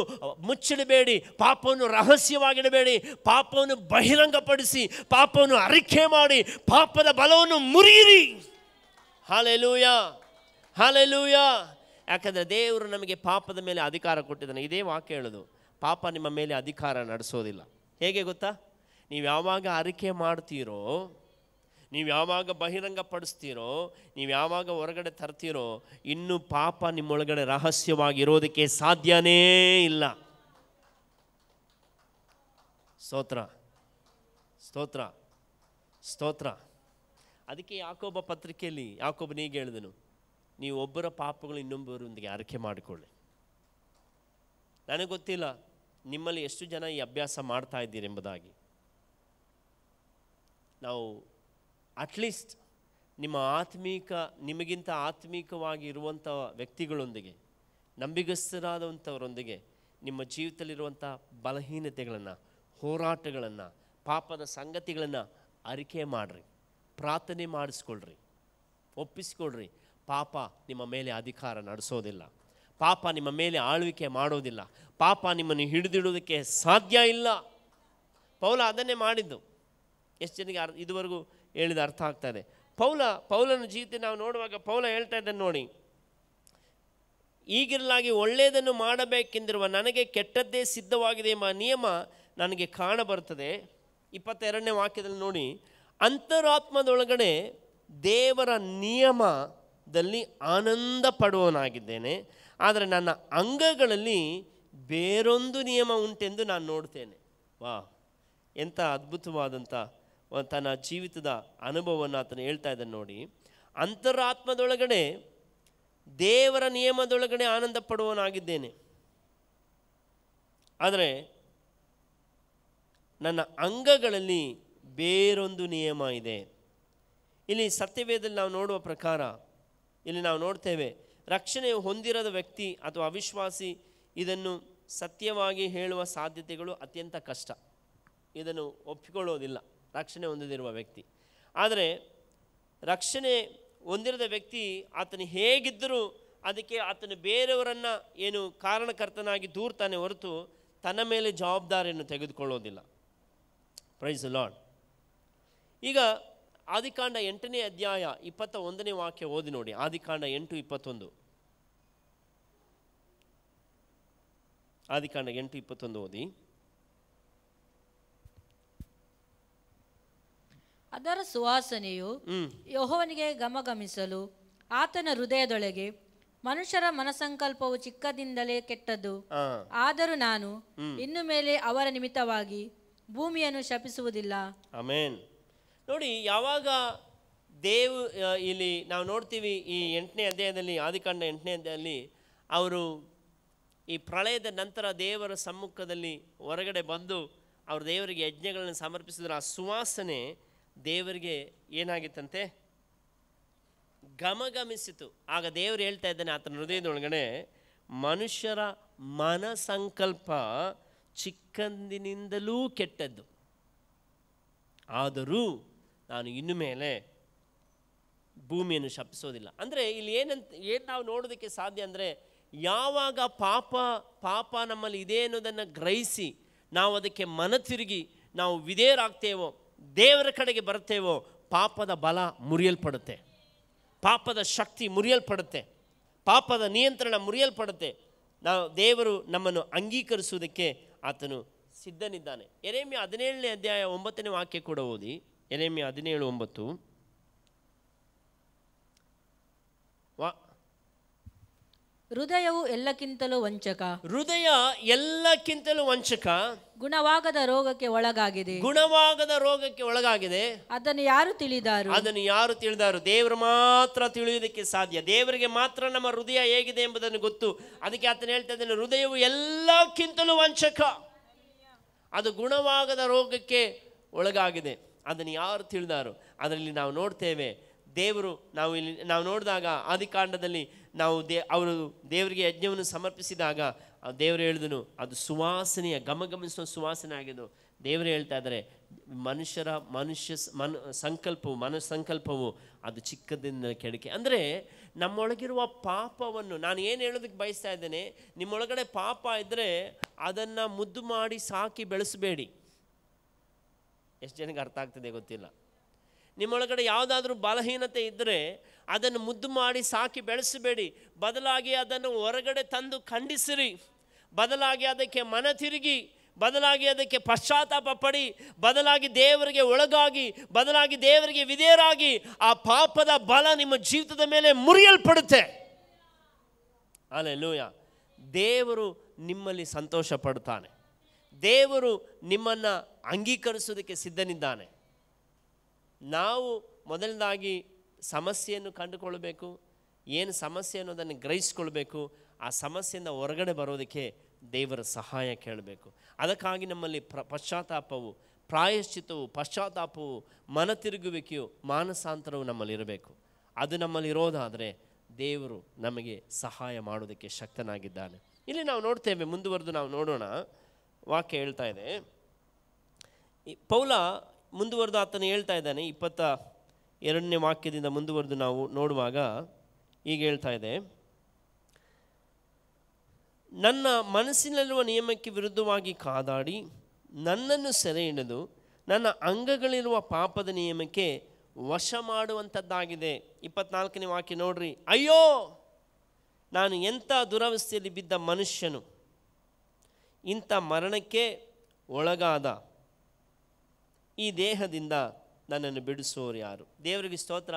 ಮುಚ್ಚಿಡಬೇಡಿ, ಪಾಪವನ್ನು ರಹಸ್ಯವಾಗಿಡಬೇಡಿ, ಪಾಪವನ್ನು ಬಹಿರಂಗಪಡಿಸಿ, ಪಾಪವನ್ನು ಅರಿಕೆ ಮಾಡಿ, ಪಾಪದ ಬಲವನ್ನು ಮುರಿಯಿರಿ. Hallelujah, hallelujah. ಯಾಕಂದರೆ ದೇವರು ನಮಗೆ ಪಾಪದ ಮೇಲೆ ಅಧಿಕಾರ ಕೊಟ್ಟಿದ್ದಾನೆ. ಇದೇ ವಾಕ್ಯ ಹೇಳೋದು, ಪಾಪ ನಿಮ್ಮ ಮೇಲೆ ಅಧಿಕಾರ ನಡೆಸೋದಿಲ್ಲ. ಹೇಗೆ ಗೊತ್ತಾ? ನೀವು ಯಾವಾಗ ಅರಿಕೆ ಮಾಡ್ತೀರೋ, ನೀವು ಯಾವಾಗ ಬಹಿರಂಗಪಡಿಸ್ತೀರೋ, ನೀವು ಯಾವಾಗ ಹೊರಗಡೆ ತರ್ತೀರೋ, ಇನ್ನು ಪಾಪ ನಿಮ್ಮೊಳಗಡೆ ರಹಸ್ಯವಾಗಿರೋದಕ್ಕೆ ಸಾಧ್ಯನೇ ಇಲ್ಲ. ಸ್ತೋತ್ರ, ಸ್ತೋತ್ರ, ಸ್ತೋತ್ರ. ಅದಕ್ಕೆ ಯಾಕೋಬ ಪತ್ರಿಕೆಯಲ್ಲಿ ಯಾಕೋಬನಿಗೆ ಹೇಳಿದನು, ನೀವು ಒಬ್ಬರ ಪಾಪಗಳು ಇನ್ನೊಬ್ಬರೊಂದಿಗೆ ಅರಿಕೆ ಮಾಡಿಕೊಳ್ಳಿ. ನನಗೆ ಗೊತ್ತಿಲ್ಲ ನಿಮ್ಮಲ್ಲಿ ಎಷ್ಟು ಜನ ಈ ಅಭ್ಯಾಸ ಮಾಡ್ತಾ ಇದ್ದೀರಿ ಎಂಬುದಾಗಿ. ನಾವು ಅಟ್ಲೀಸ್ಟ್ ನಿಮಗಿಂತ ಆತ್ಮೀಕವಾಗಿ ಇರುವಂಥ ವ್ಯಕ್ತಿಗಳೊಂದಿಗೆ, ನಂಬಿಗಸ್ತರಾದಂಥವರೊಂದಿಗೆ ನಿಮ್ಮ ಜೀವಿತದಲ್ಲಿರುವಂಥ ಬಲಹೀನತೆಗಳನ್ನು, ಹೋರಾಟಗಳನ್ನು, ಪಾಪದ ಸಂಗತಿಗಳನ್ನು ಅರಿಕೆ ಮಾಡಿರಿ, ಪ್ರಾರ್ಥನೆ ಮಾಡಿಸ್ಕೊಳ್ರಿ, ಒಪ್ಪಿಸ್ಕೊಳ್ರಿ. ಪಾಪ ನಿಮ್ಮ ಮೇಲೆ ಅಧಿಕಾರ ನಡೆಸೋದಿಲ್ಲ, ಪಾಪ ನಿಮ್ಮ ಮೇಲೆ ಆಳ್ವಿಕೆ ಮಾಡೋದಿಲ್ಲ, ಪಾಪ ನಿಮ್ಮನ್ನು ಹಿಡಿದಿಡೋದಕ್ಕೆ ಸಾಧ್ಯ ಇಲ್ಲ. ಪೌಲ ಅದನ್ನೇ ಮಾಡಿದ್ದು. ಎಷ್ಟು ಜನಕ್ಕೆ ಇದುವರೆಗೂ ಹೇಳಿದ ಅರ್ಥ ಆಗ್ತಾ ಇದೆ? ಪೌಲನ ಜೀವಿತ ನಾವು ನೋಡುವಾಗ ಪೌಲ ಹೇಳ್ತಾ ಇದ್ದಾನೆ ನೋಡಿ, ಈಗಿರಲಾಗಿ ಒಳ್ಳೆಯದನ್ನು ಮಾಡಬೇಕೆಂದಿರುವ ನನಗೆ ಕೆಟ್ಟದ್ದೇ ಸಿದ್ಧವಾಗಿದೆ ಎಂಬ ನಿಯಮ ನನಗೆ ಕಾಣಬರ್ತದೆ. 22ನೇ ವಾಕ್ಯದಲ್ಲಿ ನೋಡಿ, ಅಂತರಾತ್ಮದೊಳಗಡೆ ದೇವರ ನಿಯಮದಲ್ಲಿ ಆನಂದ ಪಡುವವನಾಗಿದ್ದೇನೆ, ಆದರೆ ನನ್ನ ಅಂಗಗಳಲ್ಲಿ ಬೇರೊಂದು ನಿಯಮ ಉಂಟೆಂದು ನಾನು ನೋಡ್ತೇನೆ. ವಾ, ಎಂಥ ಅದ್ಭುತವಾದಂಥ ತನ್ನ ಜೀವಿತದ ಅನುಭವವನ್ನು ಆತನು ಹೇಳ್ತಾ ಇದ್ದಾನೆ ನೋಡಿ. ಅಂತರಾತ್ಮದೊಳಗಡೆ ದೇವರ ನಿಯಮದೊಳಗಡೆ ಆನಂದ ಪಡುವವನಾಗಿದ್ದೇನೆ, ಆದರೆ ನನ್ನ ಅಂಗಗಳಲ್ಲಿ ಬೇರೊಂದು ನಿಯಮ ಇದೆ. ಇಲ್ಲಿ ಸತ್ಯವೇದದಲ್ಲಿ ನಾವು ನೋಡುವ ಪ್ರಕಾರ ಇಲ್ಲಿ ನಾವು ನೋಡ್ತೇವೆ, ರಕ್ಷಣೆ ಹೊಂದಿರದ ವ್ಯಕ್ತಿ ಅಥವಾ ಅವಿಶ್ವಾಸಿ ಇದನ್ನು ಸತ್ಯವಾಗಿ ಹೇಳುವ ಸಾಧ್ಯತೆಗಳು ಅತ್ಯಂತ ಕಷ್ಟ. ಇದನ್ನು ಒಪ್ಪಿಕೊಳ್ಳೋದಿಲ್ಲ ರಕ್ಷಣೆ ಹೊಂದದಿರುವ ವ್ಯಕ್ತಿ. ಆದರೆ ರಕ್ಷಣೆ ಹೊಂದಿರದ ವ್ಯಕ್ತಿ ಆತನು ಹೇಗಿದ್ದರೂ ಅದಕ್ಕೆ ಆತನು ಬೇರೆಯವರನ್ನು ಏನು ಕಾರಣಕರ್ತನಾಗಿ ದೂರ್ತಾನೆ ಹೊರತು ತನ್ನ ಮೇಲೆ ಜವಾಬ್ದಾರಿಯನ್ನು ತೆಗೆದುಕೊಳ್ಳೋದಿಲ್ಲ. Price the lord. ಈಗ ಆದಿಕಾಂಡ 8ನೇ ಅಧ್ಯಾಯ 21ನೇ ವಾಕ್ಯ ಓದಿ ನೋಡಿ. ಆದಿಕಾಂಡ 8:21. ಆದಿಕಾಂಡ 8:21 ಓದಿ. ಅದರ ಸುವಾಸನೆಯು ಯೆಹೋವನಿಗೆ ಗಮಗಮಿಸಲು ಆತನ ಹೃದಯದೊಳಗೆ ಮನುಷ್ಯರ ಮನಸಂಕಲ್ಪವು ಚಿಕ್ಕದಿಂದಲೇ ಕೆಟ್ಟದ್ದು. ಆದರೂ ನಾನು ಇನ್ನು ಮೇಲೆ ಅವರ ನಿಮಿತ್ತವಾಗಿ ಭೂಮಿಯನ್ನು ಶಪಿಸುವುದಿಲ್ಲ. ಆಮೆನ್. ನೋಡಿ, ಯಾವಾಗ ಇಲ್ಲಿ ನಾವು ನೋಡ್ತೀವಿ ಈ 8ನೇ ಅಧ್ಯಾಯದಲ್ಲಿ, ಆದಿಕಾಂಡ 8ನೇ ಅಧ್ಯಾಯದಲ್ಲಿ ಅವರು ಈ ಪ್ರಳಯದ ನಂತರ ದೇವರ ಸಮ್ಮುಖದಲ್ಲಿ ಹೊರಗಡೆ ಬಂದು ಅವರು ದೇವರಿಗೆ ಯಜ್ಞಗಳನ್ನು ಸಮರ್ಪಿಸಿದ್ರು. ಆ ಸುವಾಸನೆ ದೇವರಿಗೆ ಏನಾಗಿತ್ತಂತೆ? ಗಮಗಮಿಸಿತು. ಆಗ ದೇವರು ಹೇಳ್ತಾ ಇದ್ದಾನೆ ಆತನ ಹೃದಯದೊಳಗಡೆ, ಮನುಷ್ಯರ ಮನಸಂಕಲ್ಪ ಚಿಕ್ಕಂದಿನಿಂದಲೂ ಕೆಟ್ಟದ್ದು, ಆದರೂ ನಾನು ಇನ್ನು ಮೇಲೆ ಭೂಮಿಯನ್ನು ಶಪಿಸೋದಿಲ್ಲ. ಅಂದರೆ ಇಲ್ಲಿ ಏನು ನಾವು ನೋಡೋದಕ್ಕೆ ಸಾಧ್ಯ ಅಂದರೆ, ಯಾವಾಗ ಪಾಪ ನಮ್ಮಲ್ಲಿ ಇದೆ ಅನ್ನೋದನ್ನು ಗ್ರಹಿಸಿ ನಾವು ಅದಕ್ಕೆ ತಿರುಗಿ ನಾವು ವಿಧೇಯರಾಗ್ತೇವೋ, ದೇವರ ಕಡೆಗೆ ಬರ್ತೇವೋ, ಪಾಪದ ಬಲ ಮುರಿಯಲ್ಪಡುತ್ತೆ, ಪಾಪದ ಶಕ್ತಿ ಮುರಿಯಲ್ಪಡುತ್ತೆ, ಪಾಪದ ನಿಯಂತ್ರಣ ಮುರಿಯಲ್ಪಡುತ್ತೆ. ದೇವರು ನಮ್ಮನ್ನು ಅಂಗೀಕರಿಸುವುದಕ್ಕೆ ಆತನು ಸಿದ್ಧನಿದ್ದಾನೆ. ಯೆರೆಮೀಯ 17ನೇ ಅಧ್ಯಾಯ 9ನೇ ವಾಕ್ಯ ಕೂಡ ಓದಿ. ಯೆರೆಮೀಯ 17:9. ಹೃದಯವು ಎಲ್ಲಕ್ಕಿಂತಲೂ ವಂಚಕ, ಹೃದಯ ಎಲ್ಲಕ್ಕಿಂತಲೂ ವಂಚಕ, ಗುಣವಾಗದ ರೋಗಕ್ಕೆ ಒಳಗಾಗಿದೆ, ಗುಣವಾಗದ ರೋಗಕ್ಕೆ ಒಳಗಾಗಿದೆ. ಅದನ್ನು ಯಾರು ತಿಳಿದಾರು? ಅದನ್ನು ಯಾರು ತಿಳಿದಾರು? ದೇವರು ಮಾತ್ರ ತಿಳಿಯುವುದಕ್ಕೆ ಸಾಧ್ಯ. ದೇವರಿಗೆ ಮಾತ್ರ ನಮ್ಮ ಹೃದಯ ಹೇಗಿದೆ ಎಂಬುದನ್ನು ಗೊತ್ತು. ಅದಕ್ಕೆ ಆತನು ಹೇಳ್ತಾ ಇದ್ದಾನೆ, ಹೃದಯವು ಎಲ್ಲಕ್ಕಿಂತಲೂ ವಂಚಕ, ಅದು ಗುಣವಾಗದ ರೋಗಕ್ಕೆ ಒಳಗಾಗಿದೆ. ಅದನ್ನು ಯಾರು ತಿಳಿದಾರು? ಅದರಲ್ಲಿ ನಾವು ನೋಡ್ತೇವೆ, ದೇವರು ನಾವು ನೋಡಿದಾಗ ಆದಿಕಾಂಡದಲ್ಲಿ ನಾವು ಅವರು ದೇವರಿಗೆ ಯಜ್ಞವನ್ನು ಸಮರ್ಪಿಸಿದಾಗ ದೇವರು ಹೇಳಿದನು, ಅದು ಸುವಾಸನೆಯ ಗಮಗಮಿಸುವ ಸುವಾಸನೆ ಆಗಿದ್ದು. ದೇವರು ಹೇಳ್ತಾ ಇದ್ದಾರೆ, ಮನಸ್ಸಂಕಲ್ಪವು ಅದು ಚಿಕ್ಕದಿಂದ ಕೆಡಕೆ. ಅಂದರೆ ನಮ್ಮೊಳಗಿರುವ ಪಾಪವನ್ನು ನಾನು ಏನು ಹೇಳೋದಕ್ಕೆ ಬಯಸ್ತಾ ಇದ್ದೇನೆ, ನಿಮ್ಮೊಳಗಡೆ ಪಾಪ ಇದ್ದರೆ ಅದನ್ನು ಮುದ್ದು ಮಾಡಿ ಸಾಕಿ ಬೆಳೆಸಬೇಡಿ. ಎಷ್ಟು ಜನಕ್ಕೆ ಅರ್ಥ ಆಗ್ತದೆ ಗೊತ್ತಿಲ್ಲ. ನಿಮ್ಮೊಳಗಡೆ ಯಾವುದಾದ್ರೂ ಬಲಹೀನತೆ ಇದ್ದರೆ ಅದನ್ನು ಮುದ್ದು ಮಾಡಿ ಸಾಕಿ ಬೆಳೆಸಬೇಡಿ. ಬದಲಾಗಿ ಅದನ್ನು ಹೊರಗಡೆ ತಂದು ಖಂಡಿಸಿರಿ. ಬದಲಾಗಿ ಅದಕ್ಕೆ ಮನ ತಿರುಗಿ, ಬದಲಾಗಿ ಅದಕ್ಕೆ ಪಶ್ಚಾತ್ತಾಪ ಪಡಿ, ಬದಲಾಗಿ ದೇವರಿಗೆ ಒಳಗಾಗಿ, ಬದಲಾಗಿ ದೇವರಿಗೆ ವಿಧೇಯರಾಗಿ ಆ ಪಾಪದ ಬಲ ನಿಮ್ಮ ಜೀವಿತದ ಮೇಲೆ ಮುರಿಯಲ್ಪಡುತ್ತೆ. ಹಲ್ಲೆಲೂಯ. ದೇವರು ನಿಮ್ಮಲ್ಲಿ ಸಂತೋಷ ಪಡ್ತಾನೆ. ದೇವರು ನಿಮ್ಮನ್ನು ಅಂಗೀಕರಿಸೋದಕ್ಕೆ ಸಿದ್ಧನಿದ್ದಾನೆ. ನಾವು ಮೊದಲನೇದಾಗಿ ಸಮಸ್ಯೆಯನ್ನು ಕಂಡುಕೊಳ್ಬೇಕು. ಏನು ಸಮಸ್ಯೆ ಅನ್ನೋದನ್ನು ಗ್ರಹಿಸ್ಕೊಳ್ಬೇಕು. ಆ ಸಮಸ್ಯೆಯಿಂದ ಹೊರಗಡೆ ಬರೋದಕ್ಕೆ ದೇವರ ಸಹಾಯ ಕೇಳಬೇಕು. ಅದಕ್ಕಾಗಿ ನಮ್ಮಲ್ಲಿ ಪಶ್ಚಾತ್ತಾಪವು, ಪ್ರಾಯಶ್ಚಿತ್ತವು, ಪಶ್ಚಾತ್ತಾಪವು, ಮನ ತಿರುಗುವಿಕೆಯು, ಮಾನಸಾಂತರವು ನಮ್ಮಲ್ಲಿರಬೇಕು. ಅದು ನಮ್ಮಲ್ಲಿ ಇರೋದಾದರೆ ದೇವರು ನಮಗೆ ಸಹಾಯ ಮಾಡೋದಕ್ಕೆ ಶಕ್ತನಾಗಿದ್ದಾನೆ. ಇಲ್ಲಿ ನಾವು ನೋಡ್ತೇವೆ, ಮುಂದುವರೆದು ನಾವು ನೋಡೋಣ. ವಾಕ್ಯ ಹೇಳ್ತಾ ಇದೆ, ಪೌಲ ಮುಂದುವರೆದು ಆತನು ಹೇಳ್ತಾ ಇದ್ದಾನೆ. 22ನೇ ವಾಕ್ಯದಿಂದ ಮುಂದುವರೆದು ನಾವು ನೋಡುವಾಗ ಈಗ ಹೇಳ್ತಾ ಇದೆ, ನನ್ನ ಮನಸ್ಸಿನಲ್ಲಿರುವ ನಿಯಮಕ್ಕೆ ವಿರುದ್ಧವಾಗಿ ಕಾದಾಡಿ ನನ್ನನ್ನು ಸೆರೆ ಹಿಡಿದು ನನ್ನ ಅಂಗಗಳಿರುವ ಪಾಪದ ನಿಯಮಕ್ಕೆ ವಶ ಮಾಡುವಂಥದ್ದಾಗಿದೆ. 24ನೇ ವಾಕ್ಯ ನೋಡ್ರಿ. ಅಯ್ಯೋ, ನಾನು ಎಂಥ ದುರವಸ್ಥೆಯಲ್ಲಿ ಬಿದ್ದ ಮನುಷ್ಯನು, ಇಂಥ ಮರಣಕ್ಕೆ ಒಳಗಾದ ಈ ದೇಹದಿಂದ ನನ್ನನ್ನು ಬಿಡಿಸೋರು ಯಾರು? ದೇವರಿಗೆ ಸ್ತೋತ್ರ.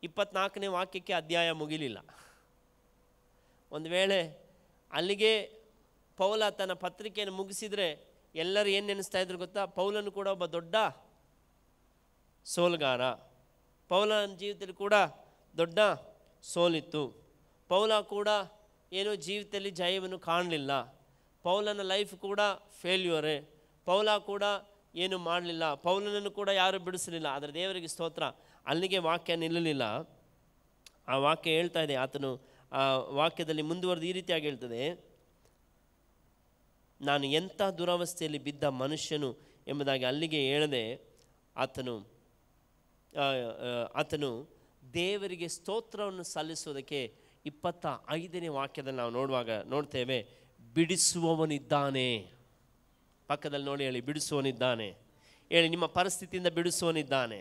24ನೇ ವಾಕ್ಯಕ್ಕೆ ಅಧ್ಯಾಯ ಮುಗಿಲಿಲ್ಲ. ಒಂದು ವೇಳೆ ಅಲ್ಲಿಗೆ ಪೌಲ ತನ್ನ ಪತ್ರಿಕೆಯನ್ನು ಮುಗಿಸಿದರೆ ಎಲ್ಲರೂ ಏನು ನೆನೆಸ್ತಾ ಇದ್ರು ಗೊತ್ತಾ? ಪೌಲನು ಕೂಡ ಒಬ್ಬ ದೊಡ್ಡ ಸೋಲ್ಗಾರ, ಪೌಲನ ಜೀವಿತದಲ್ಲಿ ಕೂಡ ದೊಡ್ಡ ಸೋಲಿತ್ತು, ಪೌಲ ಕೂಡ ಏನೋ ಜೀವಿತದಲ್ಲಿ ಜಯವನ್ನು ಕಾಣಲಿಲ್ಲ, ಪೌಲನ ಲೈಫ್ ಕೂಡ ಫೇಲ್ಯೂರೇ, ಪೌಲ ಕೂಡ ಏನು ಮಾಡಲಿಲ್ಲ, ಪೌಲನನ್ನು ಕೂಡ ಯಾರು ಬಿಡಿಸಲಿಲ್ಲ. ಆದರೆ ದೇವರಿಗೆ ಸ್ತೋತ್ರ, ಅಲ್ಲಿಗೆ ವಾಕ್ಯ ನಿಲ್ಲಲಿಲ್ಲ. ಆ ವಾಕ್ಯ ಹೇಳ್ತಾ ಇದೆ, ಆತನು ಆ ವಾಕ್ಯದಲ್ಲಿ ಮುಂದುವರೆದು ಈ ರೀತಿಯಾಗಿ ಹೇಳ್ತದೆ, ನಾನು ಎಂಥ ದುರವಸ್ಥೆಯಲ್ಲಿ ಬಿದ್ದ ಮನುಷ್ಯನು ಎಂಬುದಾಗಿ ಅಲ್ಲಿಗೆ ಹೇಳದೆ ಆತನು ದೇವರಿಗೆ ಸ್ತೋತ್ರವನ್ನು ಸಲ್ಲಿಸುವುದಕ್ಕೆ 25ನೇ ವಾಕ್ಯದಲ್ಲಿ ನಾವು ನೋಡ್ತೇವೆ, ಬಿಡಿಸುವವನಿದ್ದಾನೆ. ಪಕ್ಕದಲ್ಲಿ ನೋಡಿ ಹೇಳಿ, ಬಿಡಿಸುವವನಿದ್ದಾನೆ. ಹೇಳಿ, ನಿಮ್ಮ ಪರಿಸ್ಥಿತಿಯಿಂದ ಬಿಡಿಸುವವನಿದ್ದಾನೆ,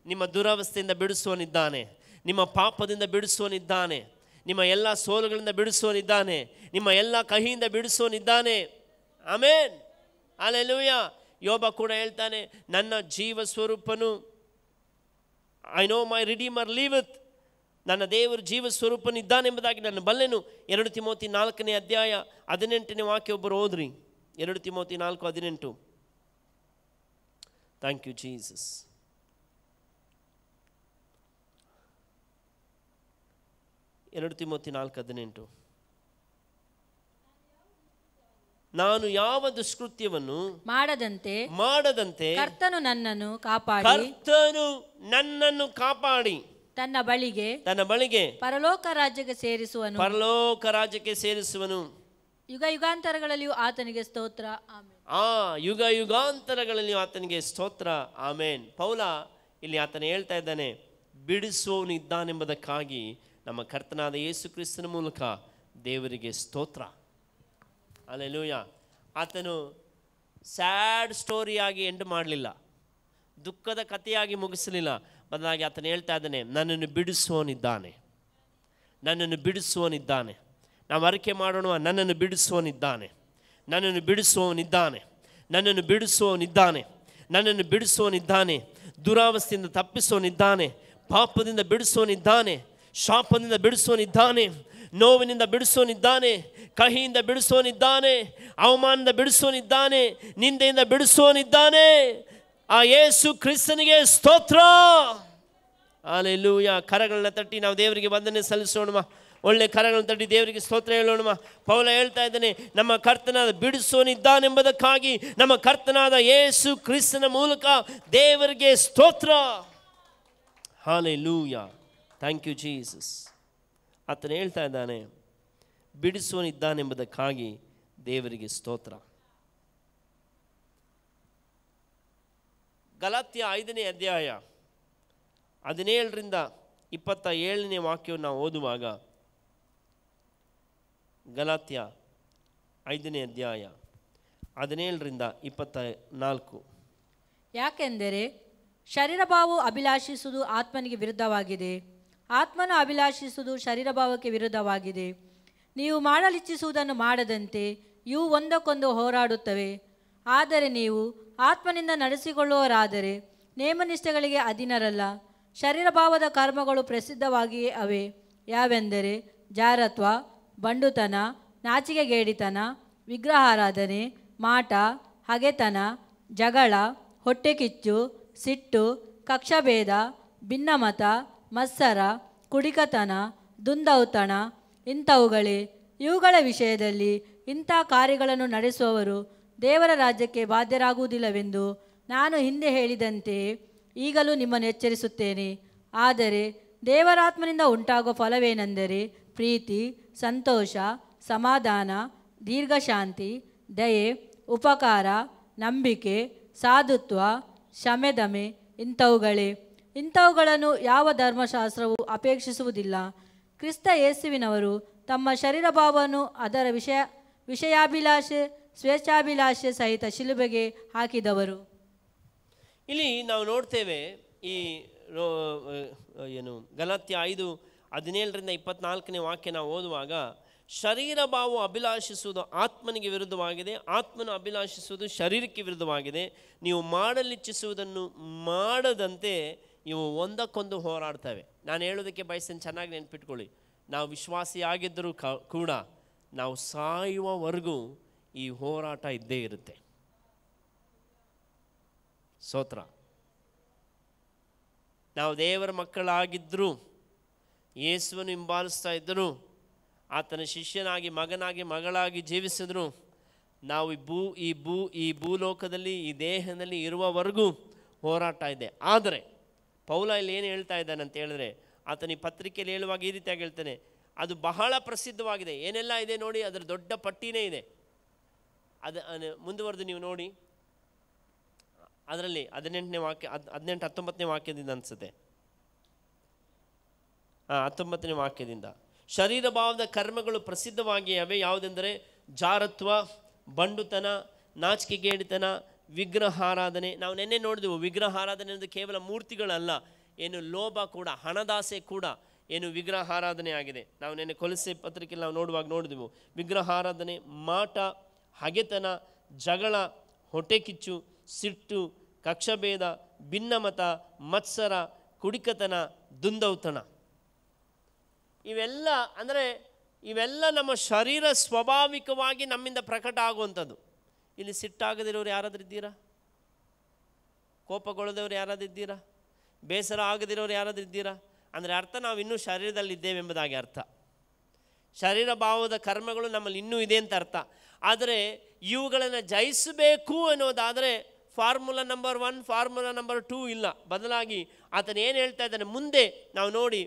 ನಿಮ್ಮ ದುರವಸ್ಥೆಯಿಂದ ಬಿಡಿಸುವವನಿದ್ದಾನೆ, ನಿಮ್ಮ ಪಾಪದಿಂದ ಬಿಡಿಸುವವನಿದ್ದಾನೆ, ನಿಮ್ಮ ಎಲ್ಲ ಸೋಲುಗಳಿಂದ ಬಿಡಿಸುವವನಿದ್ದಾನೆ, ನಿಮ್ಮ ಎಲ್ಲ ಕಹಿಯಿಂದ ಬಿಡಿಸುವವನಿದ್ದಾನೆ. Amen, hallelujah. ಯೋಬ ಕೂಡ ಹೇಳ್ತಾನೆ, ನನ್ನ ಜೀವ ಸ್ವರೂಪನು, ಐ ನೋ ಮೈ ರಿಡೀಮರ್ ಲಿವತ್, ನನ್ನ ದೇವರು ಜೀವ ಸ್ವರೂಪನಿದ್ದಾನೆ ಎಂಬುದಾಗಿ ನಾನು ಬಲ್ಲೆನು. 2 ತಿಮೋತಿ 4ನೇ ಅಧ್ಯಾಯ 18ನೇ ವಾಕ್ಯ ಒಬ್ಬರು ಓದ್ರಿ. 2 Timothy 4:18. Thank you Jesus. 2 Timothy 4:18. ನಾನು ಯಾವ ದುಷ್ಕೃತ್ಯವನ್ನು ಮಾಡದಂತೆ ಕರ್ತನು ನನ್ನನ್ನು ಕಾಪಾಡಿ ತನ್ನ ಬಳಿಗೆ ಪರಲೋಕ ರಾಜ್ಯಕ್ಕೆ ಸೇರಿಸುವನು. ಯುಗ ಯುಗಾಂತರಗಳಲ್ಲಿಯೂ ಆತನಿಗೆ ಸ್ತೋತ್ರ, ಆಮೆನ್. ಯುಗ ಯುಗಾಂತರಗಳಲ್ಲಿಯೂ ಆತನಿಗೆ ಸ್ತೋತ್ರ, ಆಮೇನ್. ಪೌಲ ಇಲ್ಲಿ ಆತನ ಹೇಳ್ತಾ ಇದ್ದಾನೆ, ಬಿಡಿಸುವವನು ಇದ್ದಾನೆಂಬುದಕ್ಕಾಗಿ ನಮ್ಮ ಕರ್ತನಾದ ಯೇಸು ಕ್ರಿಸ್ತನ ಮೂಲಕ ದೇವರಿಗೆ ಸ್ತೋತ್ರ, ಹಲ್ಲೆಲೂಯಾ. ಆತನು ಸ್ಯಾಡ್ ಸ್ಟೋರಿಯಾಗಿ ಎಂಡ್ ಮಾಡಲಿಲ್ಲ, ದುಃಖದ ಕಥೆಯಾಗಿ ಮುಗಿಸಲಿಲ್ಲ. ಬದಲಾಗಿ ಆತನು ಹೇಳ್ತಾ ಇದ್ದಾನೆ, ನನ್ನನ್ನು ಬಿಡಿಸುವವನಿದ್ದಾನೆ, ನನ್ನನ್ನು ಬಿಡಿಸುವವನಿದ್ದಾನೆ. ನಾವು ಅರಿಕೆ ಮಾಡೋಣ, ನನ್ನನ್ನು ಬಿಡಿಸುವವನಿದ್ದಾನೆ, ನನ್ನನ್ನು ಬಿಡಿಸುವವನಿದ್ದಾನೆ, ನನ್ನನ್ನು ಬಿಡಿಸುವವನಿದ್ದಾನೆ, ನನ್ನನ್ನು ಬಿಡಿಸುವವನಿದ್ದಾನೆ. ದುರಾವಸ್ಥೆಯಿಂದ ತಪ್ಪಿಸುವವನಿದ್ದಾನೆ, ಪಾಪದಿಂದ ಬಿಡಿಸುವವನಿದ್ದಾನೆ, ಶಾಪದಿಂದ ಬಿಡಿಸುವವನಿದ್ದಾನೆ, ನೋವಿನಿಂದ ಬಿಡಿಸುವವನಿದ್ದಾನೆ, ಕಹಿಯಿಂದ ಬಿಡಿಸುವವನಿದ್ದಾನೆ, ಅವಮಾನದಿಂದ ಬಿಡಿಸುವವನಿದ್ದಾನೆ, ನಿಂದೆಯಿಂದ ಬಿಡಿಸುವವನಿದ್ದಾನೆ. ಆ ಯೇಸು ಕ್ರಿಸ್ತನಿಗೆ ಸ್ತೋತ್ರ, ಹಲ್ಲೆಲೂಯಾ. ಕರಗಳನ್ನ ತಟ್ಟಿ ನಾವು ದೇವರಿಗೆ ವಂದನೆ ಸಲ್ಲಿಸೋಣ. ಒಳ್ಳೆ ಕರಗಳನ್ನು ತಟ್ಟಿ ದೇವರಿಗೆ ಸ್ತೋತ್ರ ಹೇಳೋಣ. ಪೌಲ ಹೇಳ್ತಾ ಇದ್ದಾನೆ, ನಮ್ಮ ಕರ್ತನಾದ ಬಿಡಿಸುವವನಿದ್ದಾನೆಂಬುದಕ್ಕಾಗಿ ನಮ್ಮ ಕರ್ತನಾದ ಯೇಸು ಕ್ರಿಸ್ತನ ಮೂಲಕ ದೇವರಿಗೆ ಸ್ತೋತ್ರ, ಹಲ್ಲೆಲೂಯಾ. Thank you Jesus. ಆತನು ಹೇಳ್ತಾ ಇದ್ದಾನೆ, ಬಿಡಿಸುವನಿದ್ದಾನೆಂಬುದಕ್ಕಾಗಿ ದೇವರಿಗೆ ಸ್ತೋತ್ರ. ಗಲಾತ್ಯ 5ನೇ ಅಧ್ಯಾಯ 17ರಿಂದ 27ನೇ ವಾಕ್ಯವನ್ನು ನಾವು ಓದುವಾಗ, ಗಲಾತ್ಯ 5ನೇ ಅಧ್ಯಾಯ 17ರಿಂದ 24. ಯಾಕೆಂದರೆ ಶರೀರಭಾವವು ಅಭಿಲಾಷಿಸುವುದು ಆತ್ಮನಿಗೆ ವಿರುದ್ಧವಾಗಿದೆ, ಆತ್ಮನು ಅಭಿಲಾಷಿಸುವುದು ಶರೀರಭಾವಕ್ಕೆ ವಿರುದ್ಧವಾಗಿದೆ. ನೀವು ಮಾಡಲಿಚ್ಛಿಸುವುದನ್ನು ಮಾಡದಂತೆ ಇವು ಒಂದಕ್ಕೊಂದು ಹೋರಾಡುತ್ತವೆ. ಆದರೆ ನೀವು ಆತ್ಮನಿಂದ ನಡೆಸಿಕೊಳ್ಳುವವರಾದರೆ ನೇಮನಿಷ್ಠೆಗಳಿಗೆ ಅಧೀನರಲ್ಲ. ಶರೀರಭಾವದ ಕರ್ಮಗಳು ಪ್ರಸಿದ್ಧವಾಗಿಯೇ ಅವೆ. ಯಾವೆಂದರೆ ಜಾರತ್ವ, ಬಂಡುತನ, ನಾಚಿಕೆಗೇಡಿತನ, ವಿಗ್ರಹಾರಾಧನೆ, ಮಾಟ, ಹಗೆತನ, ಜಗಳ, ಹೊಟ್ಟೆಕಿಚ್ಚು, ಸಿಟ್ಟು, ಕಕ್ಷಭೇದ, ಭಿನ್ನಮತ, ಮತ್ಸರ, ಕುಡಿಕತನ, ದುಂದೌತಣ ಇಂಥವುಗಳೇ. ಇವುಗಳ ವಿಷಯದಲ್ಲಿ ಇಂಥ ಕಾರ್ಯಗಳನ್ನು ನಡೆಸುವವರು ದೇವರ ರಾಜ್ಯಕ್ಕೆ ಬಾಧ್ಯರಾಗುವುದಿಲ್ಲವೆಂದು ನಾನು ಹಿಂದೆ ಹೇಳಿದಂತೆಯೇ ಈಗಲೂ ನಿಮ್ಮನ್ನು ಎಚ್ಚರಿಸುತ್ತೇನೆ. ಆದರೆ ದೇವರಾತ್ಮನಿಂದ ಉಂಟಾಗುವ ಫಲವೇನೆಂದರೆ ಪ್ರೀತಿ, ಸಂತೋಷ, ಸಮಾಧಾನ, ದೀರ್ಘಶಾಂತಿ, ದಯೆ, ಉಪಕಾರ, ನಂಬಿಕೆ, ಸಾಧುತ್ವ, ಶಮೆದಮೆ ಇಂಥವುಗಳೇ. ಇಂಥವುಗಳನ್ನು ಯಾವ ಧರ್ಮಶಾಸ್ತ್ರವು ಅಪೇಕ್ಷಿಸುವುದಿಲ್ಲ. ಕ್ರಿಸ್ತ ಯೇಸುವಿನವರು ತಮ್ಮ ಶರೀರಭಾವವನ್ನು ಅದರ ವಿಷಯಾಭಿಲಾಷೆ ಸ್ವೇಚ್ಛಾಭಿಲಾಷೆ ಸಹಿತ ಶಿಲುಬೆಗೆ ಹಾಕಿದವರು. ಇಲ್ಲಿ ನಾವು ನೋಡ್ತೇವೆ ಈ ಗಲಾತ್ಯ 5:17-24 ವಾಕ್ಯ ನಾವು ಓದುವಾಗ, ಶರೀರ ಭಾವ ಅಭಿಲಾಷಿಸುವುದು ಆತ್ಮನಿಗೆ ವಿರುದ್ಧವಾಗಿದೆ, ಆತ್ಮನು ಅಭಿಲಾಷಿಸುವುದು ಶರೀರಕ್ಕೆ ವಿರುದ್ಧವಾಗಿದೆ. ನೀವು ಮಾಡಲಿಚ್ಛಿಸುವುದನ್ನು ಮಾಡದಂತೆ ಇವು ಒಂದಕ್ಕೊಂದು ಹೋರಾಡ್ತವೆ. ನಾನು ಹೇಳೋದಕ್ಕೆ ಬಯಸ್ತೇನೆ, ಚೆನ್ನಾಗಿ ನೆನ್ಪಿಟ್ಕೊಳ್ಳಿ. ನಾವು ವಿಶ್ವಾಸಿಯಾಗಿದ್ದರೂ ಕೂಡ ನಾವು ಸಾಯುವವರೆಗೂ ಈ ಹೋರಾಟ ಇದ್ದೇ ಇರುತ್ತೆ. ಸ್ತೋತ್ರ. ನಾವು ದೇವರ ಮಕ್ಕಳಾಗಿದ್ದರೂ, ಯೇಸುವನ್ನು ಹಿಂಬಾಲಿಸ್ತಾ ಇದ್ದರೂ, ಆತನ ಶಿಷ್ಯನಾಗಿ ಮಗನಾಗಿ ಮಗಳಾಗಿ ಜೀವಿಸಿದ್ರು, ನಾವು ಈ ಭೂಲೋಕದಲ್ಲಿ ಈ ದೇಹದಲ್ಲಿ ಇರುವವರೆಗೂ ಹೋರಾಟ ಇದೆ. ಆದರೆ ಪೌಲ ಇಲ್ಲಿ ಏನು ಹೇಳ್ತಾ ಇದ್ದಾನೆ ಅಂತ ಹೇಳಿದ್ರೆ, ಆತನ ಈ ಪತ್ರಿಕೆಯಲ್ಲಿ ಹೇಳುವಾಗ ಈ ರೀತಿಯಾಗಿ ಹೇಳ್ತಾನೆ, ಅದು ಬಹಳ ಪ್ರಸಿದ್ಧವಾಗಿದೆ. ಏನೆಲ್ಲ ಇದೆ ನೋಡಿ, ಅದರ ದೊಡ್ಡ ಪಟ್ಟಿನೇ ಇದೆ. ಮುಂದುವರೆದು ನೀವು ನೋಡಿ, ಅದರಲ್ಲಿ 18-19 ವಾಕ್ಯದಿಂದ ಅನಿಸುತ್ತೆ. 19ನೇ ವಾಕ್ಯದಿಂದ, ಶರೀರ ಭಾವದ ಕರ್ಮಗಳು ಪ್ರಸಿದ್ಧವಾಗಿವೆ. ಯಾವುದೆಂದರೆ ಜಾರತ್ವ, ಬಂಡುತನ, ನಾಚಿಕೆಗೇಡಿತನ, ವಿಗ್ರಹಾರಾಧನೆ. ನಾವು ನೆನ್ನೆ ನೋಡಿದೆವು, ವಿಗ್ರಹಾರಾಧನೆ ಅನ್ನೋದು ಕೇವಲ ಮೂರ್ತಿಗಳಲ್ಲ, ಏನು ಲೋಭ ಕೂಡ, ಹಣದಾಸೆ ಕೂಡ ಏನು ವಿಗ್ರಹಾರಾಧನೆ ಆಗಿದೆ. ನಾವು ನೆನ್ನೆ ಕೊಲೊಸ್ಸೆ ಪತ್ರಿಕೆಯಲ್ಲಿ ನಾವು ನೋಡಿದೆವು. ವಿಗ್ರಹಾರಾಧನೆ, ಮಾಟ, ಹಗೆತನ, ಜಗಳ, ಹೊಟ್ಟೆಕಿಚ್ಚು, ಸಿಟ್ಟು, ಕಕ್ಷಭೇದ, ಭಿನ್ನಮತ, ಮತ್ಸರ, ಕುಡಿಕತನ, ದುಂದೌತಣ. ಇವೆಲ್ಲ ನಮ್ಮ ಶರೀರ ಸ್ವಾಭಾವಿಕವಾಗಿ ನಮ್ಮಿಂದ ಪ್ರಕಟ ಆಗುವಂಥದ್ದು. ಇಲ್ಲಿ ಸಿಟ್ಟಾಗದಿರೋರು ಯಾರಾದ್ರೂ ಇದ್ದೀರಾ? ಕೋಪಗೊಳ್ಳದವ್ರು ಯಾರಾದ್ರೂ ಇದ್ದೀರಾ? ಬೇಸರ ಆಗದಿರೋರು ಯಾರಾದ್ರೂ ಇದ್ದೀರಾ? ಅಂದರೆ ಅರ್ಥ ನಾವು ಇನ್ನೂ ಶರೀರದಲ್ಲಿದ್ದೇವೆ ಎಂಬುದಾಗಿ ಅರ್ಥ. ಶರೀರ ಭಾವದ ಕರ್ಮಗಳು ನಮ್ಮಲ್ಲಿ ಇನ್ನೂ ಇದೆ ಅಂತ ಅರ್ಥ. ಆದರೆ ಇವುಗಳನ್ನು ಜಯಿಸಬೇಕು ಅನ್ನೋದಾದರೆ ಫಾರ್ಮುಲಾ ನಂಬರ್ 1, ಫಾರ್ಮುಲಾ ನಂಬರ್ 2 ಇಲ್ಲ. ಬದಲಾಗಿ ಆತನು ಏನು ಹೇಳ್ತಾ ಇದ್ದಾನೆ ಮುಂದೆ ನಾವು ನೋಡಿ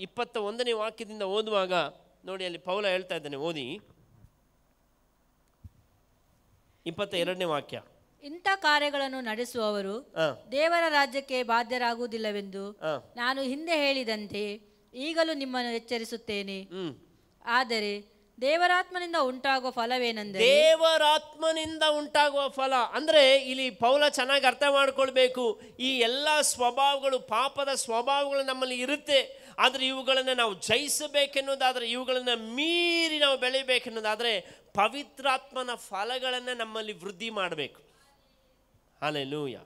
21ನೇ ವಾಕ್ಯದಿಂದ ಓದುವಾಗ ನೋಡಿ, ಅಲ್ಲಿ ಪೌಲ ಹೇಳ್ತಾ ಇದ್ದಾನೆ. ಓದಿ 22ನೇ ವಾಕ್ಯ. ಇಂಥ ಕಾರ್ಯಗಳನ್ನು ನಡೆಸುವವರು ದೇವರ ರಾಜ್ಯಕ್ಕೆ ಬಾಧ್ಯರಾಗುವುದಿಲ್ಲವೆಂದು ನಾನು ಹಿಂದೆ ಹೇಳಿದಂತೆ ಈಗಲೂ ನಿಮ್ಮನ್ನು ಎಚ್ಚರಿಸುತ್ತೇನೆ. ಆದರೆ ದೇವರಾತ್ಮನಿಂದ ಉಂಟಾಗುವ ಫಲವೇನೆಂದರೆ, ದೇವರಾತ್ಮನಿಂದ ಉಂಟಾಗುವ ಫಲ ಅಂದರೆ ಇಲ್ಲಿ ಪೌಲ ಚೆನ್ನಾಗಿ ಅರ್ಥ ಮಾಡ್ಕೊಳ್ಬೇಕು. ಈ ಎಲ್ಲ ಸ್ವಭಾವಗಳು, ಪಾಪದ ಸ್ವಭಾವಗಳು ನಮ್ಮಲ್ಲಿ ಇರುತ್ತೆ. ಆದರೆ ಇವುಗಳನ್ನು ನಾವು ಜಯಿಸಬೇಕೆನ್ನುವುದಾದರೆ, ಇವುಗಳನ್ನು ಮೀರಿ ನಾವು ಬೆಳಿಬೇಕೆನ್ನುವುದಾದರೆ ಪವಿತ್ರಾತ್ಮನ ಫಲಗಳನ್ನು ನಮ್ಮಲ್ಲಿ ವೃದ್ಧಿ ಮಾಡಬೇಕು. Hallelujah,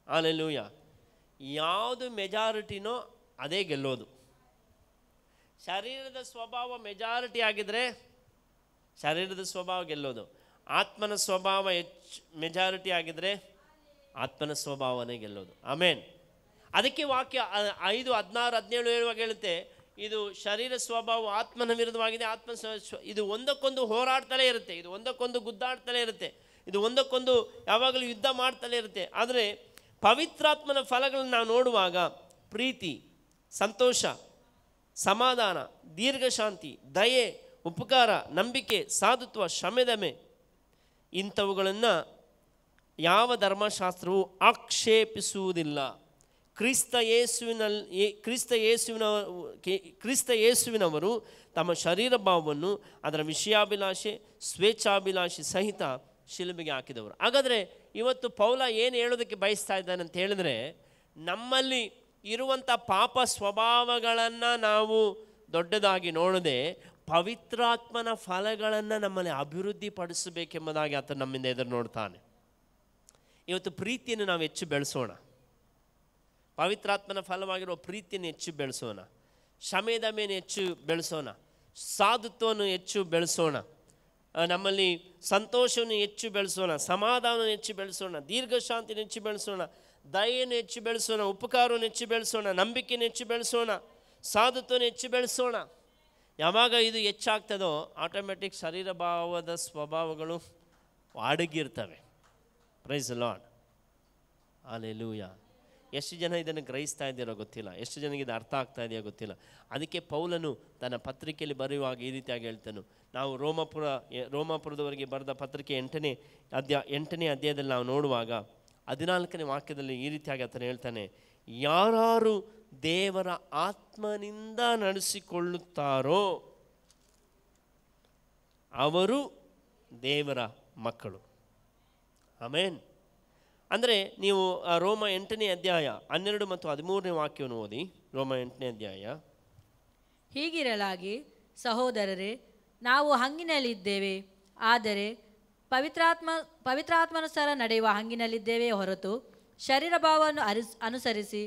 hallelujah. ಯಾವುದು ಮೆಜಾರಿಟಿನೋ ಅದೇ ಗೆಲ್ಲೋದು. ಶರೀರದ ಸ್ವಭಾವ ಮೆಜಾರಿಟಿ ಆಗಿದ್ರೆ ಶರೀರದ ಸ್ವಭಾವ ಗೆಲ್ಲೋದು. ಆತ್ಮನ ಸ್ವಭಾವ ಮೆಜಾರಿಟಿ ಆಗಿದ್ರೆ ಆತ್ಮನ ಸ್ವಭಾವನೇ ಗೆಲ್ಲೋದು. ಆಮೇನ್. ಅದಕ್ಕೆ ವಾಕ್ಯ 5:16-17 ಹೇಳುವಾಗ ಹೇಳುತ್ತೆ, ಇದು ಶರೀರ ಸ್ವಭಾವ ಆತ್ಮನ ವಿರುದ್ಧವಾಗಿದೆ. ಇದು ಒಂದಕ್ಕೊಂದು ಹೋರಾಡ್ತಲೇ ಇರುತ್ತೆ, ಇದು ಒಂದಕ್ಕೊಂದು ಗುದ್ದಾಡ್ತಲೇ ಇರುತ್ತೆ, ಇದು ಒಂದಕ್ಕೊಂದು ಯಾವಾಗಲೂ ಯುದ್ಧ ಮಾಡ್ತಲೇ ಇರುತ್ತೆ. ಆದರೆ ಪವಿತ್ರಾತ್ಮನ ಫಲಗಳನ್ನು ನಾವು ನೋಡುವಾಗ ಪ್ರೀತಿ, ಸಂತೋಷ, ಸಮಾಧಾನ, ದೀರ್ಘಶಾಂತಿ, ದಯೆ, ಉಪಕಾರ, ನಂಬಿಕೆ, ಸಾಧುತ್ವ, ಶಮೆದಮೆ, ಇಂಥವುಗಳನ್ನು ಯಾವ ಧರ್ಮಶಾಸ್ತ್ರವು ಆಕ್ಷೇಪಿಸುವುದಿಲ್ಲ. ಕ್ರಿಸ್ತ ಯೇಸುವಿನವರು ತಮ್ಮ ಶರೀರ ಭಾವವನ್ನು ಅದರ ವಿಷಯಾಭಿಲಾಷೆ ಸ್ವೇಚ್ಛಾಭಿಲಾಷೆ ಸಹಿತ ಶಿಲುಬೆಗೆ ಹಾಕಿದವರು. ಹಾಗಾದರೆ ಇವತ್ತು ಪೌಲ ಏನು ಹೇಳೋದಕ್ಕೆ ಬಯಸ್ತಾ ಇದ್ದಾನೆ ಅಂತ ಹೇಳಿದ್ರೆ, ನಮ್ಮಲ್ಲಿ ಇರುವಂಥ ಪಾಪ ಸ್ವಭಾವಗಳನ್ನು ನಾವು ದೊಡ್ಡದಾಗಿ ನೋಡದೆ ಪವಿತ್ರಾತ್ಮನ ಫಲಗಳನ್ನು ನಮ್ಮಲ್ಲಿ ಅಭಿವೃದ್ಧಿ ಪಡಿಸಬೇಕೆಂಬುದಾಗಿ ಆತ ನಮ್ಮಿಂದ ಎದುರು ನೋಡ್ತಾನೆ. ಇವತ್ತು ಪ್ರೀತಿಯನ್ನು ನಾವು ಹೆಚ್ಚು ಬೆಳೆಸೋಣ, ಪವಿತ್ರಾತ್ಮನ ಫಲವಾಗಿರುವ ಪ್ರೀತಿಯನ್ನು ಹೆಚ್ಚು ಬೆಳೆಸೋಣ, ಶಮೆದಮೆಯನ್ನು ಹೆಚ್ಚು ಬೆಳೆಸೋಣ, ಸಾಧುತ್ವವನ್ನು ಹೆಚ್ಚು ಬೆಳೆಸೋಣ, ನಮ್ಮಲ್ಲಿ ಸಂತೋಷವನ್ನು ಹೆಚ್ಚು ಬೆಳೆಸೋಣ, ಸಮಾಧಾನವನ್ನು ಹೆಚ್ಚು ಬೆಳೆಸೋಣ, ದೀರ್ಘಶಾಂತಿಯನ್ನು ಹೆಚ್ಚು ಬೆಳೆಸೋಣ, ದಯೆಯನ್ನು ಹೆಚ್ಚು ಬೆಳೆಸೋಣ, ಉಪಕಾರವನ್ನು ಹೆಚ್ಚು ಬೆಳೆಸೋಣ, ನಂಬಿಕೆಯನ್ನು ಹೆಚ್ಚು ಬೆಳೆಸೋಣ, ಸಾಧುತ್ವವನ್ನು ಹೆಚ್ಚು ಬೆಳೆಸೋಣ. ಯಾವಾಗ ಇದು ಹೆಚ್ಚಾಗ್ತದೋ ಆಟೋಮೆಟಿಕ್ ಶರೀರ ಭಾವದ ಸ್ವಭಾವಗಳು ಅಡಗಿರ್ತವೆ. Praise the Lord, hallelujah. ಎಷ್ಟು ಜನ ಇದನ್ನು ಗ್ರಹಿಸ್ತಾ ಇದ್ದೀರೋ ಗೊತ್ತಿಲ್ಲ, ಎಷ್ಟು ಜನಕ್ಕೆ ಇದು ಅರ್ಥ ಆಗ್ತಾ ಇದೆಯೋ ಗೊತ್ತಿಲ್ಲ. ಅದಕ್ಕೆ ಪೌಲನು ತನ್ನ ಪತ್ರಿಕೆಯಲ್ಲಿ ಬರೆಯುವಾಗ ಈ ರೀತಿಯಾಗಿ ಹೇಳ್ತಾನು. ನಾವು ರೋಮಾಪುರದವರೆಗೆ ಬರೆದ ಪತ್ರಿಕೆ 8ನೇ ಅಧ್ಯಾಯದಲ್ಲಿ ನಾವು ನೋಡುವಾಗ 14ನೇ ವಾಕ್ಯದಲ್ಲಿ ಈ ರೀತಿಯಾಗಿ ಆತನು ಹೇಳ್ತಾನೆ, ಯಾರು ದೇವರ ಆತ್ಮನಿಂದ ನಡೆಸಿಕೊಳ್ಳುತ್ತಾರೋ ಅವರು ದೇವರ ಮಕ್ಕಳು. ಆಮೇನ್. ಅಂದರೆ ನೀವು ರೋಮ 8ನೇ ಅಧ್ಯಾಯ 12 ಮತ್ತು 13ನೇ ವಾಕ್ಯವನ್ನು ಓದಿ. ರೋಮ 8ನೇ ಅಧ್ಯಾಯ. ಹೀಗಿರಲಾಗಿ ಸಹೋದರರೇ, ನಾವು ಹಂಗಿನಲ್ಲಿದ್ದೇವೆ, ಆದರೆ ಪವಿತ್ರಾತ್ಮನುಸಾರ ನಡೆಯುವ ಹಂಗಿನಲ್ಲಿದ್ದೇವೆ ಹೊರತು ಶರೀರ ಭಾವವನ್ನು ಅನುಸರಿಸಿ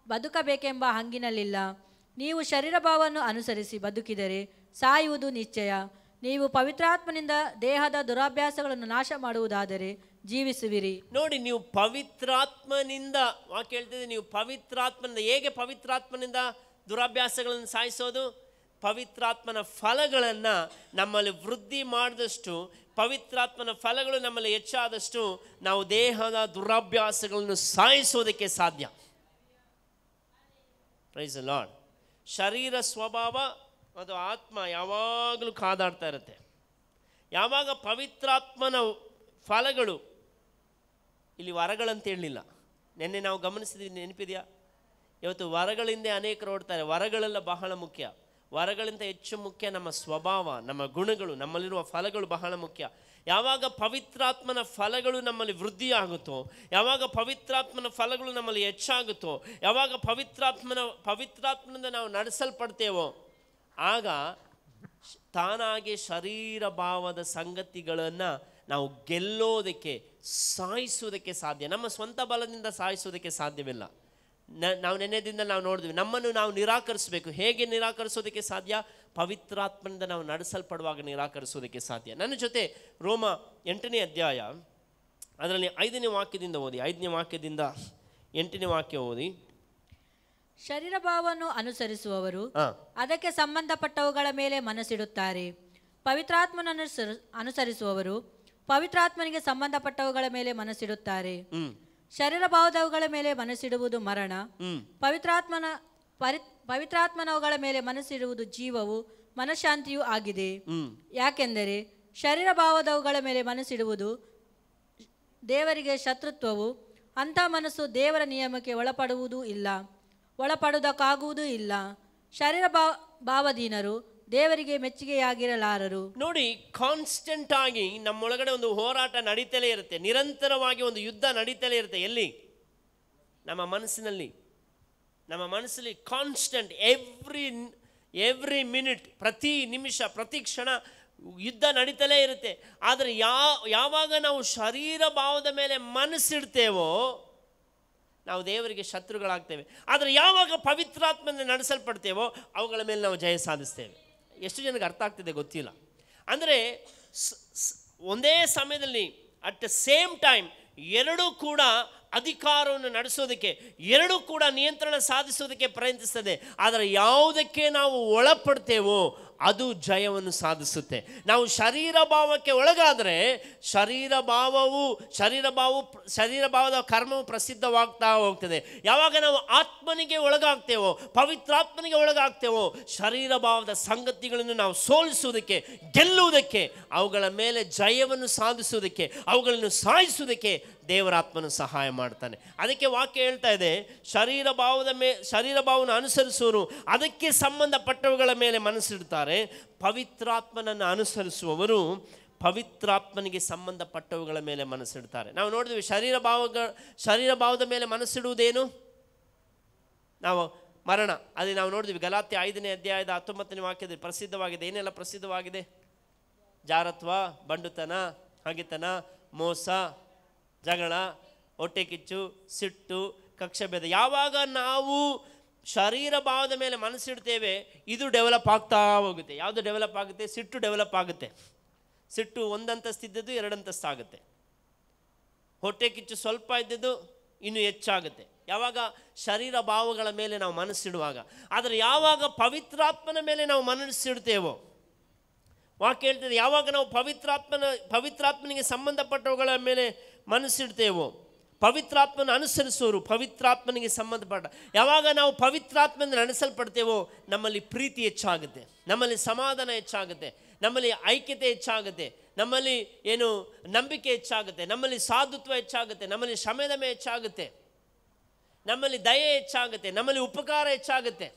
ಬದುಕಬೇಕೆಂಬ ಹಂಗಿನಲ್ಲಿಲ್ಲ. ನೀವು ಶರೀರ ಭಾವವನ್ನು ಅನುಸರಿಸಿ ಬದುಕಿದರೆ ಸಾಯುವುದು ನಿಶ್ಚಯ. ನೀವು ಪವಿತ್ರಾತ್ಮನಿಂದ ದೇಹದ ದುರಾಭ್ಯಾಸಗಳನ್ನು ನಾಶ ಮಾಡುವುದಾದರೆ ಜೀವಿಸುವಿರಿ. ನೋಡಿ, ನೀವು ಪವಿತ್ರಾತ್ಮನಿಂದ, ವಾಕ್ಯ ಹೇಳ್ತಿದೆ, ನೀವು ಪವಿತ್ರಾತ್ಮನಿಂದ. ಹೇಗೆ ಪವಿತ್ರಾತ್ಮನಿಂದ ದುರಾಭ್ಯಾಸಗಳನ್ನು ಸಾಯಿಸೋದು? ಪವಿತ್ರಾತ್ಮನ ಫಲಗಳನ್ನು ನಮ್ಮಲ್ಲಿ ವೃದ್ಧಿ ಮಾಡಿದಷ್ಟು, ಪವಿತ್ರಾತ್ಮನ ಫಲಗಳು ನಮ್ಮಲ್ಲಿ ಹೆಚ್ಚಾದಷ್ಟು ನಾವು ದೇಹದ ದುರಾಭ್ಯಾಸಗಳನ್ನು ಸಾಯಿಸೋದಕ್ಕೆ ಸಾಧ್ಯ. Praise the Lord. ಶರೀರ ಸ್ವಭಾವ ಮತ್ತು ಆತ್ಮ ಯಾವಾಗಲೂ ಕಾದಾಡ್ತಾ ಇರುತ್ತೆ. ಯಾವಾಗ ಪವಿತ್ರಾತ್ಮನ ಫಲಗಳು, ಇಲ್ಲಿ ವರಗಳಂತ ಹೇಳಲಿಲ್ಲ, ನಿನ್ನೆ ನಾವು ಗಮನಿಸಿದ್ವಿ, ನೆನಪಿದೆಯಾ? ಇವತ್ತು ವರಗಳಿಂದ ಅನೇಕರು ಓಡ್ತಾರೆ. ವರಗಳೆಲ್ಲ ಬಹಳ ಮುಖ್ಯ. ವರಗಳಿಂದ ಹೆಚ್ಚು ಮುಖ್ಯ ನಮ್ಮ ಸ್ವಭಾವ, ನಮ್ಮ ಗುಣಗಳು, ನಮ್ಮಲ್ಲಿರುವ ಫಲಗಳು ಬಹಳ ಮುಖ್ಯ. ಯಾವಾಗ ಪವಿತ್ರಾತ್ಮನ ಫಲಗಳು ನಮ್ಮಲ್ಲಿ ವೃದ್ಧಿ ಆಗುತ್ತೋ, ಯಾವಾಗ ಪವಿತ್ರಾತ್ಮನ ಫಲಗಳು ನಮ್ಮಲ್ಲಿ ಹೆಚ್ಚಾಗುತ್ತೋ, ಯಾವಾಗ ಪವಿತ್ರಾತ್ಮನಿಂದ ನಾವು ನಡೆಸಲ್ಪಡ್ತೇವೋ, ಆಗ ತಾನಾಗಿ ಶರೀರ ಭಾವದ ಸಂಗತಿಗಳನ್ನು ನಾವು ಗೆಲ್ಲೋದಕ್ಕೆ, ಸಾಯಿಸೋದಕ್ಕೆ ಸಾಧ್ಯ. ನಮ್ಮ ಸ್ವಂತ ಬಲದಿಂದ ಸಾಯಿಸೋದಕ್ಕೆ ಸಾಧ್ಯವಿಲ್ಲ. ನಾವು ನೆನ್ನೆದಿಂದ ನಾವು ನೋಡಿದ್ವಿ, ನಮ್ಮನ್ನು ನಾವು ನಿರಾಕರಿಸಬೇಕು. ಹೇಗೆ ನಿರಾಕರಿಸೋದಕ್ಕೆ ಸಾಧ್ಯ? ಪವಿತ್ರಾತ್ಮನಿಂದ ನಾವು ನಡೆಸಲ್ಪಡುವಾಗ ನಿರಾಕರಿಸೋದಕ್ಕೆ ಸಾಧ್ಯ. ನನ್ನ ಜೊತೆ ರೋಮ 8ನೇ ಅಧ್ಯಾಯ ಅದರಲ್ಲಿ 5ನೇ ವಾಕ್ಯದಿಂದ ಓದಿ. 5ನೇ ವಾಕ್ಯದಿಂದ 8ನೇ ವಾಕ್ಯ ಓದಿ. ಶರೀರ ಭಾವವನ್ನು ಅನುಸರಿಸುವವರು ಅದಕ್ಕೆ ಸಂಬಂಧಪಟ್ಟವುಗಳ ಮೇಲೆ ಮನಸ್ಸಿಡುತ್ತಾರೆ. ಪವಿತ್ರಾತ್ಮನನ್ನು ಅನುಸರಿಸುವವರು ಪವಿತ್ರಾತ್ಮನಿಗೆ ಸಂಬಂಧಪಟ್ಟವುಗಳ ಮೇಲೆ ಮನಸ್ಸಿಡುತ್ತಾರೆ. ಶರೀರ ಭಾವದವುಗಳ ಮೇಲೆ ಮನಸ್ಸಿಡುವುದು ಮರಣ, ಪವಿತ್ರಾತ್ಮನವುಗಳ ಮೇಲೆ ಮನಸ್ಸಿಡುವುದು ಜೀವವು ಮನಃಶಾಂತಿಯೂ ಆಗಿದೆ. ಯಾಕೆಂದರೆ ಶರೀರ ಭಾವದವುಗಳ ಮೇಲೆ ಮನಸ್ಸಿಡುವುದು ದೇವರಿಗೆ ಶತ್ರುತ್ವವು. ಅಂಥ ಮನಸ್ಸು ದೇವರ ನಿಯಮಕ್ಕೆ ಒಳಪಡುವುದಕ್ಕಾಗುವುದೂ ಇಲ್ಲ. ಶರೀರ ಭಾವದೀನರು ದೇವರಿಗೆ ಮೆಚ್ಚುಗೆಯಾಗಿರಲಾರರು. ನೋಡಿ, ಕಾನ್ಸ್ಟೆಂಟ್ ಆಗಿ ನಮ್ಮೊಳಗಡೆ ಒಂದು ಹೋರಾಟ ನಡೀತಲೇ ಇರುತ್ತೆ. ನಿರಂತರವಾಗಿ ಒಂದು ಯುದ್ಧ ನಡೀತಲೇ ಇರುತ್ತೆ. ಎಲ್ಲಿ? ನಮ್ಮ ಮನಸ್ಸಿನಲ್ಲಿ. ನಮ್ಮ ಮನಸ್ಸಲ್ಲಿ ಕಾನ್ಸ್ಟೆಂಟ್, ಎವ್ರಿ ಮಿನಿಟ್, ಪ್ರತಿ ನಿಮಿಷ, ಪ್ರತಿ ಕ್ಷಣ ಯುದ್ಧ ನಡೀತಲೇ ಇರುತ್ತೆ. ಆದರೆ ಯಾವಾಗ ನಾವು ಶರೀರ ಭಾವದ ಮೇಲೆ ಮನಸ್ಸಿಡ್ತೇವೋ ನಾವು ದೇವರಿಗೆ ಶತ್ರುಗಳಾಗ್ತೇವೆ. ಆದರೆ ಯಾವಾಗ ಪವಿತ್ರಾತ್ಮದಿಂದ ನಡೆಸಲ್ಪಡ್ತೇವೋ ಅವುಗಳ ಮೇಲೆ ನಾವು ಜಯ ಸಾಧಿಸ್ತೇವೆ. ಎಷ್ಟು ಜನಕ್ಕೆ ಅರ್ಥ ಆಗ್ತಿದೆ ಗೊತ್ತಿಲ್ಲ. ಅಂದರೆ ಒಂದೇ ಸಮಯದಲ್ಲಿ ಅಟ್ ದ ಸೇಮ್ ಟೈಮ್ ಎರಡೂ ಕೂಡ ಅಧಿಕಾರವನ್ನು ನಡೆಸೋದಕ್ಕೆ, ಎರಡೂ ಕೂಡ ನಿಯಂತ್ರಣ ಸಾಧಿಸೋದಕ್ಕೆ ಪ್ರಯತ್ನಿಸ್ತದೆ. ಆದರೆ ಯಾವುದಕ್ಕೆ ನಾವು ಒಳಪಡ್ತೇವೋ ಅದು ಜಯವನ್ನು ಸಾಧಿಸುತ್ತೆ. ನಾವು ಶರೀರ ಭಾವಕ್ಕೆ ಒಳಗಾದರೆ ಶರೀರ ಭಾವದ ಕರ್ಮವು ಪ್ರಸಿದ್ಧವಾಗ್ತಾ ಹೋಗ್ತದೆ. ಯಾವಾಗ ನಾವು ಆತ್ಮನಿಗೆ ಒಳಗಾಗ್ತೇವೋ, ಪವಿತ್ರಾತ್ಮನಿಗೆ ಒಳಗಾಗ್ತೇವೋ, ಶರೀರ ಭಾವದ ಸಂಗತಿಗಳನ್ನು ನಾವು ಸೋಲಿಸುವುದಕ್ಕೆ, ಗೆಲ್ಲುವುದಕ್ಕೆ, ಅವುಗಳ ಮೇಲೆ ಜಯವನ್ನು ಸಾಧಿಸುವುದಕ್ಕೆ, ಅವುಗಳನ್ನು ಸಾಯಿಸುವುದಕ್ಕೆ ದೇವರಾತ್ಮನು ಸಹಾಯ ಮಾಡ್ತಾನೆ. ಅದಕ್ಕೆ ವಾಕ್ಯ ಹೇಳ್ತಾ ಇದೆ, ಶರೀರ ಭಾವವನ್ನು ಅನುಸರಿಸುವವರು ಅದಕ್ಕೆ ಸಂಬಂಧಪಟ್ಟವುಗಳ ಮೇಲೆ ಮನಸ್ಸಿಡ್ತಾರೆ. ಪವಿತ್ರಾತ್ಮನನ್ನು ಅನುಸರಿಸುವವರು ಪವಿತ್ರಾತ್ಮನಿಗೆ ಸಂಬಂಧಪಟ್ಟವುಗಳ ಮೇಲೆ ಮನಸ್ಸಿಡ್ತಾರೆ. ನಾವು ನೋಡಿದ್ವಿ, ಶರೀರ ಭಾವದ ಮೇಲೆ ಮನಸ್ಸಿಡುವುದೇನು? ನಾವು ಮರಣ. ಅದೇ ನಾವು ನೋಡಿದ್ವಿ ಗಲಾತ್ಯ 5ನೇ ಅಧ್ಯಾಯದ 19ನೇ ವಾಕ್ಯದಲ್ಲಿ ಪ್ರಸಿದ್ಧವಾಗಿದೆ. ಏನೆಲ್ಲ ಪ್ರಸಿದ್ಧವಾಗಿದೆ? ಜಾರತ್ವ, ಬಂಡುತನ, ಹಗೆತನ, ಮೋಸ, ಜಗಳ, ಹೊಟ್ಟೆ ಕಿಚ್ಚು, ಸಿಟ್ಟು, ಕಕ್ಷಭೇದ. ಯಾವಾಗ ನಾವು ಶರೀರ ಭಾವದ ಮೇಲೆ ಮನಸ್ಸಿಡ್ತೇವೆ ಇದು ಡೆವಲಪ್ ಆಗ್ತಾ ಹೋಗುತ್ತೆ. ಯಾವುದು ಡೆವಲಪ್ ಆಗುತ್ತೆ? ಸಿಟ್ಟು ಡೆವಲಪ್ ಆಗುತ್ತೆ. ಸಿಟ್ಟು 1 ಅಂತಸ್ತಿದ್ದದ್ದು 2 ಅಂತಸ್ತಾಗುತ್ತೆ. ಹೊಟ್ಟೆ ಕಿಚ್ಚು ಸ್ವಲ್ಪ ಇದ್ದದ್ದು ಇನ್ನೂ ಹೆಚ್ಚಾಗುತ್ತೆ. ಯಾವಾಗ? ಶರೀರ ಭಾವಗಳ ಮೇಲೆ ನಾವು ಮನಸ್ಸಿಡುವಾಗ. ಆದರೆ ಯಾವಾಗ ಪವಿತ್ರಾತ್ಮನ ಮೇಲೆ ನಾವು ಮನಸ್ಸಿಡ್ತೇವೋ, ವಾಕ್ಯ ಹೇಳ್ತದೆ, ಯಾವಾಗ ನಾವು ಪವಿತ್ರಾತ್ಮನಿಗೆ ಸಂಬಂಧಪಟ್ಟವುಗಳ ಮೇಲೆ ಮನಸ್ಸಿಡ್ತೇವೋ, ಪವಿತ್ರಾತ್ಮನ ಅನುಸರಿಸುವರು ಪವಿತ್ರಾತ್ಮನಿಗೆ ಸಂಬಂಧಪಟ್ಟ, ಯಾವಾಗ ನಾವು ಪವಿತ್ರಾತ್ಮನಿಂದ ನಡೆಸಲ್ಪಡ್ತೇವೋ ನಮ್ಮಲ್ಲಿ ಪ್ರೀತಿ ಹೆಚ್ಚಾಗುತ್ತೆ, ನಮ್ಮಲ್ಲಿ ಸಮಾಧಾನ ಹೆಚ್ಚಾಗುತ್ತೆ, ನಮ್ಮಲ್ಲಿ ಐಕ್ಯತೆ ಹೆಚ್ಚಾಗುತ್ತೆ, ನಮ್ಮಲ್ಲಿ ಏನು ನಂಬಿಕೆ ಹೆಚ್ಚಾಗುತ್ತೆ, ನಮ್ಮಲ್ಲಿ ಸಾಧುತ್ವ ಹೆಚ್ಚಾಗುತ್ತೆ, ನಮ್ಮಲ್ಲಿ ಕ್ಷಮೆದಮೆ ಹೆಚ್ಚಾಗುತ್ತೆ, ನಮ್ಮಲ್ಲಿ ದಯೆ ಹೆಚ್ಚಾಗುತ್ತೆ, ನಮ್ಮಲ್ಲಿ ಉಪಕಾರ ಹೆಚ್ಚಾಗುತ್ತೆ.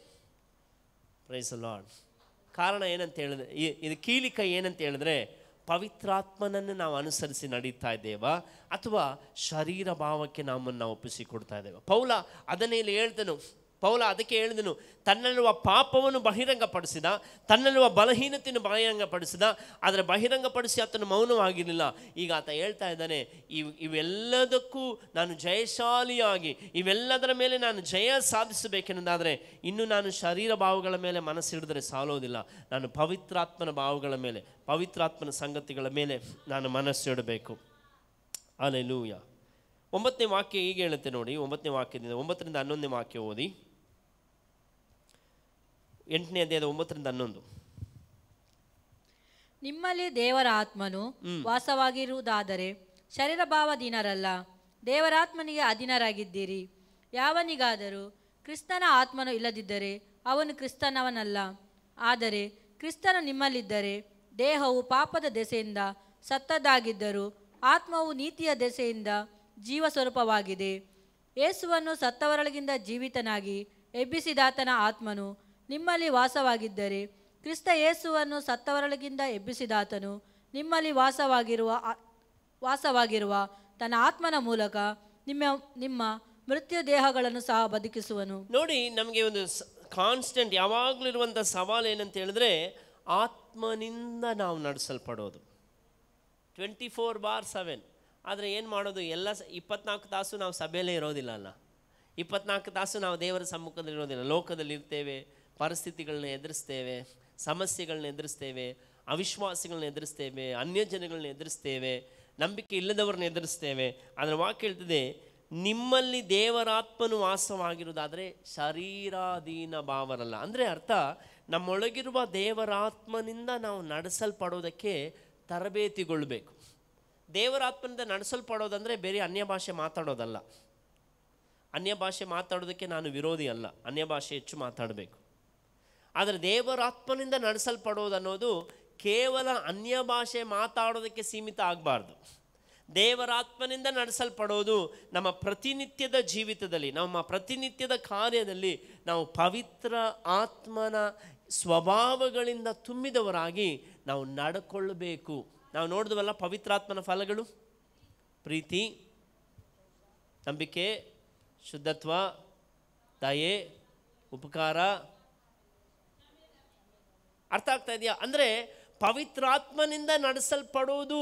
Praise the Lord. ಕಾರಣ ಏನಂತ ಹೇಳಿದ್ರೆ, ಇದು ಕೀಲಿಕೈ ಏನಂತ ಹೇಳಿದ್ರೆ, ಪವಿತ್ರಾತ್ಮನನ್ನು ನಾವು ಅನುಸರಿಸಿ ನಡೀತಾ ಇದ್ದೇವಾ ಅಥವಾ ಶರೀರ ಭಾವಕ್ಕೆ ನಮ್ಮನ್ನು ಒಪ್ಪಿಸಿಕೊಡ್ತಾ ಇದ್ದೇವೆ? ಪೌಲ ಅದನ್ನೇ ಇಲ್ಲಿ ಹೇಳ್ತನು. ಪೌಲ ಅದಕ್ಕೆ ಹೇಳಿದನು, ತನ್ನಲ್ಲಿರುವ ಪಾಪವನ್ನು ಬಹಿರಂಗಪಡಿಸಿದ, ತನ್ನಲ್ಲಿರುವ ಬಲಹೀನತೆಯನ್ನು ಬಹಿರಂಗಪಡಿಸಿದ, ಆದರೆ ಬಹಿರಂಗಪಡಿಸಿ ಆತನು ಮೌನವಾಗಿರಲಿಲ್ಲ. ಈಗ ಆತ ಹೇಳ್ತಾ ಇದ್ದಾನೆ, ಇವೆಲ್ಲದಕ್ಕೂ ನಾನು ಜಯಶಾಲಿಯಾಗಿ, ಇವೆಲ್ಲದರ ಮೇಲೆ ನಾನು ಜಯ ಸಾಧಿಸಬೇಕೆನ್ನೋದಾದರೆ ಇನ್ನು ನಾನು ಶರೀರ ಭಾವಗಳ ಮೇಲೆ ಮನಸ್ಸಿಡಿದ್ರೆ ಸಾಲೋದಿಲ್ಲ. ನಾನು ಪವಿತ್ರಾತ್ಮನ ಭಾವಗಳ ಮೇಲೆ, ಪವಿತ್ರಾತ್ಮನ ಸಂಗತಿಗಳ ಮೇಲೆ ನಾನು ಮನಸ್ಸಿಡಬೇಕು. ಹಲ್ಲೆಲೂಯಾ. 9ನೇ ವಾಕ್ಯ ಹೀಗೆ ಹೇಳುತ್ತೆ ನೋಡಿ. 9ನೇ ವಾಕ್ಯದಿಂದ 9ರಿಂದ 11ನೇ ವಾಕ್ಯ ಓದಿ. 8ನೇ ಅಧ್ಯಾಯದ 9ರಿಂದ 11. ನಿಮ್ಮಲ್ಲಿ ದೇವರ ಆತ್ಮನು ವಾಸವಾಗಿರುವುದಾದರೆ ಶರೀರ ಭಾವಾಧೀನರಲ್ಲ, ದೇವರಾತ್ಮನಿಗೆ ಅಧೀನರಾಗಿದ್ದೀರಿ. ಯಾವನಿಗಾದರೂ ಕ್ರಿಸ್ತನ ಆತ್ಮನು ಇಲ್ಲದಿದ್ದರೆ ಅವನು ಕ್ರಿಸ್ತನವನಲ್ಲ. ಆದರೆ ಕ್ರಿಸ್ತನು ನಿಮ್ಮಲ್ಲಿದ್ದರೆ ದೇಹವು ಪಾಪದ ದೆಸೆಯಿಂದ ಸತ್ತದ್ದಾಗಿದ್ದರೂ ಆತ್ಮವು ನೀತಿಯ ದೆಸೆಯಿಂದ ಜೀವ ಸ್ವರೂಪವಾಗಿದೆ. ಯೇಸುವನ್ನು ಸತ್ತವರೊಳಗಿಂದ ಜೀವಿತನಾಗಿ ಎಬ್ಬಿಸಿದಾತನ ಆತ್ಮನು ನಿಮ್ಮಲ್ಲಿ ವಾಸವಾಗಿದ್ದರೆ ಕ್ರಿಸ್ತ ಯೇಸುವನ್ನು ಸತ್ತವರೊಳಗಿಂದ ಎಬ್ಬಿಸಿದಾತನು ನಿಮ್ಮಲ್ಲಿ ವಾಸವಾಗಿರುವ ತನ್ನ ಆತ್ಮನ ಮೂಲಕ ನಿಮ್ಮ ಮೃತ್ಯು ದೇಹಗಳನ್ನು ಸಹ ಬದುಕಿಸುವನು. ನೋಡಿ, ನಮಗೆ ಒಂದು ಕಾನ್ಸ್ಟೆಂಟ್ ಯಾವಾಗಲೂ ಇರುವಂಥ ಸವಾಲು ಏನಂತ ಹೇಳಿದ್ರೆ, ಆತ್ಮನಿಂದ ನಾವು ನಡೆಸಲ್ಪಡೋದು 24/7. ಆದರೆ ಏನು ಮಾಡೋದು, ಎಲ್ಲ 24 ತಾಸು ನಾವು ಸಭೆಯಲ್ಲೇ ಇರೋದಿಲ್ಲ ಅಲ್ಲ. 24 ತಾಸು ನಾವು ದೇವರ ಸಮ್ಮುಖದಲ್ಲಿ ಇರೋದಿಲ್ಲ. ಲೋಕದಲ್ಲಿ ಇರ್ತೇವೆ, ಪರಿಸ್ಥಿತಿಗಳನ್ನ ಎದುರಿಸ್ತೇವೆ, ಸಮಸ್ಯೆಗಳನ್ನ ಎದುರಿಸ್ತೇವೆ, ಅವಿಶ್ವಾಸಗಳನ್ನ ಎದುರಿಸ್ತೇವೆ, ಅನ್ಯ ಜನಗಳನ್ನ ಎದುರಿಸ್ತೇವೆ, ನಂಬಿಕೆ ಇಲ್ಲದವ್ರನ್ನ ಎದುರಿಸ್ತೇವೆ. ಅದರ ವಾಕ್ಯ ಹೇಳ್ತದೆ, ನಿಮ್ಮಲ್ಲಿ ದೇವರಾತ್ಮನು ವಾಸವಾಗಿರುವುದಾದರೆ ಶರೀರಾಧೀನ ಭಾವರಲ್ಲ. ಅಂದರೆ ಅರ್ಥ, ನಮ್ಮೊಳಗಿರುವ ದೇವರಾತ್ಮನಿಂದ ನಾವು ನಡೆಸಲ್ಪಡೋದಕ್ಕೆ ತರಬೇತಿಗೊಳ್ಬೇಕು. ದೇವರಾತ್ಮನಿಂದ ನಡೆಸಲ್ಪಡೋದಂದರೆ ಬೇರೆ ಅನ್ಯ ಭಾಷೆ ಮಾತಾಡೋದಲ್ಲ. ಅನ್ಯ ಭಾಷೆ ಮಾತಾಡೋದಕ್ಕೆ ನಾನು ವಿರೋಧಿ ಅಲ್ಲ, ಅನ್ಯ ಭಾಷೆ ಹೆಚ್ಚು ಮಾತಾಡಬೇಕು. ಆದರೆ ದೇವರಾತ್ಮನಿಂದ ನಡೆಸಲ್ಪಡೋದನ್ನೋದು ಕೇವಲ ಅನ್ಯ ಭಾಷೆ ಮಾತಾಡೋದಕ್ಕೆ ಸೀಮಿತ ಆಗಬಾರ್ದು. ದೇವರಾತ್ಮನಿಂದ ನಡೆಸಲ್ಪಡೋದು ನಮ್ಮ ಪ್ರತಿನಿತ್ಯದ ಜೀವಿತದಲ್ಲಿ, ನಮ್ಮ ಪ್ರತಿನಿತ್ಯದ ಕಾರ್ಯದಲ್ಲಿ ನಾವು ಪವಿತ್ರ ಆತ್ಮನ ಸ್ವಭಾವಗಳಿಂದ ತುಂಬಿದವರಾಗಿ ನಾವು ನಡ್ಕೊಳ್ಳಬೇಕು. ನಾವು ನೋಡಿದ್ವಲ್ಲ, ಪವಿತ್ರಾತ್ಮನ ಫಲಗಳು: ಪ್ರೀತಿ, ನಂಬಿಕೆ, ಶುದ್ಧತ್ವ, ದಯೆ, ಉಪಕಾರ. ಅರ್ಥ ಆಗ್ತಾ ಇದೆಯಾ? ಅಂದರೆ ಪವಿತ್ರಾತ್ಮನಿಂದ ನಡೆಸಲ್ಪಡೋದು,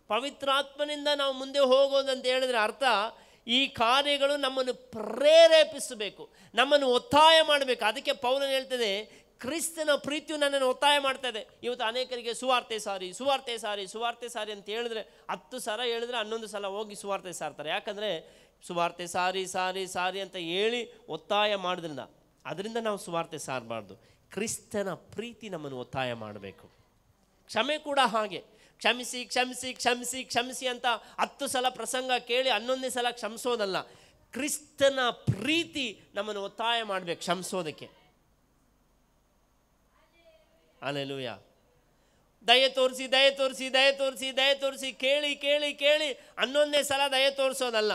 ಪವಿತ್ರಾತ್ಮನಿಂದ ನಾವು ಮುಂದೆ ಹೋಗೋದಂತ ಹೇಳಿದ್ರೆ ಅರ್ಥ, ಈ ಕಾರ್ಯಗಳು ನಮ್ಮನ್ನು ಪ್ರೇರೇಪಿಸಬೇಕು, ನಮ್ಮನ್ನು ಒತ್ತಾಯ ಮಾಡಬೇಕು. ಅದಕ್ಕೆ ಪೌಲನು ಹೇಳ್ತದೆ, ಕ್ರಿಸ್ತನ ಪ್ರೀತಿಯು ನನ್ನನ್ನು ಒತ್ತಾಯ ಮಾಡ್ತಾ ಇದೆ. ಇವತ್ತು ಅನೇಕರಿಗೆ ಸುವಾರ್ತೆ ಸಾರಿ, ಸುವಾರ್ತೆ ಸಾರಿ, ಸುವಾರ್ತೆ ಸಾರಿ ಅಂತ ಹೇಳಿದ್ರೆ 10 ಸಲ ಹೇಳಿದ್ರೆ 11 ಸಲ ಹೋಗಿ ಸುವಾರ್ತೆ ಸಾರ್ತಾರೆ. ಯಾಕಂದರೆ ಸುವಾರ್ತೆ ಸಾರಿ ಸಾರಿ ಸಾರಿ ಅಂತ ಹೇಳಿ ಒತ್ತಾಯ ಮಾಡೋದ್ರಿಂದ, ಅದರಿಂದ ನಾವು ಸುವಾರ್ತೆ ಸಾರಬಾರ್ದು. ಕ್ರಿಸ್ತನ ಪ್ರೀತಿ ನಮ್ಮನ್ನು ಒತ್ತಾಯ ಮಾಡಬೇಕು. ಕ್ಷಮೆ ಕೂಡ ಹಾಗೆ. ಕ್ಷಮಿಸಿ ಕ್ಷಮಿಸಿ ಕ್ಷಮಿಸಿ ಕ್ಷಮಿಸಿ ಅಂತ 10 ಸಲ ಪ್ರಸಂಗ ಕೇಳಿ 11ನೇ ಸಲ ಕ್ಷಮಿಸೋದಲ್ಲ. ಕ್ರಿಸ್ತನ ಪ್ರೀತಿ ನಮ್ಮನ್ನು ಒತ್ತಾಯ ಮಾಡಬೇಕು ಕ್ಷಮಿಸೋದಕ್ಕೆ. ಹಲ್ಲೆಲೂಯಾ. ದಯೆ ತೋರಿಸಿ ದಯೆ ತೋರಿಸಿ ದಯೆ ತೋರಿಸಿ ದಯೆ ತೋರಿಸಿ ಕೇಳಿ ಕೇಳಿ ಕೇಳಿ 11ನೇ ಸಲ ದಯೆ ತೋರಿಸೋದಲ್ಲ.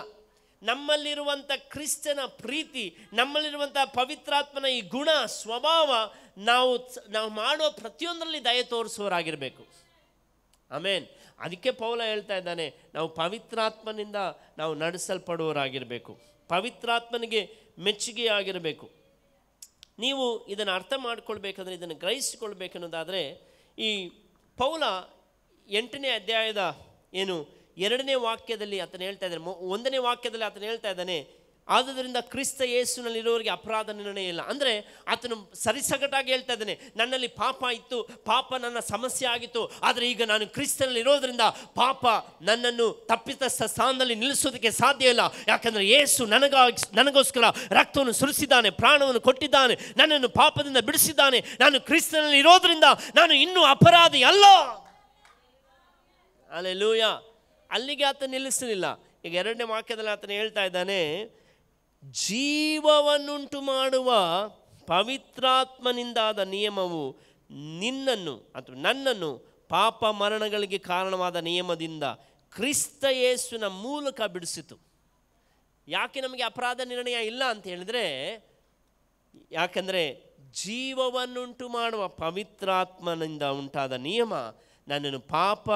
ನಮ್ಮಲ್ಲಿರುವಂಥ ಕ್ರಿಸ್ತನ ಪ್ರೀತಿ, ನಮ್ಮಲ್ಲಿರುವಂಥ ಪವಿತ್ರಾತ್ಮನ ಈ ಗುಣ ಸ್ವಭಾವ, ನಾವು ಮಾಡೋ ಪ್ರತಿಯೊಂದರಲ್ಲಿ ದಯೆ ತೋರಿಸುವವರಾಗಿರಬೇಕು. ಆಮೇನ್. ಅದಕ್ಕೆ ಪೌಲ ಹೇಳ್ತಾ ಇದ್ದಾನೆ, ನಾವು ಪವಿತ್ರಾತ್ಮನಿಂದ ನಾವು ನಡೆಸಲ್ಪಡುವವರಾಗಿರಬೇಕು, ಪವಿತ್ರಾತ್ಮನಿಗೆ ಮೆಚ್ಚುಗೆಯಾಗಿರಬೇಕು. ನೀವು ಇದನ್ನು ಅರ್ಥ ಮಾಡ್ಕೊಳ್ಬೇಕಂದ್ರೆ, ಇದನ್ನು ಗ್ರಹಿಸಿಕೊಳ್ಬೇಕನ್ನೋದಾದರೆ, ಈ ಪೌಲ 8ನೇ ಅಧ್ಯಾಯದ 2ನೇ ವಾಕ್ಯದಲ್ಲಿ ಆತನು ಹೇಳ್ತಾ ಇದ್ದಾನೆ, 1ನೇ ವಾಕ್ಯದಲ್ಲಿ ಆತನು ಹೇಳ್ತಾ ಇದ್ದಾನೆ, ಆದುದರಿಂದ ಕ್ರಿಸ್ತ ಯೇಸುನಲ್ಲಿರೋರಿಗೆ ಅಪರಾಧ ನಿರ್ಣಯ ಇಲ್ಲ. ಅಂದರೆ ಆತನು ಸರಿಸಗಟಾಗಿ ಹೇಳ್ತಾ ಇದ್ದಾನೆ, ನನ್ನಲ್ಲಿ ಪಾಪ ಇತ್ತು, ಪಾಪ ನನ್ನ ಸಮಸ್ಯೆ ಆಗಿತ್ತು, ಆದರೆ ಈಗ ನಾನು ಕ್ರಿಸ್ತನಲ್ಲಿ ಇರೋದ್ರಿಂದ ಪಾಪ ನನ್ನನ್ನು ತಪ್ಪಿತಸ್ಥ ಸ್ಥಾನದಲ್ಲಿ ನಿಲ್ಲಿಸೋದಕ್ಕೆ ಸಾಧ್ಯ ಇಲ್ಲ. ಯಾಕಂದರೆ ಯೇಸು ನನಗೋಸ್ಕರ ರಕ್ತವನ್ನು ಸುರಿಸಿದ್ದಾನೆ, ಪ್ರಾಣವನ್ನು ಕೊಟ್ಟಿದ್ದಾನೆ, ನನ್ನನ್ನು ಪಾಪದಿಂದ ಬಿಡಿಸಿದ್ದಾನೆ. ನಾನು ಕ್ರಿಸ್ತನಲ್ಲಿ ಇರೋದ್ರಿಂದ ನಾನು ಇನ್ನೂ ಅಪರಾಧಿ ಅಲ್ಲ. ಹಲ್ಲೆಲೂಯಾ. ಅಲ್ಲಿಗೆ ಆತ ನಿಲ್ಲಿಸಲಿಲ್ಲ. ಈಗ 2ನೇ ವಾಕ್ಯದಲ್ಲಿ ಆತನು ಹೇಳ್ತಾ ಇದ್ದಾನೆ, ಜೀವವನ್ನುಂಟು ಮಾಡುವ ಪವಿತ್ರಾತ್ಮನಿಂದಾದ ನಿಯಮವು ನಿನ್ನನ್ನು ಅಥವಾ ನನ್ನನ್ನು ಪಾಪ ಮರಣಗಳಿಗೆ ಕಾರಣವಾದ ನಿಯಮದಿಂದ ಕ್ರಿಸ್ತ ಯೇಸುವಿನ ಮೂಲಕ ಬಿಡಿಸಿತು. ಯಾಕೆ ನಮಗೆ ಅಪರಾಧ ನಿರ್ಣಯ ಇಲ್ಲ ಅಂತ ಹೇಳಿದರೆ, ಯಾಕಂದರೆ ಜೀವವನ್ನುಂಟು ಮಾಡುವ ಪವಿತ್ರಾತ್ಮನಿಂದ ಉಂಟಾದ ನಿಯಮ ನನ್ನನ್ನು ಪಾಪ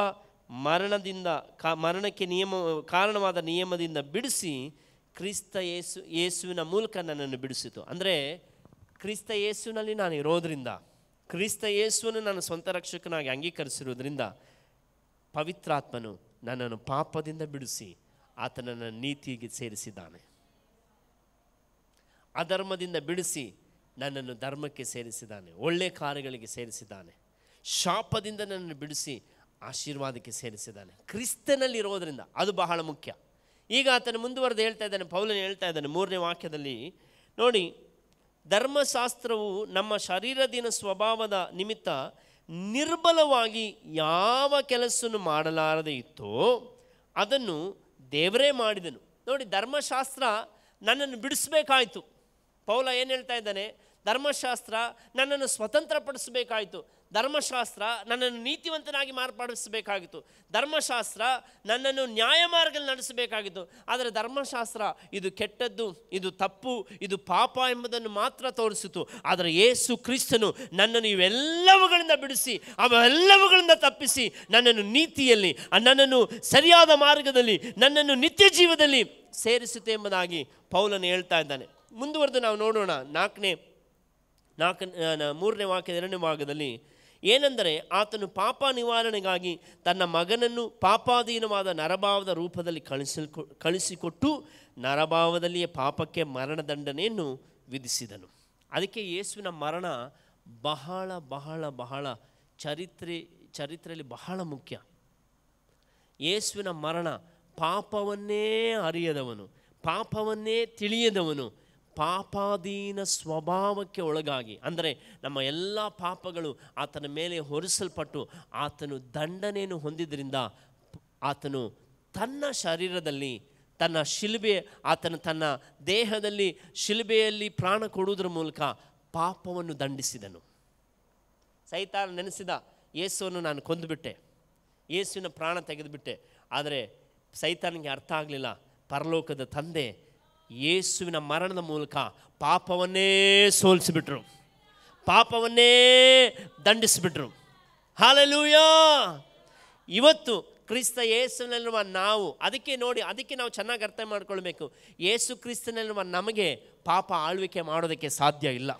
ಮರಣದಿಂದ ಮರಣಕ್ಕೆ ಕಾರಣವಾದ ನಿಯಮದಿಂದ ಬಿಡಿಸಿ ಕ್ರಿಸ್ತ ಯೇಸುವಿನ ಮೂಲಕ ನನ್ನನ್ನು ಬಿಡಿಸಿತು. ಅಂದರೆ ಕ್ರಿಸ್ತ ಯೇಸುವಿನಲ್ಲಿ ನಾನು ಇರೋದರಿಂದ, ಕ್ರಿಸ್ತ ಯೇಸುವನ್ನು ನನ್ನ ಸ್ವಂತ ರಕ್ಷಕನಾಗಿ ಅಂಗೀಕರಿಸಿರೋದ್ರಿಂದ ಪವಿತ್ರಾತ್ಮನು ನನ್ನನ್ನು ಪಾಪದಿಂದ ಬಿಡಿಸಿ ಆತನನ್ನು ನೀತಿಗೆ ಸೇರಿಸಿದ್ದಾನೆ. ಅಧರ್ಮದಿಂದ ಬಿಡಿಸಿ ನನ್ನನ್ನು ಧರ್ಮಕ್ಕೆ ಸೇರಿಸಿದ್ದಾನೆ, ಒಳ್ಳೆಯ ಕಾರ್ಯಗಳಿಗೆ ಸೇರಿಸಿದ್ದಾನೆ. ಶಾಪದಿಂದ ನನ್ನನ್ನು ಬಿಡಿಸಿ ಆಶೀರ್ವಾದಕ್ಕೆ ಸೇರಿಸಿದ್ದಾನೆ. ಕ್ರಿಸ್ತನಲ್ಲಿ ಇರೋದರಿಂದ ಅದು ಬಹಳ ಮುಖ್ಯ. ಈಗ ಆತನು ಮುಂದುವರೆದು ಹೇಳ್ತಾ ಇದ್ದಾನೆ, ಪೌಲನು ಹೇಳ್ತಾ ಇದ್ದಾನೆ 3ನೇ ವಾಕ್ಯದಲ್ಲಿ ನೋಡಿ, ಧರ್ಮಶಾಸ್ತ್ರವು ನಮ್ಮ ಶರೀರದಿನ ಸ್ವಭಾವದ ನಿಮಿತ್ತ ನಿರ್ಬಲವಾಗಿ ಯಾವ ಕೆಲಸವನ್ನು ಮಾಡಲಾರದೆ ಇತ್ತೋ ಅದನ್ನು ದೇವರೇ ಮಾಡಿದನು. ನೋಡಿ, ಧರ್ಮಶಾಸ್ತ್ರ ನನ್ನನ್ನು ಬಿಡಿಸಬೇಕಾಯಿತು. ಪೌಲ ಏನು ಹೇಳ್ತಾ ಇದ್ದಾನೆ? ಧರ್ಮಶಾಸ್ತ್ರ ನನ್ನನ್ನು ಸ್ವತಂತ್ರಪಡಿಸಬೇಕಾಯಿತು. ಧರ್ಮಶಾಸ್ತ್ರ ನನ್ನನ್ನು ನೀತಿವಂತನಾಗಿ ಮಾರ್ಪಡಿಸಬೇಕಾಗಿತ್ತು. ಧರ್ಮಶಾಸ್ತ್ರ ನನ್ನನ್ನು ನ್ಯಾಯ ಮಾರ್ಗದಲ್ಲಿ ನಡೆಸಬೇಕಾಗಿತ್ತು. ಆದರೆ ಧರ್ಮಶಾಸ್ತ್ರ ಇದು ಕೆಟ್ಟದ್ದು, ಇದು ತಪ್ಪು, ಇದು ಪಾಪ ಎಂಬುದನ್ನು ಮಾತ್ರ ತೋರಿಸಿತು. ಆದರೆ ಯೇಸು ಕ್ರಿಸ್ತನು ನನ್ನನ್ನು ಇವೆಲ್ಲವುಗಳಿಂದ ಬಿಡಿಸಿ, ಅವೆಲ್ಲವುಗಳಿಂದ ತಪ್ಪಿಸಿ ನನ್ನನ್ನು ನೀತಿಯಲ್ಲಿ, ನನ್ನನ್ನು ಸರಿಯಾದ ಮಾರ್ಗದಲ್ಲಿ, ನನ್ನನ್ನು ನಿತ್ಯ ಜೀವದಲ್ಲಿ ಸೇರಿಸುತ್ತೆ ಎಂಬುದಾಗಿ ಪೌಲನು ಹೇಳ್ತಾ ಇದ್ದಾನೆ. ಮುಂದುವರೆದು ನಾವು ನೋಡೋಣ 3ನೇ ವಾಕ್ಯದ 2ನೇ ಭಾಗದಲ್ಲಿ ಏನೆಂದರೆ, ಆತನು ಪಾಪ ನಿವಾರಣೆಗಾಗಿ ತನ್ನ ಮಗನನ್ನು ಪಾಪಾಧೀನವಾದ ನರಭಾವದ ರೂಪದಲ್ಲಿ ಕಳಿಸಿಕೊಟ್ಟು ನರಭಾವದಲ್ಲಿಯೇ ಪಾಪಕ್ಕೆ ಮರಣದಂಡನೆಯನ್ನು ವಿಧಿಸಿದನು. ಅದಕ್ಕೆ ಯೇಸುವಿನ ಮರಣ ಬಹಳ ಬಹಳ ಬಹಳ ಚರಿತ್ರೆಯಲ್ಲಿ ಬಹಳ ಮುಖ್ಯ. ಯೇಸುವಿನ ಮರಣ ಪಾಪವನ್ನೇ ಅರಿಯದವನು, ಪಾಪವನ್ನೇ ತಿಳಿಯದವನು, ಪಾಪಾಧೀನ ಸ್ವಭಾವಕ್ಕೆ ಒಳಗಾಗಿ, ಅಂದರೆ ನಮ್ಮ ಎಲ್ಲ ಪಾಪಗಳು ಆತನ ಮೇಲೆ ಹೊರಿಸಲ್ಪಟ್ಟು ಆತನು ದಂಡನೆಯನ್ನು ಹೊಂದಿದ್ದರಿಂದ ಆತನು ತನ್ನ ಶರೀರದಲ್ಲಿ ತನ್ನ ತನ್ನ ದೇಹದಲ್ಲಿ ಶಿಲುಬೆಯಲ್ಲಿ ಪ್ರಾಣ ಕೊಡುವುದರ ಮೂಲಕ ಪಾಪವನ್ನು ದಂಡಿಸಿದನು. ಸೈತಾನ ನೆನೆಸಿದ, ಯೇಸುವನ್ನು ನಾನು ಕೊಂದುಬಿಟ್ಟೆ, ಯೇಸುವಿನ ಪ್ರಾಣ ತೆಗೆದುಬಿಟ್ಟೆ. ಆದರೆ ಸೈತಾನಿಗೆ ಅರ್ಥ ಆಗಲಿಲ್ಲ, ಪರಲೋಕದ ತಂದೆ ಯೇಸುವಿನ ಮರಣದ ಮೂಲಕ ಪಾಪವನ್ನೇ ಸೋಲಿಸಿಬಿಟ್ರು, ಪಾಪವನ್ನೇ ದಂಡಿಸಿಬಿಟ್ರು. ಹಲ್ಲೆಲೂಯಾ! ಇವತ್ತು ಕ್ರಿಸ್ತ ಯೇಸುವಿನಲ್ಲಿರುವ ನಾವು, ಅದಕ್ಕೆ ನಾವು ಚೆನ್ನಾಗಿ ಅರ್ಥ ಮಾಡ್ಕೊಳ್ಬೇಕು. ಯೇಸು ಕ್ರಿಸ್ತನಲ್ಲಿರುವ ನಮಗೆ ಪಾಪ ಆಳ್ವಿಕೆ ಮಾಡೋದಕ್ಕೆ ಸಾಧ್ಯ ಇಲ್ಲ.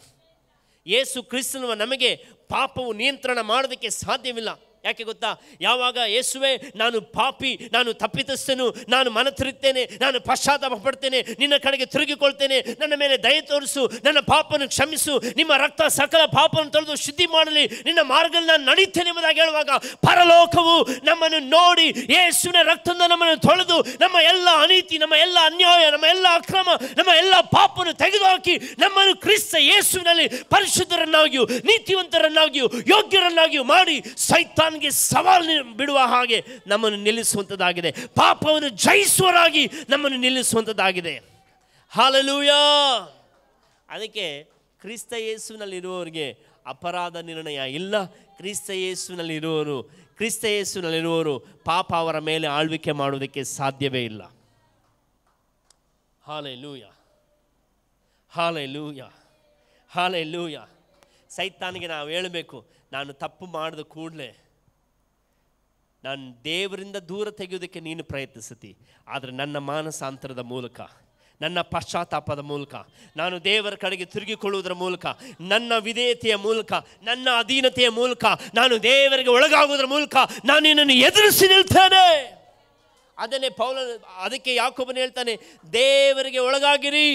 ಯೇಸು ಕ್ರಿಸ್ತನ ನಮಗೆ ಪಾಪವು ನಿಯಂತ್ರಣ ಮಾಡೋದಕ್ಕೆ ಸಾಧ್ಯವಿಲ್ಲ. ಯಾಕೆ ಗೊತ್ತಾ? ಯಾವಾಗ ಯೇಸುವೆ ನಾನು ಪಾಪಿ, ನಾನು ತಪ್ಪಿತಸ್ಥನು, ನಾನು ಮನ ತಿರುತ್ತೇನೆ, ನಾನು ಪಶ್ಚಾತ್ತಾಪ ಪಡ್ತೇನೆ, ನಿನ್ನ ಕಡೆಗೆ ತಿರುಗಿಕೊಳ್ತೇನೆ, ನನ್ನ ಮೇಲೆ ದಯೆ ತೋರಿಸು, ನನ್ನ ಪಾಪವನ್ನು ಕ್ಷಮಿಸು, ನಿಮ್ಮ ರಕ್ತ ಸಕಲ ಪಾಪವನ್ನು ತೊಳೆದು ಶುದ್ಧಿ ಮಾಡಲಿ, ನಿನ್ನ ಮಾರ್ಗದಲ್ಲಿ ನಾನು ನಡೀತೇನೆ ಎಂಬುದಾಗಿ ಹೇಳುವಾಗ ಪರಲೋಕವು ನಮ್ಮನ್ನು ನೋಡಿ ಯೇಸುವಿನ ರಕ್ತದಿಂದ ನಮ್ಮನ್ನು ತೊಳೆದು ನಮ್ಮ ಎಲ್ಲ ಅನೀತಿ, ನಮ್ಮ ಎಲ್ಲ ಅನ್ಯಾಯ, ನಮ್ಮ ಎಲ್ಲ ಅಕ್ರಮ, ನಮ್ಮ ಎಲ್ಲ ಪಾಪವನ್ನು ತೆಗೆದುಹಾಕಿ ನಮ್ಮನ್ನು ಕ್ರಿಸ್ತ ಯೇಸುವಿನಲ್ಲಿ ಪರಿಶುದ್ಧರನ್ನಾಗಿಯೂ ನೀತಿವಂತರನ್ನಾಗಿಯೂ ಯೋಗ್ಯರನ್ನಾಗಿಯೂ ಮಾಡಿ ಸೈತಾನ್ಗೆ ಸವಾಲು ಬಿಡುವ ಹಾಗೆ ನಮ್ಮನ್ನು ನಿಲ್ಲಿಸುವಂಥದ್ದಾಗಿದೆ. ಪಾಪವನ್ನು ಜಯಿಸುವರಾಗಿ ನಮ್ಮನ್ನು ನಿಲ್ಲಿಸುವಂಥದ್ದಾಗಿದೆ. ಹಲ್ಲೆಲೂಯಾ! ಅದಕ್ಕೆ ಕ್ರಿಸ್ತ ಯೇಸುವಿನಲ್ಲಿರುವವರಿಗೆ ಅಪರಾಧ ನಿರ್ಣಯ ಇಲ್ಲ. ಕ್ರಿಸ್ತ ಯೇಸುವಿನಲ್ಲಿರುವವರು ಪಾಪ ಅವರ ಮೇಲೆ ಆಳ್ವಿಕೆ ಮಾಡುವುದಕ್ಕೆ ಸಾಧ್ಯವೇ ಇಲ್ಲ. ಹಲ್ಲೆಲೂಯಾ! ಹಲ್ಲೆಲೂಯಾ! ಹಲ್ಲೆಲೂಯಾ! ಸೈತಾನಿಗೆ ನಾವು ಹೇಳಬೇಕು, ನಾನು ತಪ್ಪು ಮಾಡಿದ ಕೂಡಲೇ ನಾನು ದೇವರಿಂದ ದೂರ ತೆಗೆಯೋದಕ್ಕೆ ನೀನು ಪ್ರಯತ್ನಿಸುತ್ತಿ, ಆದರೆ ನನ್ನ ಮಾನಸಾಂತರದ ಮೂಲಕ, ನನ್ನ ಪಶ್ಚಾತ್ತಾಪದ ಮೂಲಕ, ನಾನು ದೇವರ ಕಡೆಗೆ ತಿರುಗಿಕೊಳ್ಳುವುದರ ಮೂಲಕ, ನನ್ನ ವಿಧೇಯತೆಯ ಮೂಲಕ, ನನ್ನ ಅಧೀನತೆಯ ಮೂಲಕ, ನಾನು ದೇವರಿಗೆ ಒಳಗಾಗುವುದರ ಮೂಲಕ ನಾನು ನಿನ್ನನ್ನು ಎದುರಿಸಿ ನಿಲ್ತೇನೆ. ಅದಕ್ಕೆ ಯಾಕೋಬನು ಹೇಳ್ತಾನೆ, ದೇವರಿಗೆ ಒಳಗಾಗಿರಿ,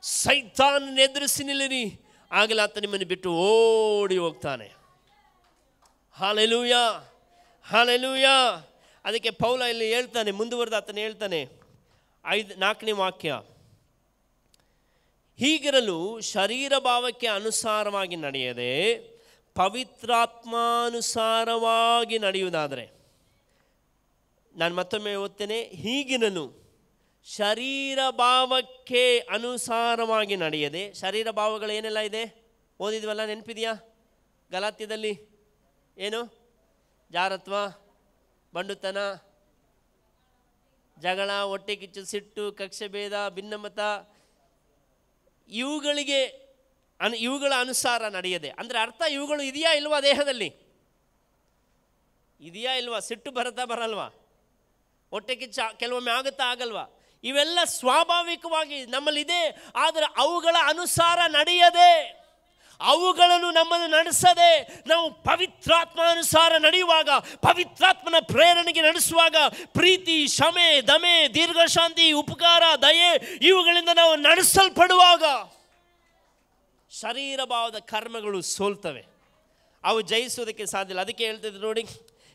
ಸೈತಾನನ ಎದುರಿಸಿ ನಿಲ್ಲಿರಿ, ಆಗಲೇ ಆತ ನಿಮ್ಮನ್ನು ಬಿಟ್ಟು ಓಡಿ ಹೋಗ್ತಾನೆ. ಹಲ್ಲೆಲೂಯಾ! ಹಲ್ಲೆಲೂಯಾ! ಅದಕ್ಕೆ ಪೌಲ ಇಲ್ಲಿ ಹೇಳ್ತಾನೆ, ಮುಂದುವರೆದು ಆತನು ಹೇಳ್ತಾನೆ 4ನೇ ವಾಕ್ಯ, ಹೀಗಿರಲು ಶರೀರ ಭಾವಕ್ಕೆ ಅನುಸಾರವಾಗಿ ನಡೆಯದೆ ಪವಿತ್ರಾತ್ಮಾನುಸಾರವಾಗಿ ನಡೆಯುವುದಾದರೆ, ನಾನು ಮತ್ತೊಮ್ಮೆ ಓದ್ತೇನೆ, ಹೀಗಿರಲು ಶರೀರ ಭಾವಕ್ಕೆ ಅನುಸಾರವಾಗಿ ನಡೆಯದೆ, ಶರೀರ ಭಾವಗಳು ಏನೆಲ್ಲ ಇದೆ ಓದಿದ್ವಲ್ಲ, ನೆನಪಿದೆಯಾ? ಗಲಾತ್ಯದಲ್ಲಿ ಏನು? ಜಾರತ್ವ, ಬಂಡುತನ, ಜಗಳ, ಹೊಟ್ಟೆ ಕಿಚ್ಚು, ಸಿಟ್ಟು, ಕಕ್ಷೆ ಭೇದ, ಭಿನ್ನಮತ, ಇವುಗಳ ಅನುಸಾರ ನಡೆಯದೆ. ಅಂದರೆ ಅರ್ಥ ಇವುಗಳು ಇದೆಯಾ ಇಲ್ವಾ ದೇಹದಲ್ಲಿ? ಇದೆಯಾ ಇಲ್ವಾ? ಸಿಟ್ಟು ಬರಲ್ವಾ? ಹೊಟ್ಟೆ ಕಿಚ್ಚ ಕೆಲವೊಮ್ಮೆ ಆಗುತ್ತಾ ಆಗಲ್ವಾ? ಇವೆಲ್ಲ ಸ್ವಾಭಾವಿಕವಾಗಿ ನಮ್ಮಲ್ಲಿದೆ. ಆದರೆ ಅವುಗಳ ಅನುಸಾರ ನಡೆಯದೆ, ಅವುಗಳನ್ನು ನಮ್ಮನ್ನು ನಡೆಸದೆ ನಾವು ಪವಿತ್ರಾತ್ಮಾನುಸಾರ ನಡೆಯುವಾಗ, ಪವಿತ್ರಾತ್ಮನ ಪ್ರೇರಣೆಗೆ ನಡೆಸುವಾಗ, ಪ್ರೀತಿ, ಕ್ಷಮೆ, ದಮೆ, ದೀರ್ಘಶಾಂತಿ, ಉಪಕಾರ, ದಯೆ ಇವುಗಳಿಂದ ನಾವು ನಡೆಸಲ್ಪಡುವಾಗ ಶರೀರ ಭಾವದ ಕರ್ಮಗಳು ಸೋಲ್ತವೆ. ಅವು ಜಯಿಸುವುದಕ್ಕೆ ಸಾಧ್ಯ ಇಲ್ಲ. ಅದಕ್ಕೆ ಹೇಳ್ತಿದ್ರು ನೋಡಿ,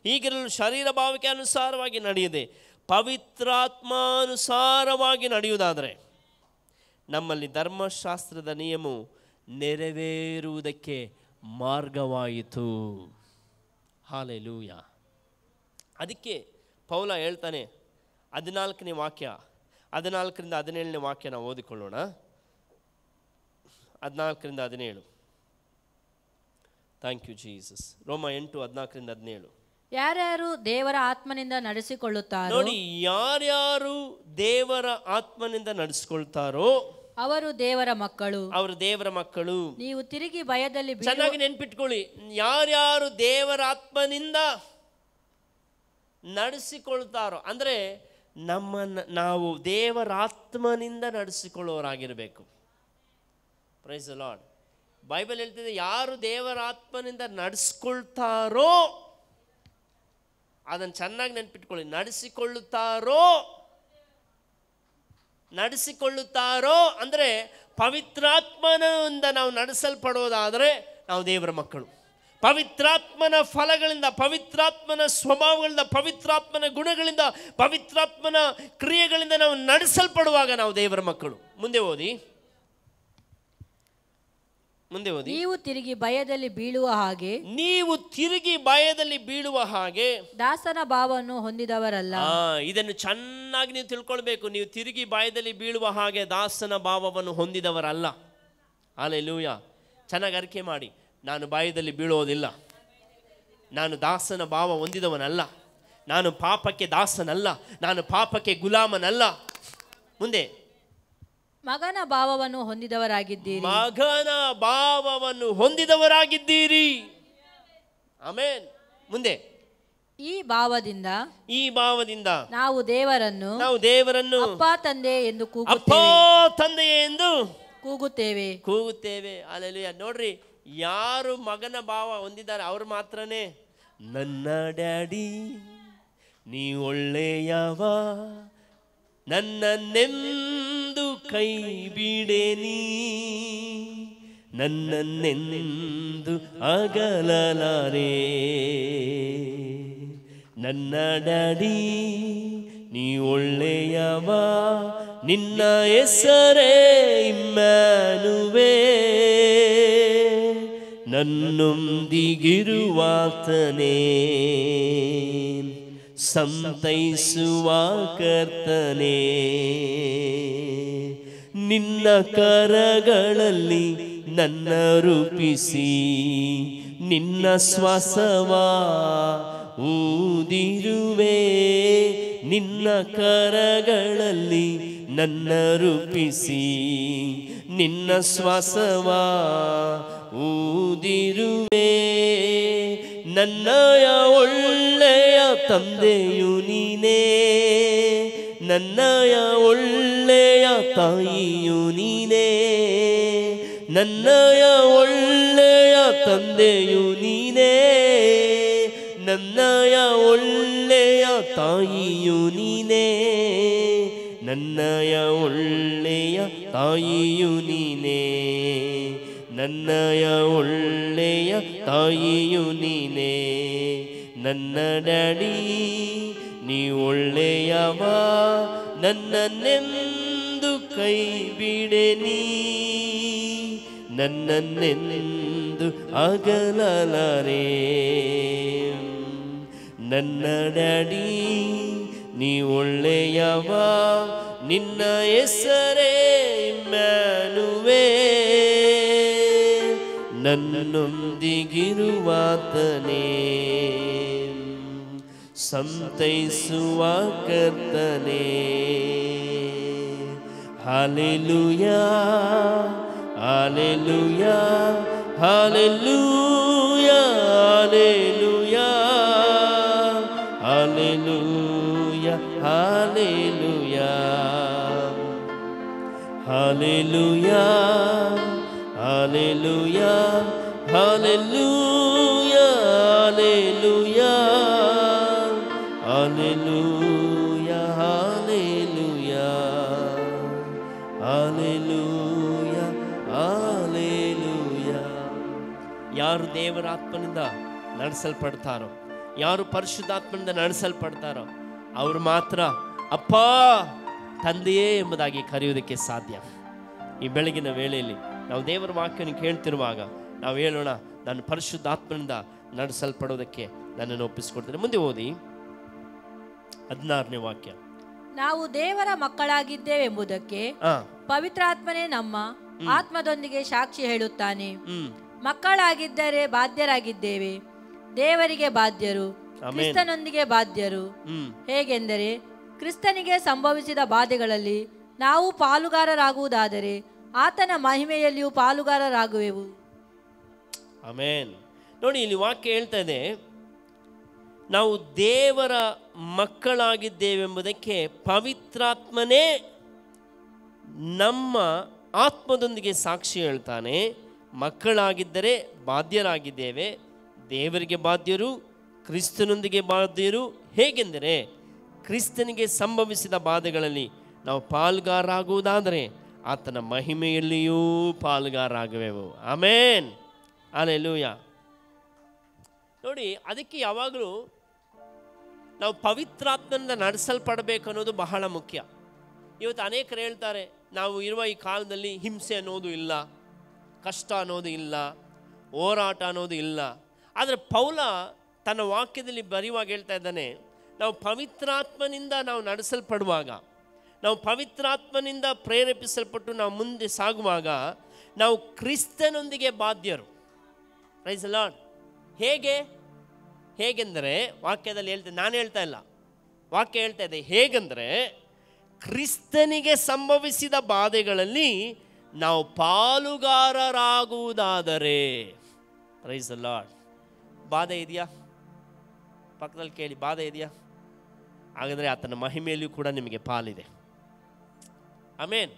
ಹೀಗಿರಲು ಶರೀರ ಭಾವಕ್ಕೆ ಅನುಸಾರವಾಗಿ ನಡೆಯದೆ ಪವಿತ್ರಾತ್ಮಾನುಸಾರವಾಗಿ ನಡೆಯುವುದಾದರೆ ನಮ್ಮಲ್ಲಿ ಧರ್ಮಶಾಸ್ತ್ರದ ನಿಯಮವು ನೆರವೇರುವುದಕ್ಕೆ ಮಾರ್ಗವಾಯಿತು. ಹಾಲೆಲೂಯಾ. ಅದಕ್ಕೆ ಪೌಲ ಹೇಳ್ತಾನೆ, 14ನೇ ವಾಕ್ಯ, 14ರಿಂದ 17ನೇ ವಾಕ್ಯ ನಾವು ಓದಿಕೊಳ್ಳೋಣ. 14ರಿಂದ 17. Thank you Jesus. ರೋಮ 8, 14ರಿಂದ 17. ಯಾರ್ಯಾರು ದೇವರ ಆತ್ಮನಿಂದ ನಡೆಸಿಕೊಳ್ಳುತ್ತಾರೋ, ನೋಡಿ, ಯಾರ್ಯಾರು ದೇವರ ಆತ್ಮನಿಂದ ನಡೆಸಿಕೊಳ್ತಾರೋ ಅವರು ದೇವರ ಮಕ್ಕಳು. ಅವರು ದೇವರ ಮಕ್ಕಳು. ನೀವು ತಿರುಗಿ ಭಯದಲ್ಲಿ ಚೆನ್ನಾಗಿ ನೆನ್ಪಿಟ್ಕೊಳ್ಳಿ, ಯಾರ್ಯಾರು ದೇವರ ಆತ್ಮನಿಂದ ನಡೆಸಿಕೊಳ್ತಾರೋ ಅಂದರೆ ನಾವು ದೇವರ ಆತ್ಮನಿಂದ ನಡೆಸಿಕೊಳ್ಳೋರಾಗಿರಬೇಕು. Praise the Lord. ಬೈಬಲ್ ಹೇಳ್ತಿದೆ, ಯಾರು ದೇವರ ಆತ್ಮನಿಂದ ನಡೆಸ್ಕೊಳ್ತಾರೋ, ಅದನ್ನು ಚೆನ್ನಾಗಿ ನೆನ್ಪಿಟ್ಕೊಳ್ಳಿ. ನಡೆಸಿಕೊಳ್ಳುತ್ತಾರೋ ಅಂದರೆ ಪವಿತ್ರಾತ್ಮನಿಂದ ನಾವು ನಡೆಸಲ್ಪಡೋದಾದರೆ ನಾವು ದೇವರ ಮಕ್ಕಳು. ಪವಿತ್ರಾತ್ಮನ ಫಲಗಳಿಂದ, ಪವಿತ್ರಾತ್ಮನ ಸ್ವಭಾವಗಳಿಂದ, ಪವಿತ್ರಾತ್ಮನ ಗುಣಗಳಿಂದ, ಪವಿತ್ರಾತ್ಮನ ಕ್ರಿಯೆಗಳಿಂದ ನಾವು ನಡೆಸಲ್ಪಡುವಾಗ ನಾವು ದೇವರ ಮಕ್ಕಳು. ಮುಂದೆ ಓದಿ. ನೀವು ತಿರುಗಿ ಭಯದಲ್ಲಿ ಬೀಳುವ ಹಾಗೆ ದಾಸನ ಭಾವವನ್ನು ಹೊಂದಿದವರಲ್ಲ. ಇದನ್ನು ಚೆನ್ನಾಗಿ ನೀವು ತಿಳ್ಕೊಳ್ಬೇಕು. ನೀವು ತಿರುಗಿ ಭಯದಲ್ಲಿ ಬೀಳುವ ಹಾಗೆ ದಾಸನ ಭಾವವನ್ನು ಹೊಂದಿದವರಲ್ಲ. ಹಲ್ಲೆಲೂಯಾ. ಚೆನ್ನಾಗಿ ಅರಿಕೆ ಮಾಡಿ, ನಾನು ಭಯದಲ್ಲಿ ಬೀಳುವುದಿಲ್ಲ, ನಾನು ದಾಸನ ಭಾವ ಹೊಂದಿದವನಲ್ಲ, ನಾನು ಪಾಪಕ್ಕೆ ದಾಸನಲ್ಲ, ನಾನು ಪಾಪಕ್ಕೆ ಗುಲಾಮನಲ್ಲ. ಮುಂದೆ, ಮಗನ ಭಾವವನ್ನು ಹೊಂದಿದವರಾಗಿದ್ದೀರಿ. ಮಗನ ಭಾವವನ್ನು ಹೊಂದಿದವರಾಗಿದ್ದೀರಿ. ಆಮೆನ್. ಮುಂದೆ, ಈ ಭಾವದಿಂದ ನಾವು ದೇವರನ್ನು ಅಪ್ಪ ತಂದೆಯೇ ಎಂದು ಕೂಗುತ್ತೇವೆ. ಹಲ್ಲೆಲೂಯಾ. ನೋಡ್ರಿ, ಯಾರು ಮಗನ ಭಾವ ಹೊಂದಿದ್ದಾರೆ ಅವರು ಮಾತ್ರನೇ ನನ್ನ ಡ್ಯಾಡಿ, ನೀ ಒಳ್ಳೆಯವ, ನನ್ನನ್ನೆಂದು ಕೈ ಬಿಡೆನಿ, ನನ್ನನ್ನೆಂದು ಅಗಲಲಾರೆ. ನನ್ನ ಡ್ಯಾಡಿ ನೀ ಒಳ್ಳೆಯವ, ನಿನ್ನ ಹೆಸರೇ ಇಮ್ಯಾನುವೇ, ನನ್ನೊಂದಿಗಿರುವಾತನೇ, ಸಂತೈಸುವ ಕರ್ತನೇ. ನಿನ್ನ ಕರಗಳಲ್ಲಿ ನನ್ನ ರೂಪಿಸಿ, ನಿನ್ನ ಶ್ವಾಸವ ಊದಿರುವೆ. ನಿನ್ನ ಕರಗಳಲ್ಲಿ ನನ್ನ ರೂಪಿಸಿ, ನಿನ್ನ ಶ್ವಾಸವ ಊದಿರುವೆ. ನನ್ನಯ ಒಳ್ಳೆಯ ತಂದೆಯು ನೀನೇ, ನನ್ನಯ ಒಳ್ಳೆಯ ತಾಯಿಯು ನೀನೇ, ನನ್ನಯ ಒಳ್ಳೆಯ ತಂದೆಯು ನೀನೇ, ನನ್ನಯ ಒಳ್ಳೆಯ ತಾಯಿಯು ನೀನೇ, ನನ್ನಯ ಒಳ್ಳೆಯ ತಾಯಿಯು ನೀನೇ, ನನ್ನಯ ಒಳ್ಳೆಯ ತಾಯಿಯು ನೀನೇ. ನನ್ನ ಡ್ಯಾಡಿ ನೀ ಒಳ್ಳೆಯವ, ನನ್ನನ್ನೆಂದು ಕೈ ಬಿಡೆನಿ, ನನ್ನನ್ನೆಂದು ಅಗಲಲಾರೆ. ನನ್ನ ಡ್ಯಾಡಿ ನೀ ಒಳ್ಳೆಯವ, ನಿನ್ನ ಹೆಸರೇ ಇಮ್ಯಾನುವೇ, ನನ್ನೊಂದಿಗಿರುವಾತನೇ, ಸಂತೈಸುವ ಕರ್ತನೇ. Hallelujah hallelujah hallelujah hallelujah hallelujah hallelujah hallelujah hallelujah hallelujah hallelujah hallelujah hallelujah hallelujah. ಯಾರು ದೇವರ ಆತ್ಮನಿಂದ ನಡೆಸಲ್ಪಡ್ತಾರೋ, ಯಾರು ಪರಿಶುದ್ಧಾತ್ಮನಿಂದ ನಡೆಸಲ್ಪಡ್ತಾರೋ ಅವರು ಮಾತ್ರ ಅಪ್ಪ ತಂದೆಯೇ ಎಂಬುದಾಗಿ ಕರೆಯುವುದಕ್ಕೆ ಸಾಧ್ಯ. ಈ ಬೆಳಗಿನ ವೇಳೆಯಲ್ಲಿ ನಾವು ದೇವರ ವಾಕ್ಯವನ್ನು ಕೇಳ್ತಿರುವಾಗ ನಾವು ಹೇಳೋಣ, ನಾನು ಪರಿಶುದ್ಧಾತ್ಮನಿಂದ ನಡೆಸಲ್ಪಡೋದಕ್ಕೆ ನನ್ನನ್ನು ಒಪ್ಪಿಸಿಕೊಡ್ತೇನೆ. ಮುಂದೆ ಓದಿ 16ನೇ ವಾಕ್ಯ. ನಾವು ದೇವರ ಮಕ್ಕಳಾಗಿದ್ದೇವೆಂಬುದಕ್ಕೆ ಪವಿತ್ರಾತ್ಮನೇ ನಮ್ಮ ಆತ್ಮದೊಂದಿಗೆ ಸಾಕ್ಷಿ ಹೇಳುತ್ತಾನೆ. ಮಕ್ಕಳಾಗಿದ್ದರೆ ಬಾಧ್ಯರಾಗಿದ್ದೇವೆ, ದೇವರಿಗೆ ಬಾಧ್ಯರು, ಕ್ರಿಸ್ತನೊಂದಿಗೆ ಬಾಧ್ಯರು. ಹೇಗೆಂದರೆ ಕ್ರಿಸ್ತನಿಗೆ ಸಂಭವಿಸಿದ ಬಾಧೆಗಳಲ್ಲಿ ನಾವು ಪಾಲುಗಾರರಾಗುವುದಾದರೆ ಆತನ ಮಹಿಮೆಯಲ್ಲಿಯೂ ಪಾಲುಗಾರರಾಗುವೆವು. ಆಮೆನ್. ನೋಡಿ, ಇಲ್ಲಿ ವಾಕ್ಯ ಹೇಳ್ತಾ ಇದೆ, ನಾವು ದೇವರ ಮಕ್ಕಳಾಗಿದ್ದೇವೆಂಬುದಕ್ಕೆ ಪವಿತ್ರಾತ್ಮನೇ ನಮ್ಮ ಆತ್ಮದೊಂದಿಗೆ ಸಾಕ್ಷಿ ಹೇಳ್ತಾನೆ. ಮಕ್ಕಳಾಗಿದ್ದರೆ ಬಾಧ್ಯರಾಗಿದ್ದೇವೆ, ದೇವರಿಗೆ ಬಾಧ್ಯರು, ಕ್ರಿಸ್ತನೊಂದಿಗೆ ಬಾಧ್ಯರು. ಹೇಗೆಂದರೆ ಕ್ರಿಸ್ತನಿಗೆ ಸಂಭವಿಸಿದ ಬಾಧೆಗಳಲ್ಲಿ ನಾವು ಪಾಲುಗಾರರಾಗುವುದಾದರೆ ಆತನ ಮಹಿಮೆಯಲ್ಲಿಯೂ ಪಾಲುಗಾರರಾಗುವೆವು. Amen, hallelujah. ನೋಡಿ, ಅದಕ್ಕೆ ಯಾವಾಗಲೂ ನಾವು ಪವಿತ್ರಾತ್ಮನಿಂದ ನಡೆಸಲ್ಪಡಬೇಕು ಅನ್ನೋದು ಬಹಳ ಮುಖ್ಯ. ಇವತ್ತು ಅನೇಕರು ಹೇಳ್ತಾರೆ, ನಾವು ಇರುವ ಈ ಕಾಲದಲ್ಲಿ ಹಿಂಸೆ ಅನ್ನೋದು ಇಲ್ಲ, ಕಷ್ಟ ಅನ್ನೋದು ಇಲ್ಲ, ಹೋರಾಟ ಅನ್ನೋದು ಇಲ್ಲ. ಆದರೆ ಪೌಲ ತನ್ನ ವಾಕ್ಯದಲ್ಲಿ ಬರೆಯುವಾಗ ಹೇಳ್ತಾ ಇದ್ದಾನೆ, ನಾವು ಪವಿತ್ರಾತ್ಮನಿಂದ ನಾವು ನಡೆಸಲ್ಪಡುವಾಗ, ನಾವು ಪವಿತ್ರಾತ್ಮನಿಂದ ಪ್ರೇರೇಪಿಸಲ್ಪಟ್ಟು ನಾವು ಮುಂದೆ ಸಾಗುವಾಗ ನಾವು ಕ್ರಿಸ್ತನೊಂದಿಗೆ ಬಾಧ್ಯರು. Praise the Lord. ಹೇಗೆಂದರೆ ವಾಕ್ಯದಲ್ಲಿ ಹೇಳ್ತೇನೆ, ನಾನು ಹೇಳ್ತಾ ಇಲ್ಲ, ವಾಕ್ಯ ಹೇಳ್ತಾ ಇದೆ. ಹೇಗೆಂದರೆ ಕ್ರಿಸ್ತನಿಗೆ ಸಂಭವಿಸಿದ ಬಾಧೆಗಳಲ್ಲಿ ನಾವು ಪಾಲುಗಾರರಾಗುವುದಾದರೆ. Price the lord. ಬಾಧೆ ಇದೆಯಾ? ಪಕ್ಕದಲ್ಲಿ ಕೇಳಿ, ಬಾಧೆ ಇದೆಯಾ? ಹಾಗಾದರೆ ಆತನ ಮಹಿಮೆಯಲ್ಲಿಯೂ ಕೂಡ ನಿಮಗೆ ಪಾಲಿದೆ. ಆಮೇನ್.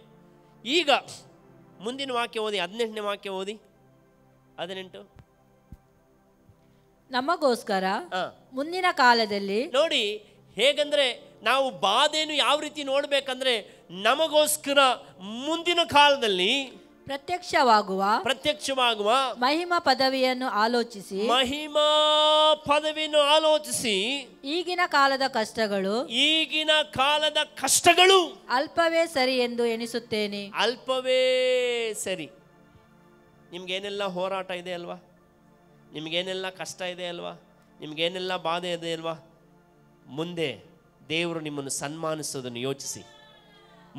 ಈಗ ಮುಂದಿನ ವಾಕ್ಯ ಓದಿ, 18ನೇ ವಾಕ್ಯ ಓದಿ. 18. ನಮಗೋಸ್ಕರ ಮುಂದಿನ ಕಾಲದಲ್ಲಿ. ನೋಡಿ, ಹೇಗಂದ್ರೆ ನಾವು ಬಾಧೆಯನ್ನು ಯಾವ ರೀತಿ ನೋಡ್ಬೇಕಂದ್ರೆ, ನಮಗೋಸ್ಕರ ಮುಂದಿನ ಕಾಲದಲ್ಲಿ ಪ್ರತ್ಯಕ್ಷವಾಗುವ ಮಹಿಮಾ ಪದವಿಯನ್ನು ಆಲೋಚಿಸಿ ಈಗಿನ ಕಾಲದ ಕಷ್ಟಗಳು ಅಲ್ಪವೇ ಸರಿ ಎಂದು ಎಣಿಸುತ್ತೇನೆ. ಅಲ್ಪವೇ ಸರಿ. ನಿಮ್ಗೇನೆಲ್ಲ ಹೋರಾಟ ಇದೆ ಅಲ್ವಾ? ನಿಮಗೇನೆಲ್ಲ ಕಷ್ಟ ಇದೆ ಅಲ್ವಾ? ನಿಮಗೇನೆಲ್ಲ ಬಾಧೆ ಇದೆ ಅಲ್ವಾ? ಮುಂದೆ ದೇವರು ನಿಮ್ಮನ್ನು ಸನ್ಮಾನಿಸೋದನ್ನು ಯೋಚಿಸಿ,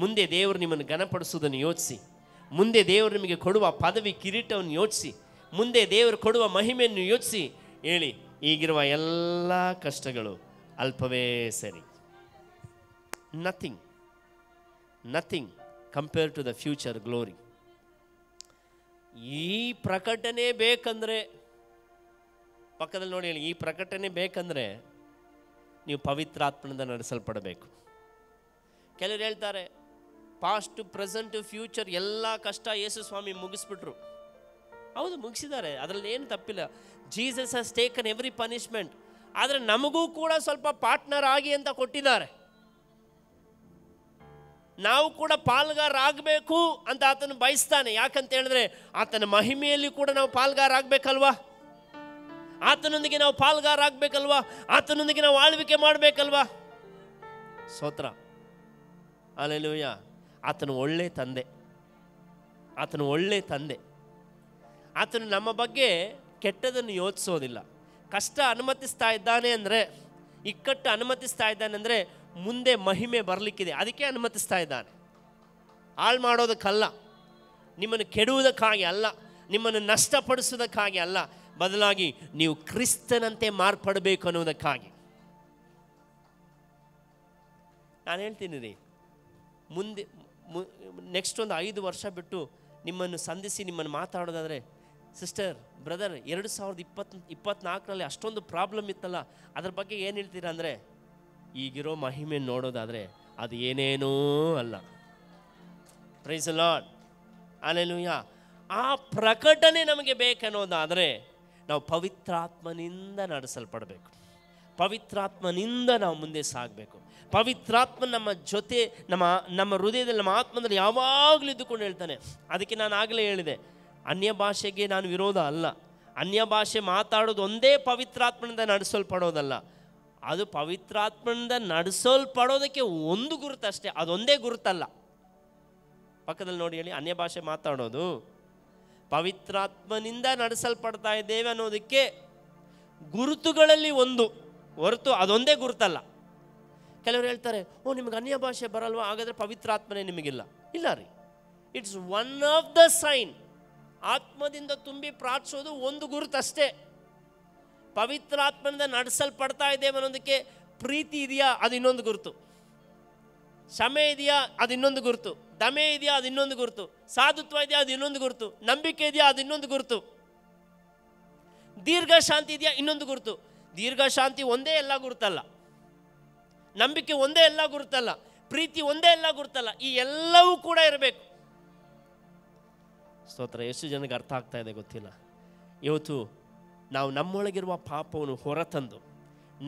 ಮುಂದೆ ದೇವರು ನಿಮ್ಮನ್ನು ಘನಪಡಿಸೋದನ್ನು ಯೋಚಿಸಿ, ಮುಂದೆ ದೇವರು ನಿಮಗೆ ಕೊಡುವ ಪದವಿ ಕಿರೀಟವನ್ನು ಯೋಚಿಸಿ, ಮುಂದೆ ದೇವರು ಕೊಡುವ ಮಹಿಮೆಯನ್ನು ಯೋಚಿಸಿ ಹೇಳಿ, ಈಗಿರುವ ಎಲ್ಲ ಕಷ್ಟಗಳು ಅಲ್ಪವೇ ಸರಿ. Nothing compare to the future glory. ಈ ಪ್ರಕಟಣೆ ಬೇಕಂದ್ರೆ, ಪಕ್ಕದಲ್ಲಿ ನೋಡಿ ಹೇಳಿ, ಈ ಪ್ರಕಟಣೆ ಬೇಕಂದ್ರೆ ನೀವು ಪವಿತ್ರಾತ್ಮನಿಂದ ನಡೆಸಲ್ಪಡಬೇಕು. ಕೆಲವರು ಹೇಳ್ತಾರೆ, ಪಾಸ್ಟ್, ಪ್ರೆಸೆಂಟ್, ಫ್ಯೂಚರ್ ಎಲ್ಲ ಕಷ್ಟ ಯೇಸು ಸ್ವಾಮಿ ಮುಗಿಸ್ಬಿಟ್ರು. ಹೌದು, ಮುಗಿಸಿದ್ದಾರೆ, ಅದರಲ್ಲಿ ಏನು ತಪ್ಪಿಲ್ಲ. Jesus has taken every punishment. ಆದರೆ ನಮಗೂ ಕೂಡ ಸ್ವಲ್ಪ ಪಾರ್ಟ್ನರ್ ಆಗಿ ಅಂತ ಕೊಟ್ಟಿದ್ದಾರೆ. ನಾವು ಕೂಡ ಪಾಲ್ಗಾರರಾಗಬೇಕು ಅಂತ ಆತನು ಬಯಸ್ತಾನೆ. ಯಾಕಂತ ಹೇಳಿದ್ರೆ ಆತನ ಮಹಿಮೆಯಲ್ಲಿ ಕೂಡ ನಾವು ಪಾಲ್ಗಾರರಾಗಬೇಕಲ್ವಾ? ಆತನೊಂದಿಗೆ ನಾವು ಪಾಲ್ಗಾರರಾಗಬೇಕಲ್ವಾ? ಆತನೊಂದಿಗೆ ನಾವು ಆಳ್ವಿಕೆ ಮಾಡಬೇಕಲ್ವಾ? ಸ್ತೋತ್ರ, ಹಲ್ಲೆಲೂಯಾ. ಆತನು ಒಳ್ಳೆ ತಂದೆ, ಆತನು ನಮ್ಮ ಬಗ್ಗೆ ಕೆಟ್ಟದನ್ನು ಯೋಚಿಸೋದಿಲ್ಲ. ಕಷ್ಟ ಅನುಮತಿಸ್ತಾ ಇದ್ದಾನೆ ಅಂದರೆ, ಇಕ್ಕಟ್ಟು ಅನುಮತಿಸ್ತಾ ಇದ್ದಾನೆ ಅಂದರೆ ಮುಂದೆ ಮಹಿಮೆ ಬರಲಿಕ್ಕಿದೆ, ಅದಕ್ಕೆ ಅನುಮತಿಸ್ತಾ ಇದ್ದಾನೆ. ಹಾಳು ಮಾಡೋದಕ್ಕಲ್ಲ, ನಿಮ್ಮನ್ನು ಕೆಡುವುದಕ್ಕಾಗಿ ಅಲ್ಲ. ನಿಮ್ಮನ್ನು ನಷ್ಟಪಡಿಸೋದಕ್ಕಾಗಿ ಅಲ್ಲ, ಬದಲಾಗಿ ನೀವು ಕ್ರಿಸ್ತನಂತೆ ಮಾರ್ಪಡಬೇಕು ಅನ್ನೋದಕ್ಕಾಗಿ. ನಾನು ಹೇಳ್ತೀನಿ ರೀ, ಮುಂದೆ ನೆಕ್ಸ್ಟ್ ಒಂದು 5 ವರ್ಷ ಬಿಟ್ಟು ನಿಮ್ಮನ್ನು ಸಂಧಿಸಿ ನಿಮ್ಮನ್ನು ಮಾತಾಡೋದಾದರೆ, ಸಿಸ್ಟರ್ ಬ್ರದರ್ 2024ರಲ್ಲಿ ಅಷ್ಟೊಂದು ಪ್ರಾಬ್ಲಮ್ ಇತ್ತಲ್ಲ, ಅದ್ರ ಬಗ್ಗೆ ಏನು ಹೇಳ್ತೀರಾ ಅಂದರೆ, ಈಗಿರೋ ಮಹಿಮೆ ನೋಡೋದಾದರೆ ಅದು ಏನೇನೂ ಅಲ್ಲ. Praise the Lord, hallelujah. ಆ ಪ್ರಕಟಣೆ ನಮಗೆ ಬೇಕನ್ನೋದಾದರೆ ನಾವು ಪವಿತ್ರಾತ್ಮನಿಂದ ನಡೆಸಲ್ಪಡಬೇಕು, ಪವಿತ್ರಾತ್ಮನಿಂದ ನಾವು ಮುಂದೆ ಸಾಗಬೇಕು. ಪವಿತ್ರಾತ್ಮ ನಮ್ಮ ಜೊತೆ, ನಮ್ಮ ಹೃದಯದಲ್ಲಿ, ನಮ್ಮ ಆತ್ಮದಲ್ಲಿ ಯಾವಾಗಲೂ ಇದ್ದುಕೊಂಡು ಹೇಳ್ತಾನೆ. ಅದಕ್ಕೆ ನಾನು ಆಗಲೇ ಹೇಳಿದೆ, ಅನ್ಯ ಭಾಷೆಗೆ ನಾನು ವಿರೋಧ ಅಲ್ಲ. ಅನ್ಯ ಭಾಷೆ ಮಾತಾಡೋದು ಒಂದೇ ಪವಿತ್ರಾತ್ಮನಿಂದ ನಡೆಸಲ್ಪಡೋದಲ್ಲ, ಅದು ಪವಿತ್ರಾತ್ಮನಿಂದ ನಡೆಸಲ್ಪಡೋದಕ್ಕೆ ಒಂದು ಗುರುತಷ್ಟೇ, ಅದೊಂದೇ ಗುರುತಲ್ಲ. ಪಕ್ಕದಲ್ಲಿ ನೋಡಿ ಹೇಳಿ, ಅನ್ಯ ಭಾಷೆ ಮಾತಾಡೋದು ಪವಿತ್ರಾತ್ಮನಿಂದ ನಡೆಸಲ್ಪಡ್ತಾ ಇದ್ದೇವೆ ಅನ್ನೋದಕ್ಕೆ ಗುರುತುಗಳಲ್ಲಿ ಒಂದು ಹೊರತು ಅದೊಂದೇ ಗುರುತಲ್ಲ. ಕೆಲವರು ಹೇಳ್ತಾರೆ, ಓ ನಿಮಗೆ ಅನ್ಯ ಭಾಷೆ ಬರಲ್ವಾ, ಹಾಗಾದರೆ ಪವಿತ್ರಾತ್ಮನೇ ನಿಮಗಿಲ್ಲ. ಇಲ್ಲ ರೀ, it's one of the sign. ಆತ್ಮದಿಂದ ತುಂಬಿ ಪ್ರಾರ್ಥಿಸೋದು ಒಂದು ಗುರುತಷ್ಟೇ. ಪವಿತ್ರಾತ್ಮನಿಂದ ನಡೆಸಲ್ಪಡ್ತಾ ಇದ್ದೇವೆ ಅನ್ನೋದಕ್ಕೆ ಪ್ರೀತಿ ಇದೆಯಾ, ಅದು ಇನ್ನೊಂದು ಗುರುತು. ಕ್ಷಮೆ ಇದೆಯಾ, ಅದು ಇನ್ನೊಂದು ಗುರುತು. ದಮೆ ಇದೆಯಾ, ಅದು ಇನ್ನೊಂದು ಗುರುತು. ಸಾಧುತ್ವ ಇದೆಯಾ, ಅದು ಇನ್ನೊಂದು ಗುರುತು. ನಂಬಿಕೆ ಇದೆಯಾ, ಅದು ಇನ್ನೊಂದು ಗುರುತು. ದೀರ್ಘ ಶಾಂತಿ ಇದೆಯಾ, ಇನ್ನೊಂದು ಗುರುತು. ದೀರ್ಘ ಶಾಂತಿ ಒಂದೇ ಎಲ್ಲ ಗುರುತಲ್ಲ, ನಂಬಿಕೆ ಒಂದೇ ಎಲ್ಲ ಗುರುತಲ್ಲ, ಪ್ರೀತಿ ಒಂದೇ ಎಲ್ಲ ಗುರುತಲ್ಲ. ಈ ಎಲ್ಲವೂ ಕೂಡ ಇರಬೇಕು. ಸ್ತೋತ್ರ. ಎಷ್ಟು ಜನಕ್ಕೆ ಅರ್ಥ ಆಗ್ತಾ ಇದೆ ಗೊತ್ತಿಲ್ಲ. ಇವತ್ತು ನಾವು ನಮ್ಮೊಳಗಿರುವ ಪಾಪವನ್ನು ಹೊರತಂದು,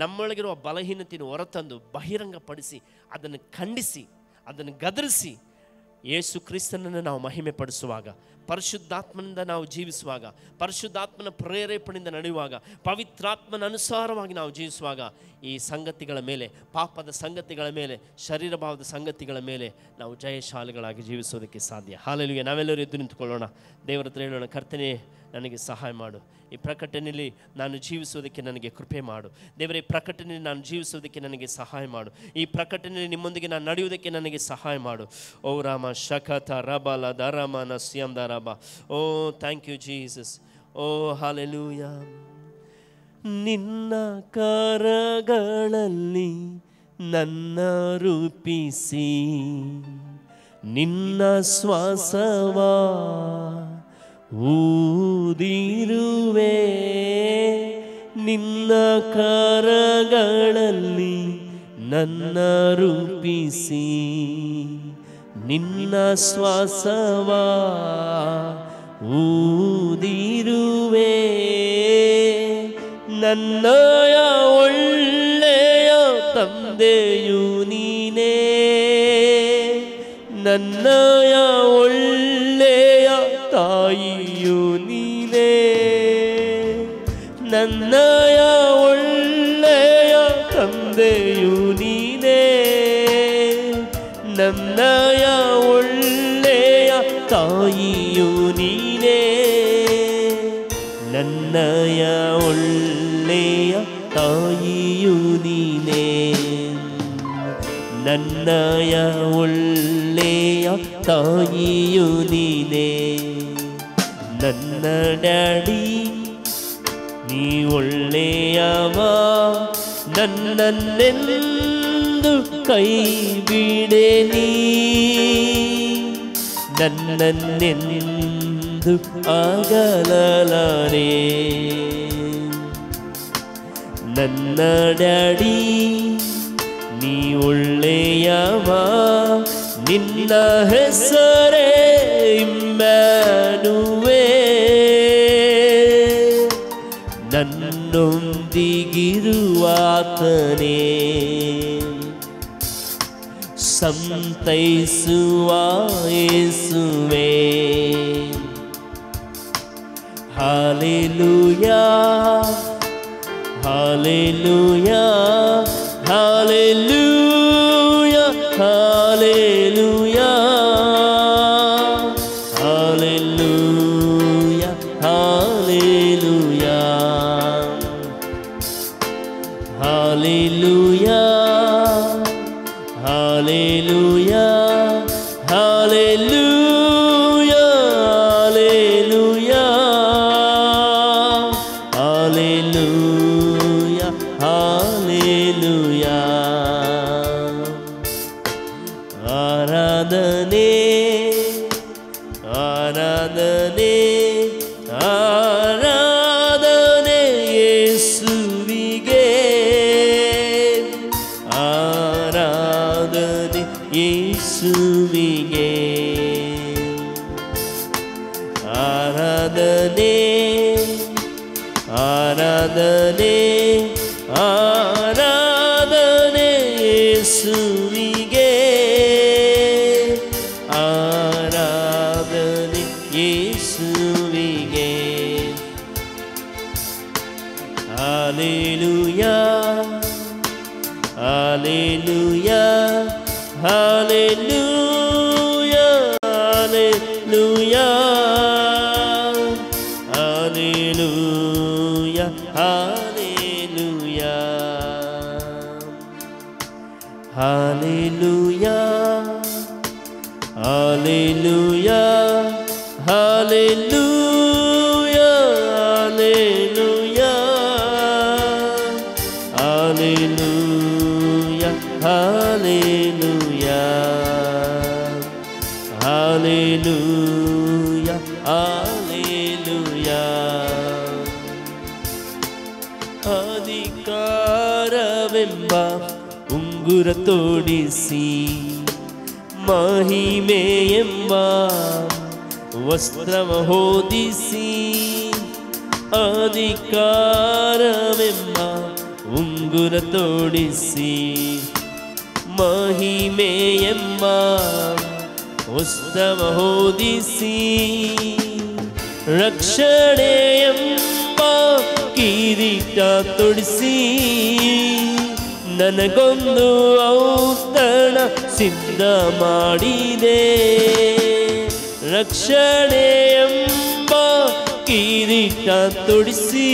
ನಮ್ಮೊಳಗಿರುವ ಬಲಹೀನತೆಯನ್ನು ಹೊರತಂದು ಬಹಿರಂಗಪಡಿಸಿ, ಅದನ್ನು ಖಂಡಿಸಿ, ಅದನ್ನು ಗದರಿಸಿ, ಯೇಸು ಕ್ರಿಸ್ತನನ್ನು ನಾವು ಮಹಿಮೆ ಪಡಿಸುವಾಗ, ಪರಿಶುದ್ಧಾತ್ಮನಿಂದ ನಾವು ಜೀವಿಸುವಾಗ, ಪರಿಶುದ್ಧಾತ್ಮನ ಪ್ರೇರೇಪಣೆಯಿಂದ ನಡೆಯುವಾಗ, ಪವಿತ್ರಾತ್ಮನ ಅನುಸಾರವಾಗಿ ನಾವು ಜೀವಿಸುವಾಗ, ಈ ಸಂಗತಿಗಳ ಮೇಲೆ, ಪಾಪದ ಸಂಗತಿಗಳ ಮೇಲೆ, ಶರೀರ ಭಾವದ ಸಂಗತಿಗಳ ಮೇಲೆ ನಾವು ಜಯಶಾಲಿಗಳಾಗಿ ಜೀವಿಸೋದಕ್ಕೆ ಸಾಧ್ಯ. ಹಲ್ಲೆಲೂಯಾ. ನಾವೆಲ್ಲರೂ ಎದ್ದು ನಿಂತುಕೊಳ್ಳೋಣ, ದೇವರ ಹತ್ರ ಹೇಳೋಣ, ಕರ್ತನೇ ನನಗೆ ಸಹಾಯ ಮಾಡು. ಈ ಪ್ರಕಟಣೆಯಲ್ಲಿ ನಾನು ಜೀವಿಸೋದಕ್ಕೆ ನನಗೆ ಕೃಪೆ ಮಾಡು. ದೇವರೇ, ಈ ಪ್ರಕಟಣೆಯಲ್ಲಿ ನಾನು ಜೀವಿಸೋದಕ್ಕೆ ನನಗೆ ಸಹಾಯ ಮಾಡು. ಈ ಪ್ರಕಟಣೆಯಲ್ಲಿ ನಿಮ್ಮೊಂದಿಗೆ ನಾನು ನಡೆಯುವುದಕ್ಕೆ ನನಗೆ ಸಹಾಯ ಮಾಡು. ಓ ರಾಮ ಶಕತ ರಬಲ ದರಮ ನಸ್ಯಂ ದರಬ. Oh thank you Jesus. Oh hallelujah. ನಿನ್ನ ಕರಗಳಲ್ಲಿ ನನ್ನ ರೂಪಿಸಿ, ನಿನ್ನ ಶ್ವಾಸವಾ ಊದಿರುವೆ. ನಿನ್ನ ಕರಗಳಲ್ಲಿ ನನ್ನ ರೂಪಿಸಿ, ನಿನ್ನ ಶ್ವಾಸವಾ ಊದಿರುವೆ. ನನ್ನಯ ಒಳ್ಳೆಯ ತಂದೆಯು ನೀನೇ, ನನ್ನಯ ಒಳ್ಳೆಯ ತಾಯಿಯು ನೀನೇ, ನನ್ನಯ ಒಳ್ಳೆಯ ತಂದೆಯು ನೀನೇ, ನನ್ನಯ ಒಳ್ಳೆಯ ತಾಯಿಯು ನೀನೇ, ನನ್ನಯ ಒಳ್ಳೆಯ ತಾಯಿಯು ನೀನೇ, ನನ್ನಯ ಒಳ್ಳೆಯ ತಾಯಿಯು ನೀನೇ. ನನ್ನ ಡ್ಯಾಡಿ ನೀ ಒಳ್ಳೆಯವ, ನನ್ನನ್ನೆಂದು ಕೈ ಬಿಡೆ ನೀ, ನನ್ನನ್ನೆಂದು ಅಗಲಲಾರೆ. ನನ್ನ ಡ್ಯಾಡಿ ನೀ ಒಳ್ಳೆಯವ, ನಿನ್ನ ಹೆಸರೇ ಇಮ್ಯಾನುವೇ, ನನ್ನೊಂದಿಗಿರುವಾತನೇ, ಸಂತೈಸುವ ಯೇಸುವೇ. Hallelujah, hallelujah, hallelujah, hallelujah, hallelujah, hallelujah, hallelujah, hallelujah, hallelujah, hallelujah. ಆರಾಧನೆ ಯೇಸುವಿಗೆ, ಆರಾಧನೆ ಯೇಸುವಿಗೆ, ಆರಾಧನೆ ಆರಾಧನೆ ಆರಾಧನೆ ಯೇಸುವಿಗೆ, ಆರಾಧನೆ ಯೇಸುವಿಗೆ. Hallelujah hallelujah hallelujah hallelujah hallelujah hallelujah hallelujah hallelujah hallelujah hallelujah hallelujah hallelujah hallelujah. ಅಧಿಕಾರವೆಂಬ ಉಂಗುರ ತೋಡಿಸಿ, ಮಹಿಮೆ ಎಂಬ ವಸ್ತ್ರವ ಹೊದಿಸಿ, ಅಧಿಕಾರವೆಂಬ ಉಂಗುರ ತೋಡಿಸಿ, ಮಹಿಮೆ ಎಂಬ ವಸ್ತ್ರವ ಹೊದಿಸಿ, ರಕ್ಷಣೆ ಎಂಬ ಕಿರೀಟ ತೊಡಿಸಿ, ನನಗೊಂದು ಔತಣ ಸಿದ್ಧ ಮಾಡಿದೆ. ರಕ್ಷಣೆ ಎಂಬ ಕಿರೀಟ ತೊಡಿಸಿ,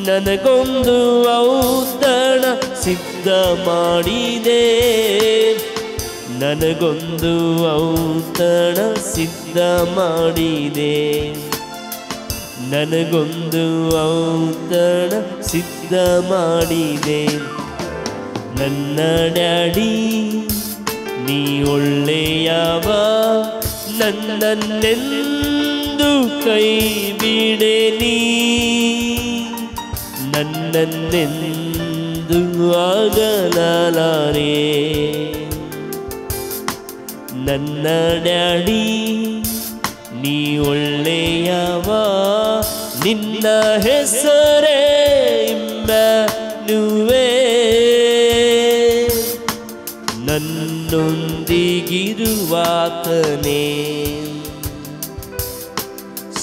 ನನಗೊಂದು ಔತಣ ಸಿದ್ಧ ಮಾಡಿದೆ. ನನಗೊಂದು ಔತಣ ಸಿದ್ಧ ಮಾಡಿದೆ. ನನಗೊಂದು ಔತಣ ಸಿದ್ಧ ಮಾಡಿದೆ. ನನ್ನ ಡ್ಯಾಡಿ ನೀ ಒಳ್ಳೆಯವ, ನನ್ನನ್ನೆಂದು ಕೈ ಬಿಡೆನಿ, ನನ್ನನ್ನೆಂದು ಅಗಲಲಾರೆ. ನನ್ನ ಡ್ಯಾಡಿ ನೀ ಒಳ್ಳೆಯವ, ನಿನ್ನ ಹೆಸರೇ ಇಮ್ಯಾನುವೇಲ್, ನನ್ನೊಂದಿಗಿರುವಾತನೇ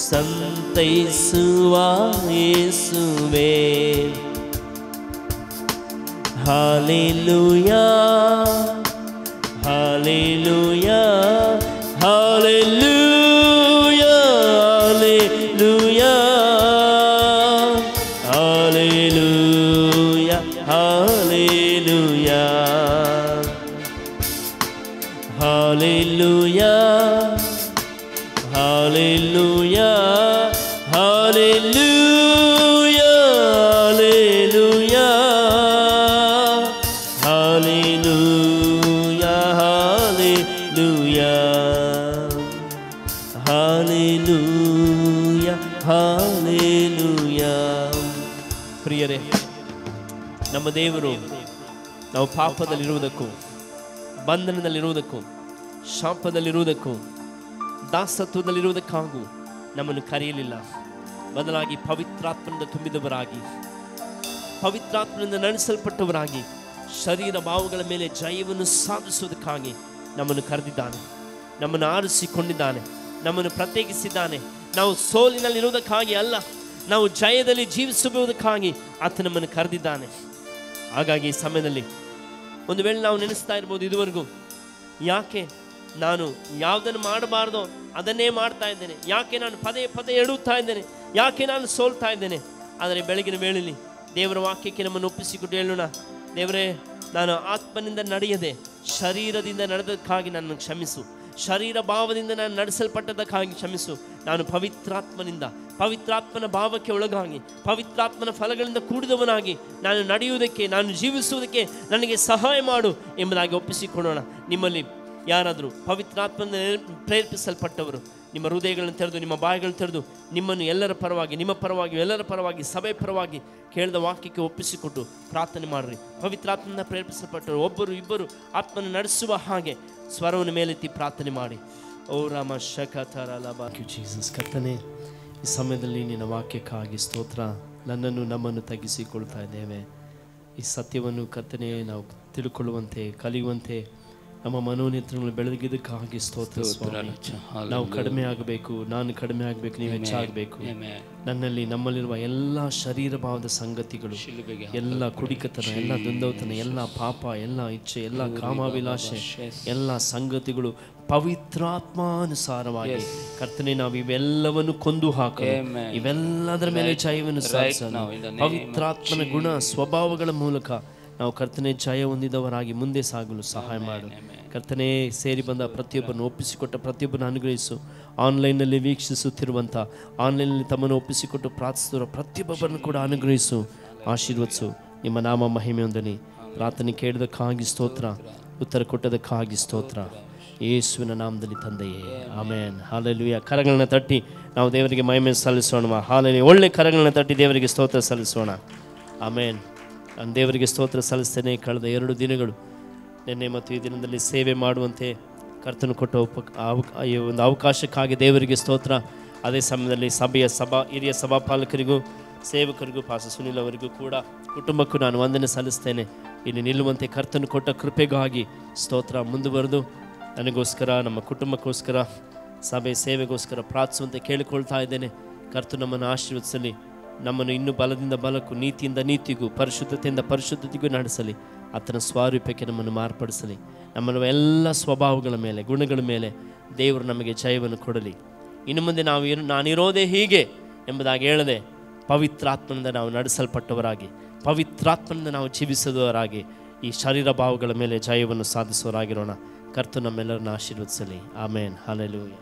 ಸಂತೈಸುವ ಯೇಸುವೇ. Hallelujah hallelujah hallelujah hallelujah hallelujah hallelujah hallelujah hallelujah hallelujah hallelujah hallelujah hallelujah. ಪ್ರಿಯರೇ, ನಮ್ಮ ದೇವರು ನಾವು ಪಾಪದಲ್ಲಿರುವುದಕ್ಕೂ, ಬಂಧನದಲ್ಲಿರುವುದಕ್ಕೂ, ಶಾಪದಲ್ಲಿರುವುದಕ್ಕೂ, ದಾಸತ್ವದಲ್ಲಿರುವುದಕ್ಕಾಗೂ ನಮ್ಮನ್ನು ಕರೆಯಲಿಲ್ಲ. ಬದಲಾಗಿ ಪವಿತ್ರಾತ್ಮನಿಂದ ತುಂಬಿದವರಾಗಿ, ಪವಿತ್ರಾತ್ಮನಿಂದ ನಡೆಸಲ್ಪಟ್ಟವರಾಗಿ, ಶರೀರ ಭಾವಗಳ ಮೇಲೆ ಜಯವನ್ನು ಸಾಧಿಸುವುದಕ್ಕಾಗಿ ನಮ್ಮನ್ನು ಕರೆದಿದ್ದಾನೆ, ನಮ್ಮನ್ನು ಆರಿಸಿಕೊಂಡಿದ್ದಾನೆ, ನಮ್ಮನ್ನು ಪ್ರತ್ಯೇಕಿಸಿದ್ದಾನೆ. ನಾವು ಸೋಲಿನಲ್ಲಿರುವುದಕ್ಕಾಗಿ ಅಲ್ಲ, ನಾವು ಜಯದಲ್ಲಿ ಜೀವಿಸುವುದಕ್ಕಾಗಿ ಆತ ನಮ್ಮನ್ನು ಕರೆದಿದ್ದಾನೆ. ಹಾಗಾಗಿ ಈ ಸಮಯದಲ್ಲಿ ಒಂದು ವೇಳೆ ನಾವು ನೆನೆಸ್ತಾ ಇರ್ಬೋದು, ಇದುವರೆಗೂ ಯಾಕೆ ನಾನು ಯಾವುದನ್ನು ಮಾಡಬಾರ್ದೋ ಅದನ್ನೇ ಮಾಡ್ತಾ ಇದ್ದೇನೆ, ಯಾಕೆ ನಾನು ಪದೇ ಪದೇ ಎಡುತ್ತಾ ಇದ್ದೇನೆ, ಯಾಕೆ ನಾನು ಸೋಲ್ತಾ ಇದ್ದೇನೆ. ಆದರೆ ಬೆಳಗಿನ ವೇಳೆಯಲ್ಲಿ ದೇವರ ವಾಕ್ಯಕ್ಕೆ ನಮ್ಮನ್ನು ಒಪ್ಪಿಸಿಕೊಟ್ಟು ಹೇಳೋಣ, ದೇವರೇ, ನಾನು ಆತ್ಮನಿಂದ ನಡೆಯದೆ ಶರೀರದಿಂದ ನಡೆದಕ್ಕಾಗಿ ನನ್ನನ್ನು ಕ್ಷಮಿಸು, ಶರೀರ ಭಾವದಿಂದ ನಾನು ನಡೆಸಲ್ಪಟ್ಟದಕ್ಕಾಗಿ ಕ್ಷಮಿಸು. ನಾನು ಪವಿತ್ರಾತ್ಮನ ಭಾವಕ್ಕೆ ಒಳಗಾಗಿ, ಪವಿತ್ರಾತ್ಮನ ಫಲಗಳಿಂದ ಕೂಡಿದವನಾಗಿ ನಾನು ನಡೆಯುವುದಕ್ಕೆ, ನಾನು ಜೀವಿಸುವುದಕ್ಕೆ ನನಗೆ ಸಹಾಯ ಮಾಡು ಎಂಬುದಾಗಿ ಒಪ್ಪಿಸಿಕೊಡೋಣ. ನಿಮ್ಮಲ್ಲಿ ಯಾರಾದರೂ ಪವಿತ್ರಾತ್ಮನ ಪ್ರೇರೇಪಿಸಲ್ಪಟ್ಟವರು, ನಿಮ್ಮ ಹೃದಯಗಳನ್ನು ತೆರೆದು ನಿಮ್ಮ ಬಾಯಿಗಳನ್ನು ತೆರೆದು ನಿಮ್ಮನ್ನು ಎಲ್ಲರ ಪರವಾಗಿ, ನಿಮ್ಮ ಪರವಾಗಿ, ಎಲ್ಲರ ಪರವಾಗಿ, ಸಭೆ ಪರವಾಗಿ ಕೇಳಿದ ವಾಕ್ಯಕ್ಕೆ ಒಪ್ಪಿಸಿಕೊಟ್ಟು ಪ್ರಾರ್ಥನೆ ಮಾಡಿರಿ. ಪವಿತ್ರಾತ್ಮನ ಪ್ರೇರೇಪಿಸಲ್ಪಟ್ಟರು ಒಬ್ಬರು ಇಬ್ಬರು ಆತ್ಮನ ನಡೆಸುವ ಹಾಗೆ ಸ್ವರವನ್ನು ಮೇಲೆತ್ತಿ ಪ್ರಾರ್ಥನೆ ಮಾಡಿ. ಓ ರಾಮ ಜೀಸಸ್. ಕರ್ತನೇ, ಈ ಸಮಯದಲ್ಲಿ ನಿನ್ನ ವಾಕ್ಯಕ್ಕಾಗಿ ಸ್ತೋತ್ರ. ನನ್ನನ್ನು ನಮ್ಮನ್ನು ತಗ್ಗಿಸಿಕೊಳ್ತಾ ಇದ್ದೇವೆ. ಈ ಸತ್ಯವನ್ನು ಕರ್ತನೇ ನಾವು ತಿಳ್ಕೊಳ್ಳುವಂತೆ, ಕಲಿಯುವಂತೆ ನಮ್ಮ ಮನೋನೇತ್ರಗಳು ಬೆಳಗಿದ್ದಕ್ಕಾಗಿ ಸ್ತೋತ್ರ ಸ್ವಾಮಿ. ನಾವು ಕಡಿಮೆ ಆಗಬೇಕು, ನಾನು ಕಡಿಮೆ ಆಗಬೇಕು, ನೀವು ಹೆಚ್ಚಾಗಬೇಕು. ನನ್ನಲ್ಲಿ ನಮ್ಮಲ್ಲಿರುವ ಎಲ್ಲ ಶರೀರ ಭಾವದ ಸಂಗತಿಗಳು, ಎಲ್ಲ ಕುಡಿಕತನ, ಎಲ್ಲ ದುಂದವತನ, ಎಲ್ಲ ಪಾಪ, ಎಲ್ಲ ಇಚ್ಛೆ, ಎಲ್ಲ ಕಾಮಾಭಿಲಾಷೆ, ಎಲ್ಲ ಸಂಗತಿಗಳು ಪವಿತ್ರಾತ್ಮಾನುಸಾರವಾಗಿ ಕರ್ತನೆ ನಾವು ಇವೆಲ್ಲವನ್ನು ಕೊಂದು ಹಾಕಲು, ಇವೆಲ್ಲದರ ಮೇಲೆ ಜಯವನ್ನು ಸಾಧಿಸಲು ಪವಿತ್ರಾತ್ಮನ ಗುಣ ಸ್ವಭಾವಗಳ ಮೂಲಕ ನಾವು ಕರ್ತನೆ ಜಯ ಹೊಂದಿದವರಾಗಿ ಮುಂದೆ ಸಾಗಲು ಸಹಾಯ ಮಾಡು. ಕರ್ತನೆ, ಸೇರಿ ಬಂದ ಪ್ರತಿಯೊಬ್ಬರನ್ನು ಒಪ್ಪಿಸಿಕೊಟ್ಟ ಪ್ರತಿಯೊಬ್ಬರನ್ನು ಅನುಗ್ರಹಿಸು. ಆನ್ಲೈನ್ನಲ್ಲಿ ವೀಕ್ಷಿಸುತ್ತಿರುವಂಥ, ಆನ್ಲೈನ್ನಲ್ಲಿ ತಮ್ಮನ್ನು ಒಪ್ಪಿಸಿಕೊಟ್ಟು ಪ್ರಾರ್ಥಿಸುತ್ತಿರುವ ಪ್ರತಿಯೊಬ್ಬರನ್ನು ಕೂಡ ಅನುಗ್ರಹಿಸು, ಆಶೀರ್ವದಿಸು. ನಿಮ್ಮ ನಾಮ ಮಹಿಮೆ ಹೊಂದಲಿ. ಪ್ರಾರ್ಥನೆ ಕೇಳಿದಕ್ಕಾಗಿ ಸ್ತೋತ್ರ, ಉತ್ತರ ಕೊಟ್ಟದಕ್ಕಾಗಿ ಸ್ತೋತ್ರ, ಯೇಸುವಿನ ನಾಮದಲ್ಲಿ ತಂದೆಯೇ, ಆಮೇನ್. ಹಾಲೆಲೂಯಾ. ಕರಗಳನ್ನ ತಟ್ಟಿ ನಾವು ದೇವರಿಗೆ ಮಹಿಮೆ ಸಲ್ಲಿಸೋಣ. ಹಾಲೆಲೂಯಾ. ಒಳ್ಳೆ ಕರಗಳನ್ನ ತಟ್ಟಿ ದೇವರಿಗೆ ಸ್ತೋತ್ರ ಸಲ್ಲಿಸೋಣ. ಆಮೇನ್. ನಾನು ದೇವರಿಗೆ ಸ್ತೋತ್ರ ಸಲ್ಲಿಸ್ತೇನೆ. ಕಳೆದ 2 ದಿನಗಳು, ನಿನ್ನೆ ಮತ್ತು ಈ ದಿನದಲ್ಲಿ ಸೇವೆ ಮಾಡುವಂತೆ ಕರ್ತನು ಕೊಟ್ಟ ಒಂದು ಅವಕಾಶಕ್ಕಾಗಿ ದೇವರಿಗೆ ಸ್ತೋತ್ರ. ಅದೇ ಸಮಯದಲ್ಲಿ ಹಿರಿಯ ಸಭಾಪಾಲಕರಿಗೂ ಸೇವಕರಿಗೂ ಪಾಸ್ಟರ್ ಸುನಿಲ್ ಅವರಿಗೂ ಕೂಡ ಕುಟುಂಬಕ್ಕೂ ನಾನು ವಂದನೆ ಸಲ್ಲಿಸ್ತೇನೆ. ಇಲ್ಲಿ ನಿಲ್ಲುವಂತೆ ಕರ್ತನು ಕೊಟ್ಟ ಕೃಪೆಗಾಗಿ ಸ್ತೋತ್ರ. ಮುಂದುವರೆದು ನನಗೋಸ್ಕರ, ನಮ್ಮ ಕುಟುಂಬಕ್ಕೋಸ್ಕರ, ಸಭೆ ಸೇವೆಗೋಸ್ಕರ ಪ್ರಾರ್ಥಿಸುವಂತೆ ಕೇಳಿಕೊಳ್ತಾ ಇದ್ದೇನೆ. ಕರ್ತನು ನಮ್ಮನ್ನು ಆಶೀರ್ವದಿಸಲಿ. ನಮ್ಮನ್ನು ಇನ್ನೂ ಬಲದಿಂದ ಬಲಕ್ಕೂ, ನೀತಿಯಿಂದ ನೀತಿಗೂ, ಪರಿಶುದ್ಧತೆಯಿಂದ ಪರಿಶುದ್ಧತೆಗೂ ನಡೆಸಲಿ. ಆತನ ಸ್ವಾರೂಪ್ಯಕ್ಕೆ ನಮ್ಮನ್ನು ಮಾರ್ಪಡಿಸಲಿ. ನಮ್ಮನ್ನು ಎಲ್ಲ ಸ್ವಭಾವಗಳ ಮೇಲೆ, ಗುಣಗಳ ಮೇಲೆ ದೇವರು ನಮಗೆ ಜಯವನ್ನು ಕೊಡಲಿ. ಇನ್ನು ಮುಂದೆ ನಾನಿರೋದೇ ಹೀಗೆ ಎಂಬುದಾಗಿ ಹೇಳದೆ ಪವಿತ್ರಾತ್ಮನಿಂದ ನಾವು ನಡೆಸಲ್ಪಟ್ಟವರಾಗಿ, ಪವಿತ್ರಾತ್ಮನಿಂದ ನಾವು ಜೀವಿಸುವವರಾಗಿ ಈ ಶರೀರ ಭಾವಗಳ ಮೇಲೆ ಜಯವನ್ನು ಸಾಧಿಸುವವರಾಗಿರೋಣ. ಕರ್ತನು ನಮ್ಮೆಲ್ಲರನ್ನು ಆಶೀರ್ವದಿಸಲಿ. ಆಮೇನ್. ಹಲ್ಲೆಲೂಯಾ.